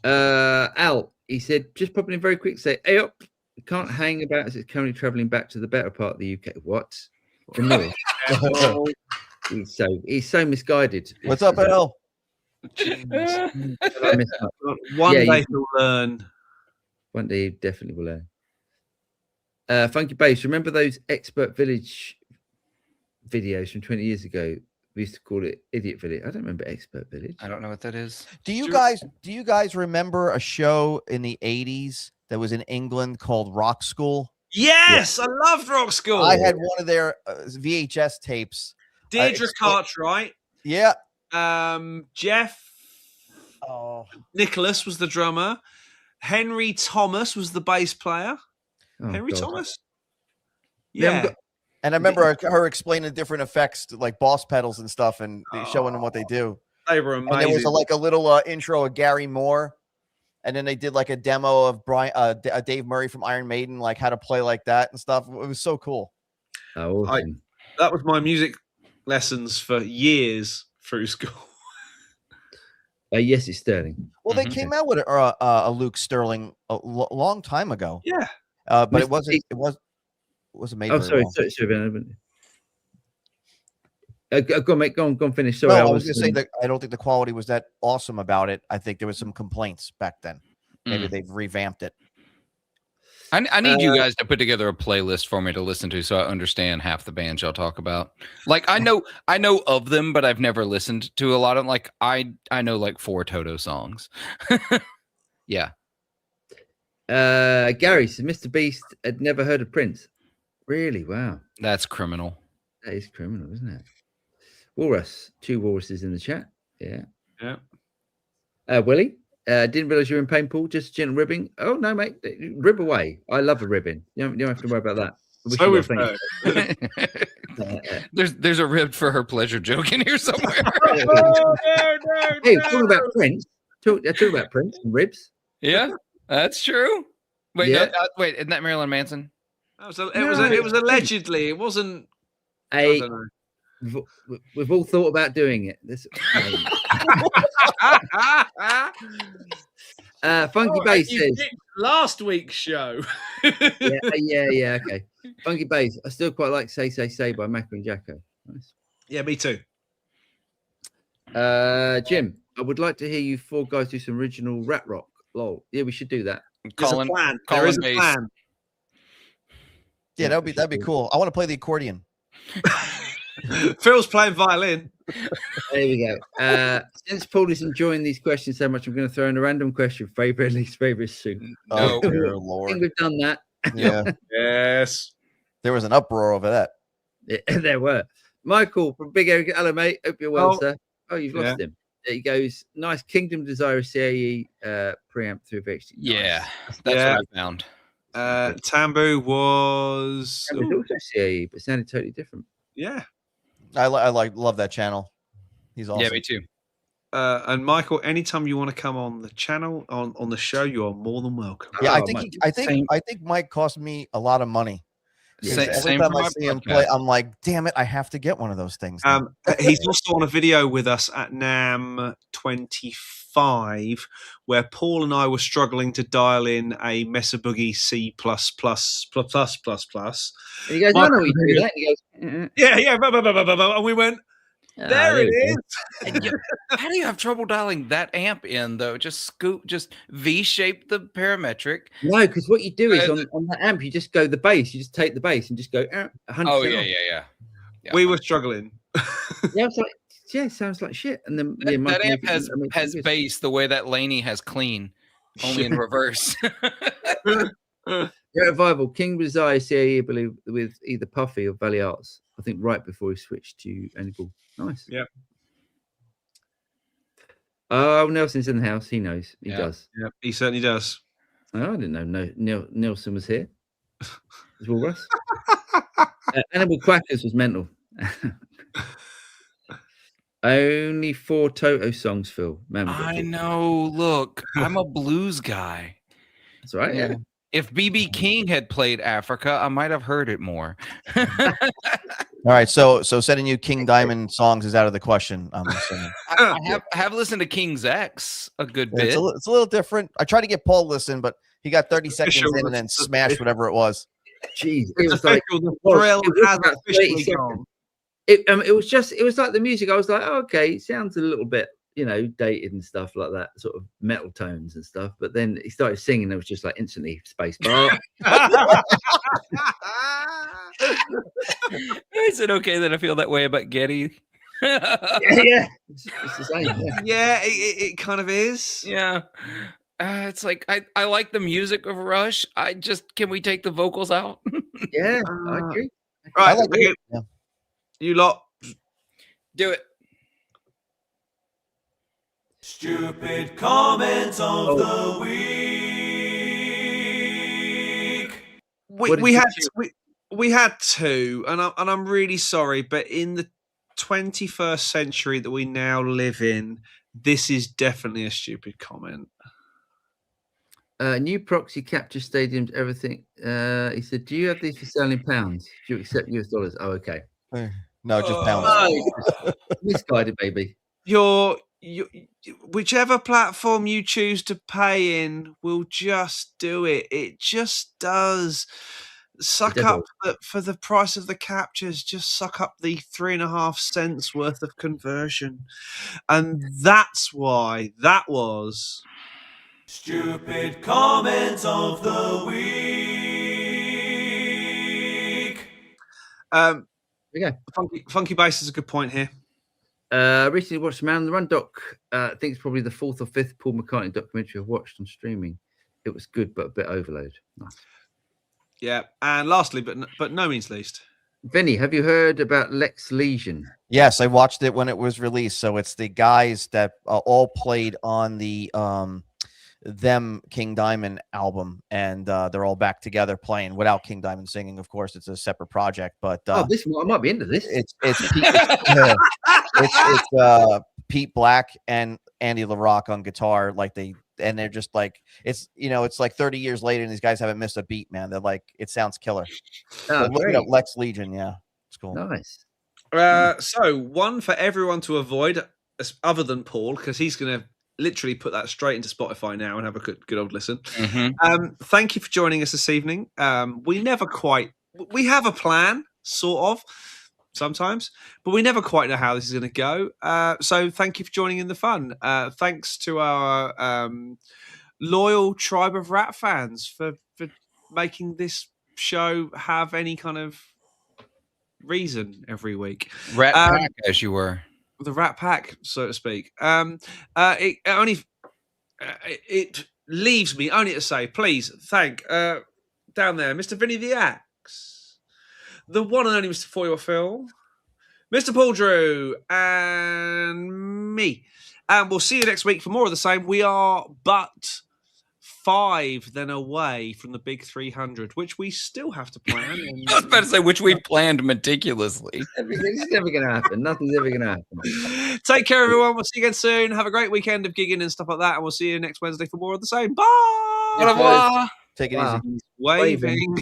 Al, he said, just popping in very quick, say, hey up, you can't hang about as it's currently traveling back to the better part of the UK. What? The north. He's so misguided. What's up, Al? One day he'll learn. One day he definitely will learn. Funky Bass, remember those Expert Village videos from 20 years ago? We used to call it Idiot Village. I don't remember Expert Village. I don't know what that is. Do you guys remember a show in the 80s that was in England called Rock School? Yes, I loved Rock School. I had one of their VHS tapes. Deirdre Cartwright. Yeah. Jeff. Oh. Nicholas was the drummer. Henry Thomas was the bass player. Henry Thomas. Yeah. And I remember her explaining different effects, like boss pedals and stuff, and showing them what they do. They were amazing. And there was a little intro of Gary Moore, and then they did like a demo of Dave Murray from Iron Maiden, like how to play like that and stuff. It was so cool. Oh, awesome. That was my music lessons for years through school. Yes, it's Sterling. Well, they came out with a Luke Sterling a long time ago. Yeah. But Mr. it wasn't. Beast- It wasn't made. Oh, very sorry, well. Ben. Go on, mate. Go on, finish. Sorry, No, I was going to say that I don't think the quality was that awesome about it. I think there was some complaints back then. Maybe they've revamped it. I need you guys to put together a playlist for me to listen to, so I understand half the bands y'all talk about. Like I know of them, but I've never listened to a lot of them. Like I know like 4 Toto songs. Yeah. Gary says Mr. Beast had never heard of Prince. Really? Wow. That's criminal. That is criminal, isn't it? Walrus. 2 walruses in the chat. Yeah. Yeah. Willie, didn't realize you were in pain, Paul. Just gentle ribbing. Oh no, mate. Rib away. I love a ribbing. You don't have to worry about that. So we've heard. There's a rib for her pleasure joke in here somewhere. No. Hey, talking about Prince. Talk about Prince and ribs. Yeah, that's true. Wait, Yeah. no, wait, isn't that Marilyn Manson? It was allegedly. It wasn't. I don't know. We've all thought about doing it. Funky Bass says last week's show. yeah, okay. Funky Bass. I still quite like Say by Macca and Jacko. Nice. Yeah, me too. Jim, I would like to hear you 4 guys do some original rap rock. Lol. Yeah, we should do that. There's a plan. There is a plan. Yeah, that'd be cool. I want to play the accordion. Phil's playing violin. There we go. Since Paul is enjoying these questions so much, I'm going to throw in a random question. Favorite, least favorite soup. Oh, dear I Lord. think we've done that. Yeah. Yes. There was an uproar over that. Yeah, there were. Michael from Big Eric. Hello, mate. Hope you're well, sir. Oh, you've lost him. There he goes. Nice Kingdom Desire CAE preamp through VHD. Yeah, that's what I found. Tambu was also CAE, but sounded totally different. Yeah. I love that channel. He's awesome. Yeah, me too. And Michael, anytime you want to come on the channel on the show, you are more than welcome. Yeah, I think Mike cost me a lot of money. Every time I see him play, I'm like, damn it, I have to get one of those things. He's also on a video with us at NAM 25, where Paul and I were struggling to dial in a Mesa Boogie C+++++++. And he goes, I know what you do that. And he goes, yeah, and we went, there it is. How do you have trouble dialing that amp in though? Just V-shape the parametric. No, because what you do is on that amp, you just go the bass. You just take the bass and just go 100%. Oh yeah. We were struggling. Yeah, I was like, yeah, it sounds like shit. And then that amp has bass the way that Laney has clean, only in reverse. Revival King Desire CAE, I believe, with either Puffy or Valley Arts. I think right before he switched to Angle. Nice. Yeah. Oh, Nelson's in the house. He knows. He does. Yeah, he certainly does. Oh, I didn't know Nelson was here. As well, Russ. Animal Quackers was mental. Only 4 Toto songs, Phil. Man, I know. Look, I'm a blues guy. That's right. Yeah. If BB King had played Africa, I might have heard it more. All right, so sending you King Diamond songs is out of the question. I'm assuming. I have listened to King's X a good bit. It's a little different. I tried to get Paul to listen, but he got 30 seconds in and then smashed whatever it was. Jeez, it was like the thrill has officially gone. It was like the music. I was like, oh, okay, it sounds a little bit, dated and stuff like that, sort of metal tones and stuff. But then he started singing, it was just like instantly space bar. Is it okay that I feel that way about Getty? Yeah. It's the same. Yeah, it kind of is. Yeah. It's like I like the music of Rush. Can we take the vocals out? Yeah, I agree. Right, I like it. Yeah. You lot do it. Stupid comments of the week. We had 2, and I'm really sorry, but in the 21st century that we now live in, this is definitely a stupid comment. New proxy capture stadiums, everything. He said, "Do you have these for selling pounds? Do you accept US dollars?" Oh, okay. No, just pounds. Misguided, baby. You're whichever platform you choose to pay in will just do it. It just does. Suck does up for the price of the captures. Just suck up the 3.5 cents worth of conversion, and that's why that was Stupid comment of the week. Okay. Funky Bass is a good point here. Recently watched Man on the Run doc. I think it's probably the 4th or 5th Paul McCartney documentary I've watched on streaming. It was good, but a bit overload. Nice. Yeah, and lastly, but no means least, Vinny, have you heard about Lex Legion? Yes, I watched it when it was released. So it's the guys that all played on the them King Diamond album, and they're all back together playing without King Diamond singing. Of course, it's a separate project, but I might be into this. It's Pete Black and Andy LaRock on guitar, and they're just like, it's like 30 years later and these guys haven't missed a beat, man. They're like, it sounds killer. Look it up, Lex Legion. Yeah, it's cool. Nice. So one for everyone to avoid, other than Paul, because he's going to literally put that straight into Spotify now and have a good old listen. Mm-hmm. Thank you for joining us this evening. We have a plan, sort of, sometimes, but we never quite know how this is going to go. So thank you for joining in the fun. Thanks to our loyal tribe of Rat fans for making this show have any kind of reason every week. Rat pack, as you were. The Rat Pack, so to speak. It leaves me only to say, please thank down there, Mr. Vinnie the Axe, the one and only Mr. Foyle Phil, Mr. Paul Drew, and me. And we'll see you next week for more of the same. We are but 5 then away from the big 300, which we still have to plan. I was about to say, which we've planned meticulously. It's never going to happen. Nothing's ever going to happen. Take care, everyone. We'll see you again soon. Have a great weekend of gigging and stuff like that. And we'll see you next Wednesday for more of the same. Bye. Au revoir. Take it easy. Waving.